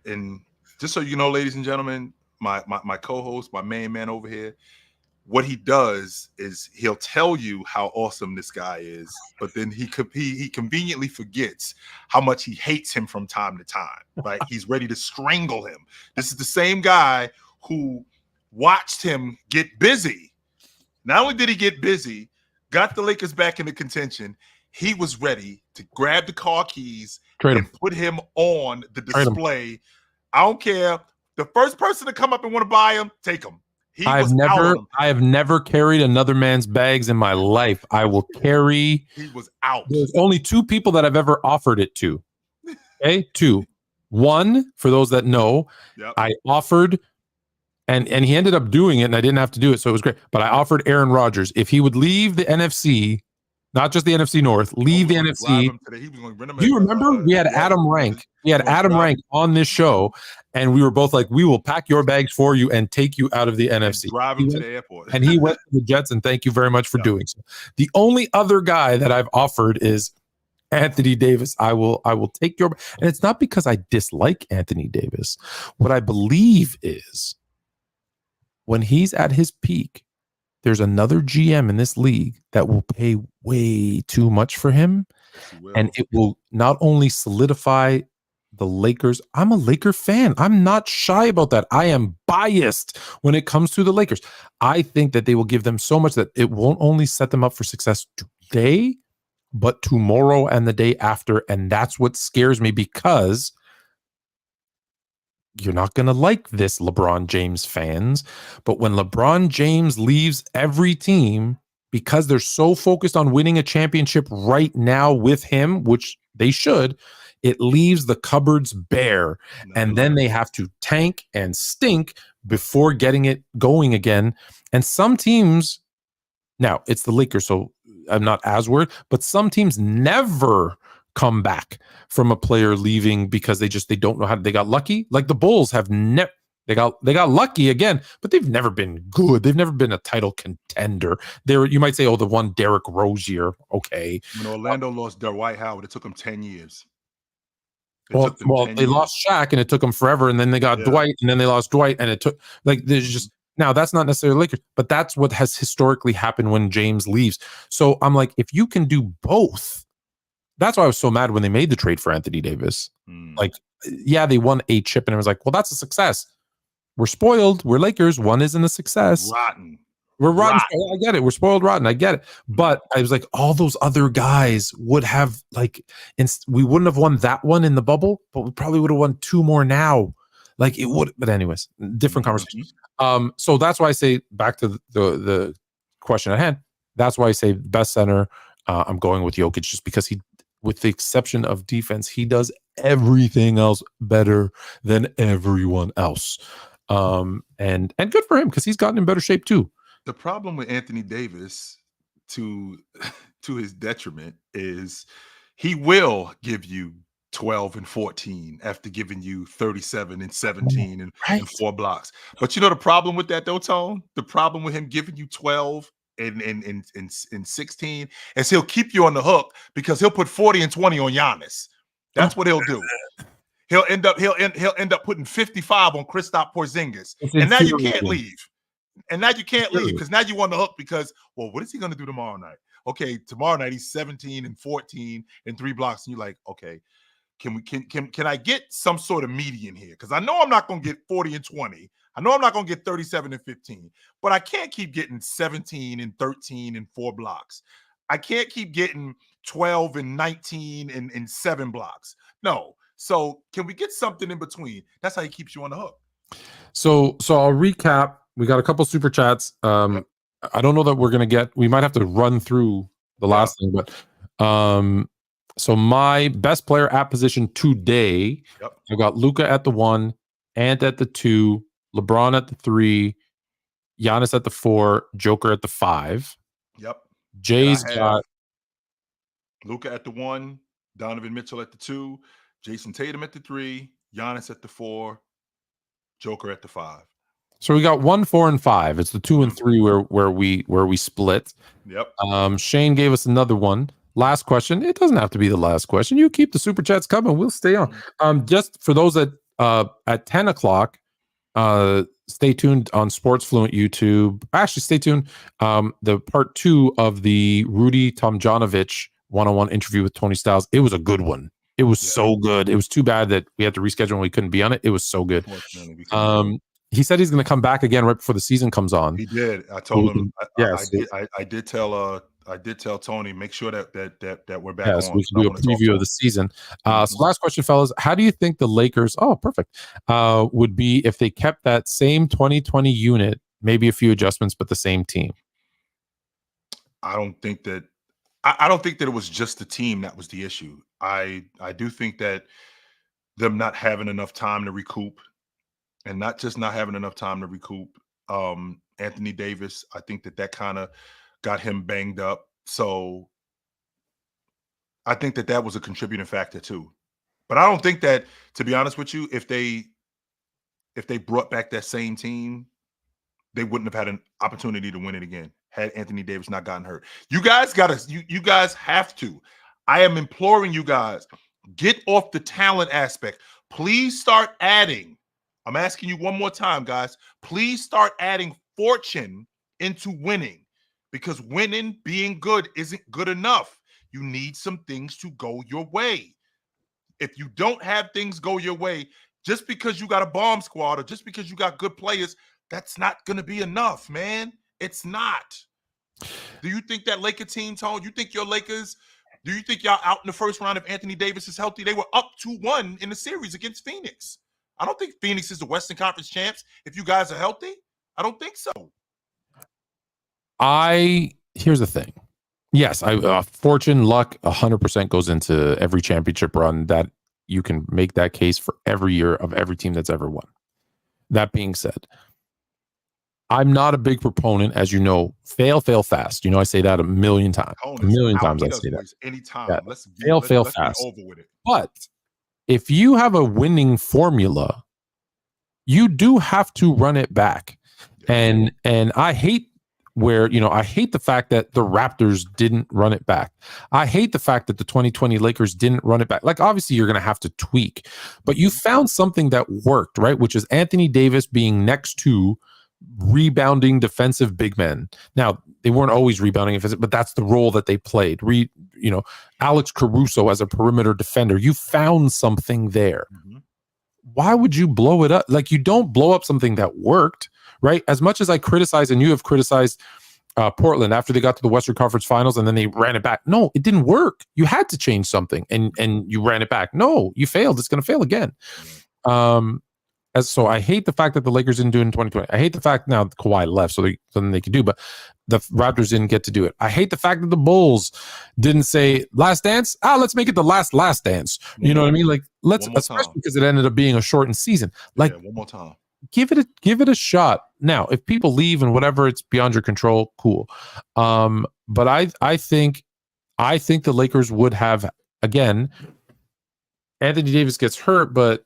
[SPEAKER 4] and just so you know, ladies and gentlemen, my co-host, my main man over here, what he does is he'll tell you how awesome this guy is, but then he conveniently forgets how much he hates him from time to time. Right? He's ready to strangle him. This is the same guy who watched him get busy. Not only did he get busy, got the Lakers back into contention, he was ready to grab the car keys and put him on the display. I don't care. The first person to come up and want to buy him, take him. I
[SPEAKER 3] have never carried another man's bags in my life. I will carry.
[SPEAKER 4] He was out.
[SPEAKER 3] There's only 2 people that I've ever offered it to. Okay, 2. One, for those that know, I offered, and he ended up doing it, and I didn't have to do it, so it was great. But I offered Aaron Rodgers, if he would leave the NFC, not just the NFC North, leave the NFC. Do you remember? We had Adam Rank. We had Adam Rank on this show, and we were both like, we will pack your bags for you and take you out of the NFC.
[SPEAKER 4] Drive him to the airport.
[SPEAKER 3] And he went to the Jets, and thank you very much for doing so. The only other guy that I've offered is Anthony Davis. I will take your, and it's not because I dislike Anthony Davis. What I believe is when he's at his peak, there's another GM in this league that will pay way too much for him. And it will not only solidify the Lakers. I'm a Laker fan. I'm not shy about that. I am biased when it comes to the Lakers. I think that they will give them so much that it won't only set them up for success today, but tomorrow and the day after. And that's what scares me, because you're not going to like this, LeBron James fans, but when LeBron James leaves every team because they're so focused on winning a championship right now with him, which they should, it leaves the cupboards bare. And then they have to tank and stink before getting it going again. And some teams, now it's the Lakers, so I'm not as worried, but some teams never come back from a player leaving because they don't know how. They got lucky. Like the Bulls have never. They got lucky again, but they've never been good. They've never been a title contender. You might say, oh, the one Derrick Rose year, okay.
[SPEAKER 4] When Orlando lost Dwight Howard, it took them 10 years.
[SPEAKER 3] They lost Shaq, and it took them forever, and then they got Dwight, and then they lost Dwight, and it took there's just. Now, that's not necessarily Lakers, but that's what has historically happened when James leaves. So I'm like, if you can do both. That's why I was so mad when they made the trade for Anthony Davis. Like, yeah, they won a chip, and it was like, well, that's a success. We're spoiled. We're Lakers. One isn't a success.
[SPEAKER 4] Rotten.
[SPEAKER 3] We're rotten. I get it. We're spoiled rotten. I get it. But I was like, all those other guys would have, like, we wouldn't have won that one in the bubble, but we probably would have won 2 more now. Like, it would. But anyways, different conversation. So that's why I say, back to the question at hand, that's why I say best center. I'm going with Jokic, just because he, with the exception of defense, he does everything else better than everyone else. And good for him, because he's gotten in better shape too.
[SPEAKER 4] The problem with Anthony Davis, to his detriment, is he will give you 12 and 14 after giving you 37 and 17 and 4 blocks. But you know the problem with that though, Tone? The problem with him giving you 12 and 16 is he'll keep you on the hook, because he'll put 40 and 20 on Giannis. That's what he'll do. He'll end up putting 55 on Kristaps Porzingis. And now you can't leave. And now you can't leave, because now you on the hook, because, well, what is he going to do tomorrow night? Okay, tomorrow night he's 17 and 14 and 3 blocks, and you're like, okay, can I get some sort of median here? Because I know I'm not going to get 40 and 20. I know I'm not going to get 37 and 15, but I can't keep getting 17 and 13 and 4 blocks. I can't keep getting 12 and 19 and 7 blocks. No, So can we get something in between? That's how he keeps you on the hook.
[SPEAKER 3] So I'll recap. We got a couple super chats. I don't know that we're gonna get. We might have to run through the last thing, but so my best player at position today, I got Luka at the 1, Ant at the 2, LeBron at the 3, Giannis at the 4, Joker at the 5.
[SPEAKER 4] Yep.
[SPEAKER 3] Jay's got
[SPEAKER 4] Luka at the 1, Donovan Mitchell at the 2, Jason Tatum at the 3, Giannis at the 4, Joker at the 5.
[SPEAKER 3] So we got 1, 4, and 5. It's the 2 and 3 where we split.
[SPEAKER 4] Yep.
[SPEAKER 3] Shane gave us another one. Last question. It doesn't have to be the last question. You keep the super chats coming. We'll stay on. Just for those that at 10 o'clock, stay tuned on Sports Fluent YouTube. Actually, stay tuned. The part 2 of the Rudy Tomjanovich one-on-one interview with Tony Styles. It was a good one. It was so good. It was too bad that we had to reschedule and we couldn't be on it. It was so good. He said he's going to come back again right before the season comes on.
[SPEAKER 4] He did. I told him.
[SPEAKER 3] Yes,
[SPEAKER 4] I did tell. I did tell Tony, make sure that we're back
[SPEAKER 3] on. We can do a preview of the season. So last question, fellas. How do you think the Lakers, would be if they kept that same 2020 unit, maybe a few adjustments, but the same team?
[SPEAKER 4] I don't think that it was just the team that was the issue. I do think that them not having enough time to recoup, and not just not having enough time to recoup. Anthony Davis, I think that kind of got him banged up. So I think that was a contributing factor too. But I don't think that, to be honest with you, if they brought back that same team, they wouldn't have had an opportunity to win it again had Anthony Davis not gotten hurt. You guys you guys have to. I am imploring you guys, get off the talent aspect. Please start adding. I'm asking you one more time, guys. Please start adding fortune into winning, because winning, being good, isn't good enough. You need some things to go your way. If you don't have things go your way, just because you got a bomb squad or just because you got good players, that's not going to be enough, man. It's not. Do you think that Laker team, Tone, you think your Lakers, do you think y'all out in the first round if Anthony Davis is healthy? They were up 2-1 in the series against Phoenix. I don't think Phoenix is the Western Conference champs if you guys are healthy. I don't think so.
[SPEAKER 3] Here's the thing. Yes, fortune, luck, 100% goes into every championship run. That you can make that case for every year of every team that's ever won. That being said, I'm not a big proponent, as you know, fail fast. You know, I say that a million times. I say that.
[SPEAKER 4] Anytime.
[SPEAKER 3] Yeah.
[SPEAKER 4] Let's
[SPEAKER 3] fail fast.
[SPEAKER 4] Be over with it.
[SPEAKER 3] But if you have a winning formula, you do have to run it back. Yeah. And I hate I hate the fact that the Raptors didn't run it back. I hate the fact that the 2020 Lakers didn't run it back. Like, obviously, you're going to have to tweak, but you found something that worked, right? Which is Anthony Davis being next to rebounding defensive big men. Now, they weren't always rebounding defensive, but that's the role that they played. Alex Caruso as a perimeter defender. You found something there. Mm-hmm. Why would you blow it up? Like, you don't blow up something that worked. Right? As much as I criticize, and you have criticized Portland after they got to the Western Conference Finals and then they ran it back. No, it didn't work. You had to change something and you ran it back. No, you failed. It's going to fail again. So I hate the fact that the Lakers didn't do it in 2020. I hate the fact now Kawhi left so then they could do, but the Raptors didn't get to do it. I hate the fact that the Bulls didn't say last dance. Let's make it the last dance. You know what I mean? Like, especially because it ended up being a shortened season. Like,
[SPEAKER 4] one more time.
[SPEAKER 3] Give it a shot. Now, if people leave and whatever, it's beyond your control. Cool. But I think the Lakers would have, again, Anthony Davis gets hurt, but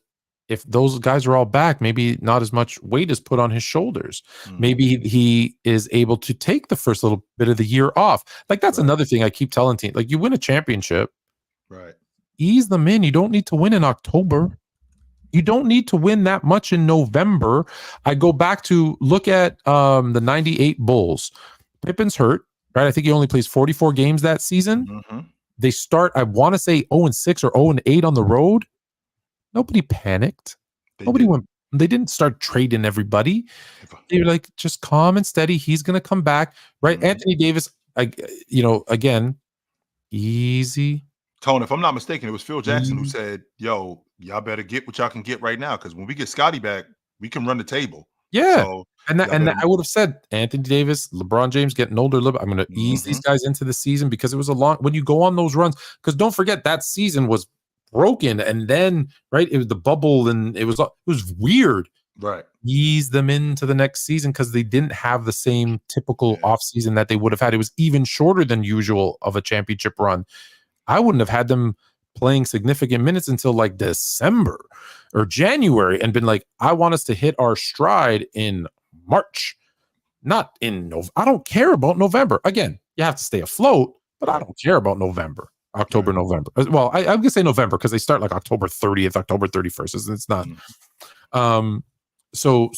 [SPEAKER 3] if those guys are all back, maybe not as much weight is put on his shoulders. Maybe he is able to take the first little bit of the year off. Like, that's another thing I keep telling teams. Like, you win a championship,
[SPEAKER 4] right?
[SPEAKER 3] Ease them in. You don't need to win in October. You don't need to win that much in November. I go back to look at the 98 Bulls. Pippen's hurt, right? I think he only plays 44 games that season. Mm-hmm. They start, I want to say 0-6 or 0-8 on the road. Nobody panicked. They didn't start trading everybody. They were like, just calm and steady. He's going to come back, right? Mm-hmm. Anthony Davis, again, easy.
[SPEAKER 4] Tone, if I'm not mistaken, it was Phil Jackson who said, yo, y'all better get what y'all can get right now, because when we get Scotty back, we can run the table.
[SPEAKER 3] Yeah.
[SPEAKER 4] So
[SPEAKER 3] and I would have said Anthony Davis, LeBron James getting older a little bit. I'm going to ease these guys into the season because it was a long, when you go on those runs, because don't forget that season was broken. And then, right, it was the bubble and it was weird.
[SPEAKER 4] Right.
[SPEAKER 3] Ease them into the next season because they didn't have the same typical offseason that they would have had. It was even shorter than usual of a championship run. I wouldn't have had them playing significant minutes until like December or January and been like, I want us to hit our stride in March, not in November. I don't care about November. Again, you have to stay afloat, but I don't care about November, October, November. Well, I'm going to say November because they start like October 30th, October 31st. It's not. So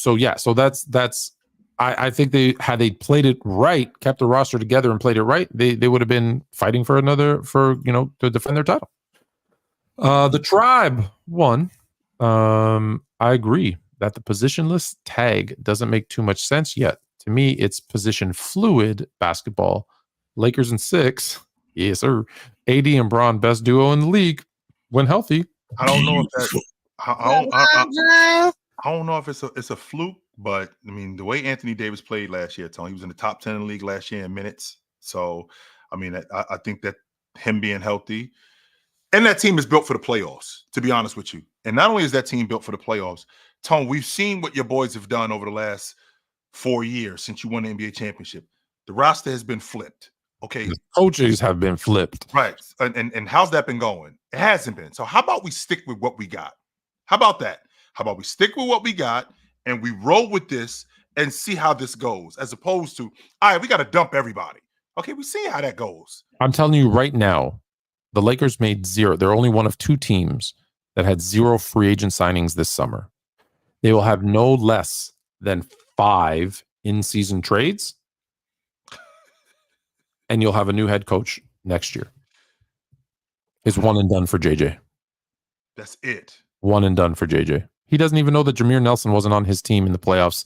[SPEAKER 3] that's I think they had they played it right, kept the roster together and played it right, they would have been fighting for to defend their title. The Tribe won. I agree that the positionless tag doesn't make too much sense yet. To me, it's position fluid basketball. Lakers in 6. Yes, sir. AD and Bron, best duo in the league when healthy.
[SPEAKER 4] I don't know if that. I don't know if it's a fluke, but I mean the way Anthony Davis played last year, Tony, he was in the top 10 in the league last year in minutes. So, I mean, I think that him being healthy, and that team is built for the playoffs, to be honest with you. And not only is that team built for the playoffs, Tone, we've seen what your boys have done over the last 4 years since you won the NBA championship. The roster has been flipped. Okay.
[SPEAKER 3] The coaches have been flipped.
[SPEAKER 4] Right. And how's that been going? It hasn't been. So how about we stick with what we got? How about that? How about we stick with what we got and we roll with this and see how this goes, as opposed to, all right, we got to dump everybody. Okay, we see how that goes.
[SPEAKER 3] I'm telling you right now, the Lakers made 0. They're only one of 2 teams that had 0 free agent signings this summer. They will have no less than 5 in-season trades, and you'll have a new head coach next year. It's one and done for JJ.
[SPEAKER 4] That's it.
[SPEAKER 3] One and done for JJ. He doesn't even know that Jameer Nelson wasn't on his team in the playoffs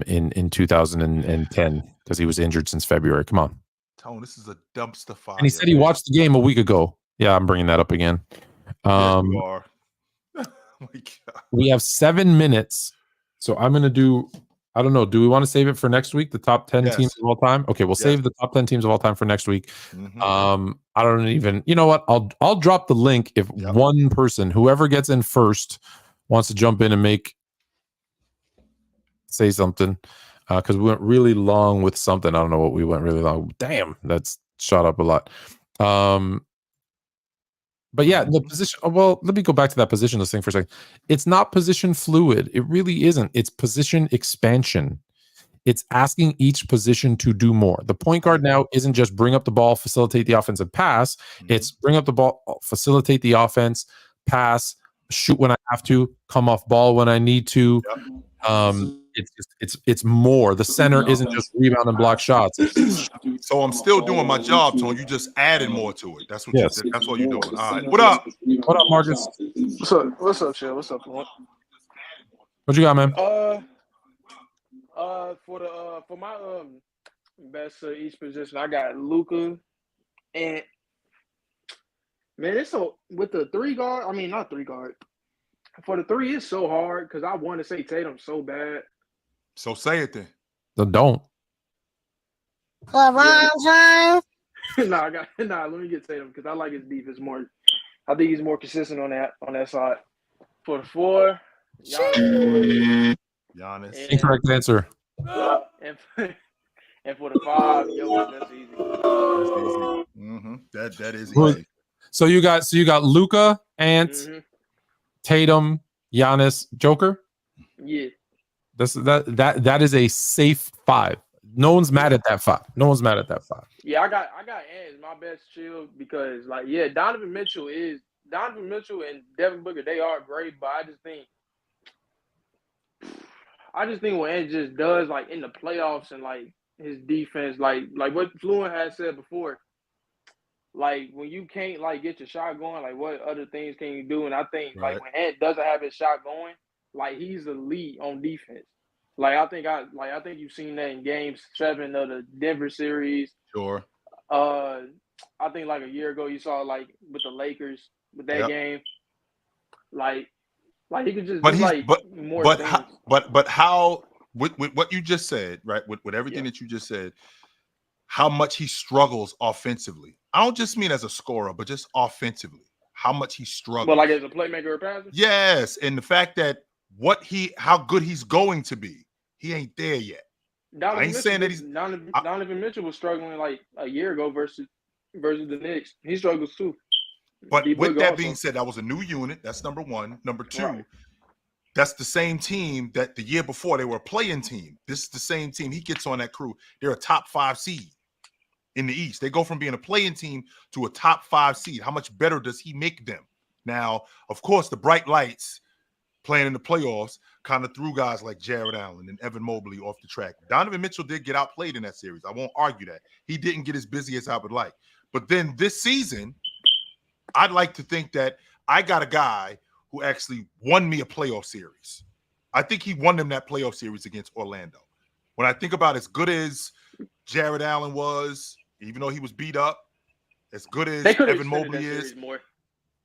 [SPEAKER 3] in 2010 because he was injured since February. Come on.
[SPEAKER 4] Tone, this is a dumpster fire.
[SPEAKER 3] And he said he watched the game a week ago. Yeah, I'm bringing that up again.
[SPEAKER 4] Yes, you are. Oh my God.
[SPEAKER 3] We have 7 minutes. So I'm going to do, I don't know. Do we want to save it for next week? The top 10 teams of all time? Okay, we'll save the top 10 teams of all time for next week. I don't even, you know what? I'll drop the link if one person, whoever gets in first, wants to jump in and say something. Because we went really long with something. I don't know what we went really long. Damn, that's shot up a lot. But yeah, the position. Well, let me go back to that positionless thing for a second. It's not position fluid. It really isn't. It's position expansion. It's asking each position to do more. The point guard now isn't just bring up the ball, facilitate the offensive pass. It's bring up the ball, facilitate the offense, pass, shoot when I have to, come off ball when I need to. It's more. The center isn't just rebound and block shots.
[SPEAKER 4] So I'm still doing my job, so you just added more to it. That's what. That's what you're doing. All right. What up?
[SPEAKER 3] What up, Marcus?
[SPEAKER 7] What's up, Chill? What's up, Fluent?
[SPEAKER 3] What you got, man?
[SPEAKER 7] For my best each position, I got Luka, and man, it's so with the 3 guard. I mean, not 3 guard. For the 3, it's so hard because I want to say Tatum so bad.
[SPEAKER 4] So say it then.
[SPEAKER 3] Then don't.
[SPEAKER 7] Let me get Tatum because I like his defense more. I think he's more consistent on that side. For the 4,
[SPEAKER 4] Giannis.
[SPEAKER 3] Incorrect answer.
[SPEAKER 7] And for the 5, that's easy.
[SPEAKER 4] That is easy.
[SPEAKER 3] So you got Luka, Ant, Tatum, Giannis, Joker.
[SPEAKER 7] Yeah.
[SPEAKER 3] That is a safe 5. No one's mad at that 5. No one's mad at that 5.
[SPEAKER 7] Yeah, I got Ant as my best Chill because Donovan Mitchell and Devin Booker, they are great, but I just think what Ant just does in the playoffs and his defense, like what Fluent has said before, when you can't get your shot going, what other things can you do? And I think when Ant doesn't have his shot going, he's elite on defense. I think you've seen that in Game 7 of the Denver series.
[SPEAKER 4] Sure.
[SPEAKER 7] I think a year ago you saw with the Lakers with that game. Like he could just
[SPEAKER 4] But
[SPEAKER 7] do
[SPEAKER 4] he's
[SPEAKER 7] like more
[SPEAKER 4] but
[SPEAKER 7] things.
[SPEAKER 4] how, but how with what you just said, right? With everything
[SPEAKER 7] Yeah.
[SPEAKER 4] that you just said, how much he struggles offensively. I don't just mean as a scorer, but just offensively. How much he struggles.
[SPEAKER 7] But like as a playmaker or passer?
[SPEAKER 4] Yes, and the fact that how good he's going to be, he ain't there yet. I ain't saying that he's
[SPEAKER 7] Donovan Mitchell was struggling like a year ago versus the Knicks. He struggles too.
[SPEAKER 4] But
[SPEAKER 7] D
[SPEAKER 4] with
[SPEAKER 7] Book
[SPEAKER 4] that
[SPEAKER 7] also.
[SPEAKER 4] being said, that was a new unit. That's number one. Number two,
[SPEAKER 7] Right.
[SPEAKER 4] that's the same team that the year before they were a playing team. This is the same team. He gets on that crew. They're a top 5 seed in the East. They go from being a playing team to a top 5 seed. How much better does he make them? Now, of course, the bright lights playing in the playoffs kind of threw guys like Jared Allen and Evan Mobley off the track. Donovan Mitchell did get outplayed in that series. I won't argue that. He didn't get as busy as I would like. But then this season, I'd like to think that I got a guy who actually won me a playoff series. I think he won them that playoff series against Orlando. When I think about as good as Jared Allen was, even though he was beat up, as good as Evan Mobley is,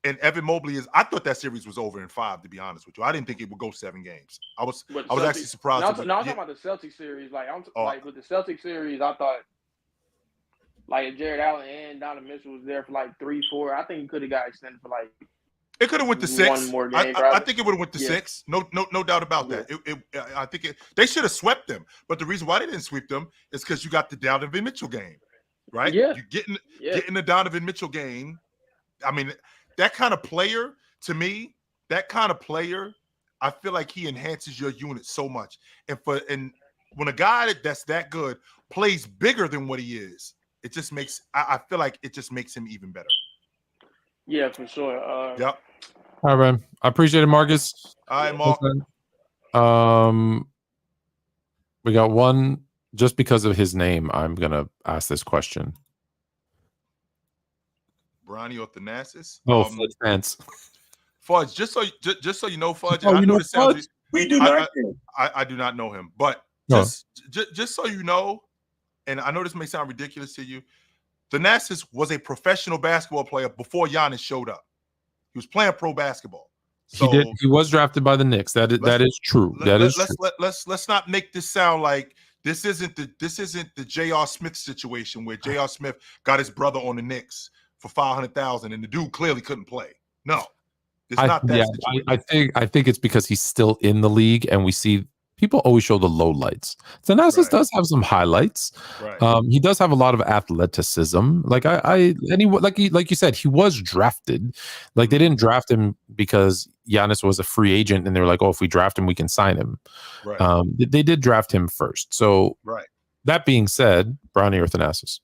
[SPEAKER 4] and Evan Mobley is, I thought that series was over in 5, to be honest with you. I didn't think it would go 7 games. I was actually surprised.
[SPEAKER 7] No, I'm talking about the Celtics series. Like like with the Celtics series, I thought like if Jared Allen and Donovan Mitchell was there for like 3, 4, I think he could have got extended for like
[SPEAKER 4] it could have went to 6.
[SPEAKER 7] One more game,
[SPEAKER 4] I think it would have went to 6. No doubt about that. I think they should have swept them. But the reason why they didn't sweep them is because you got the Donovan Mitchell game, right?
[SPEAKER 7] Yeah.
[SPEAKER 4] You getting the Donovan Mitchell game. I mean, that kind of player, to me, I feel like he enhances your unit so much. And when a guy that's that good plays bigger than what he is, it just makes I feel like it just makes him even better.
[SPEAKER 7] Yeah, for sure.
[SPEAKER 4] Yep.
[SPEAKER 3] All right, man. I appreciate it, Marcus.
[SPEAKER 4] All right, Mark.
[SPEAKER 3] We got one. Just because of his name, I'm gonna ask this question.
[SPEAKER 4] Bronny or Thanasis?
[SPEAKER 3] Fudge Pants.
[SPEAKER 4] Fudge, just so you know, Fudge.
[SPEAKER 3] Oh,
[SPEAKER 4] I
[SPEAKER 3] you
[SPEAKER 4] know
[SPEAKER 3] know
[SPEAKER 4] this sounds.
[SPEAKER 3] Fudge?
[SPEAKER 2] We do not.
[SPEAKER 4] I do not know him, but
[SPEAKER 3] No.
[SPEAKER 4] just so you know, and I know this may sound ridiculous to you, Thanasis was a professional basketball player before Giannis showed up. He was playing pro basketball. So
[SPEAKER 3] He did. He was drafted by the Knicks. That is true.
[SPEAKER 4] Let's not make this sound like this isn't the J.R. Smith situation where J.R. Smith got his brother on the Knicks for $500,000 and the dude clearly couldn't play. No, it's not that situation.
[SPEAKER 3] I think it's because he's still in the league, and we see people always show the low lights. Thanasis does have some highlights.
[SPEAKER 4] Right.
[SPEAKER 3] He does have a lot of athleticism. Like like you said, he was drafted. Like they didn't draft him because Giannis was a free agent, and they were like, "Oh, if we draft him, we can sign him."
[SPEAKER 4] Right.
[SPEAKER 3] They did draft him first. So, that being said, Bronny or Thanasis?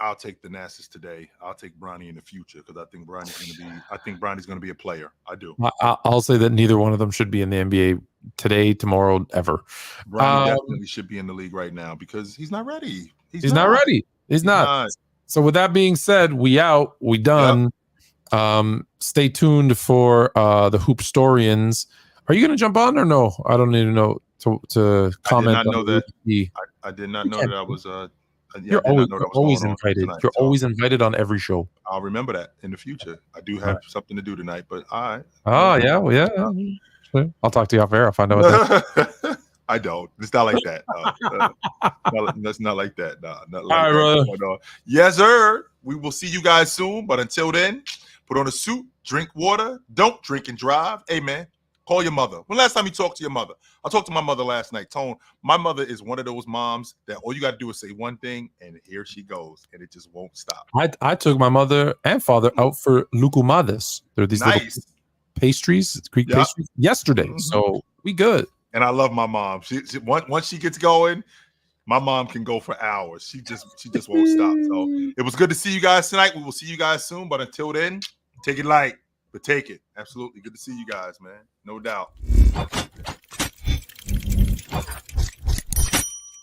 [SPEAKER 4] I'll take Thanasis today. I'll take Bronny in the future because I think Bronny's going to be a player. I do.
[SPEAKER 3] I'll say that neither one of them should be in the NBA today, tomorrow, ever.
[SPEAKER 4] Bronny definitely should be in the league right now because he's not ready.
[SPEAKER 3] He's not ready. He's not. So with that being said, we out. We done. Yep. Stay tuned for the Hoopstorians. Are you going to jump on or no? I don't even know to comment.
[SPEAKER 4] I did not know that. I did not know that I was.
[SPEAKER 3] You're always invited. You're always invited on every show.
[SPEAKER 4] I'll remember that in the future. I do have something to do tonight, but all right.
[SPEAKER 3] Oh, yeah. Well, yeah. I'll talk to you off air. I'll find out what that
[SPEAKER 4] I don't. It's not like that. That's not like that. No, not like
[SPEAKER 3] all right,
[SPEAKER 4] that.
[SPEAKER 3] brother.
[SPEAKER 4] No. Yes, sir. We will see you guys soon. But until then, put on a suit, drink water, don't drink and drive. Hey, man, call your mother. When last time you talked to your mother? I talked to my mother last night. Tone, my mother is one of those moms that all you got to do is say one thing, and here she goes, and it just won't stop.
[SPEAKER 3] I took my mother and father out for lukumades. They're these little pastries, Greek pastries, yesterday. Mm-hmm. So we good.
[SPEAKER 4] And I love my mom. She once she gets going, my mom can go for hours. She just won't stop. So it was good to see you guys tonight. We will see you guys soon. But until then, take it light, but take it. Absolutely. Good to see you guys, man. No doubt.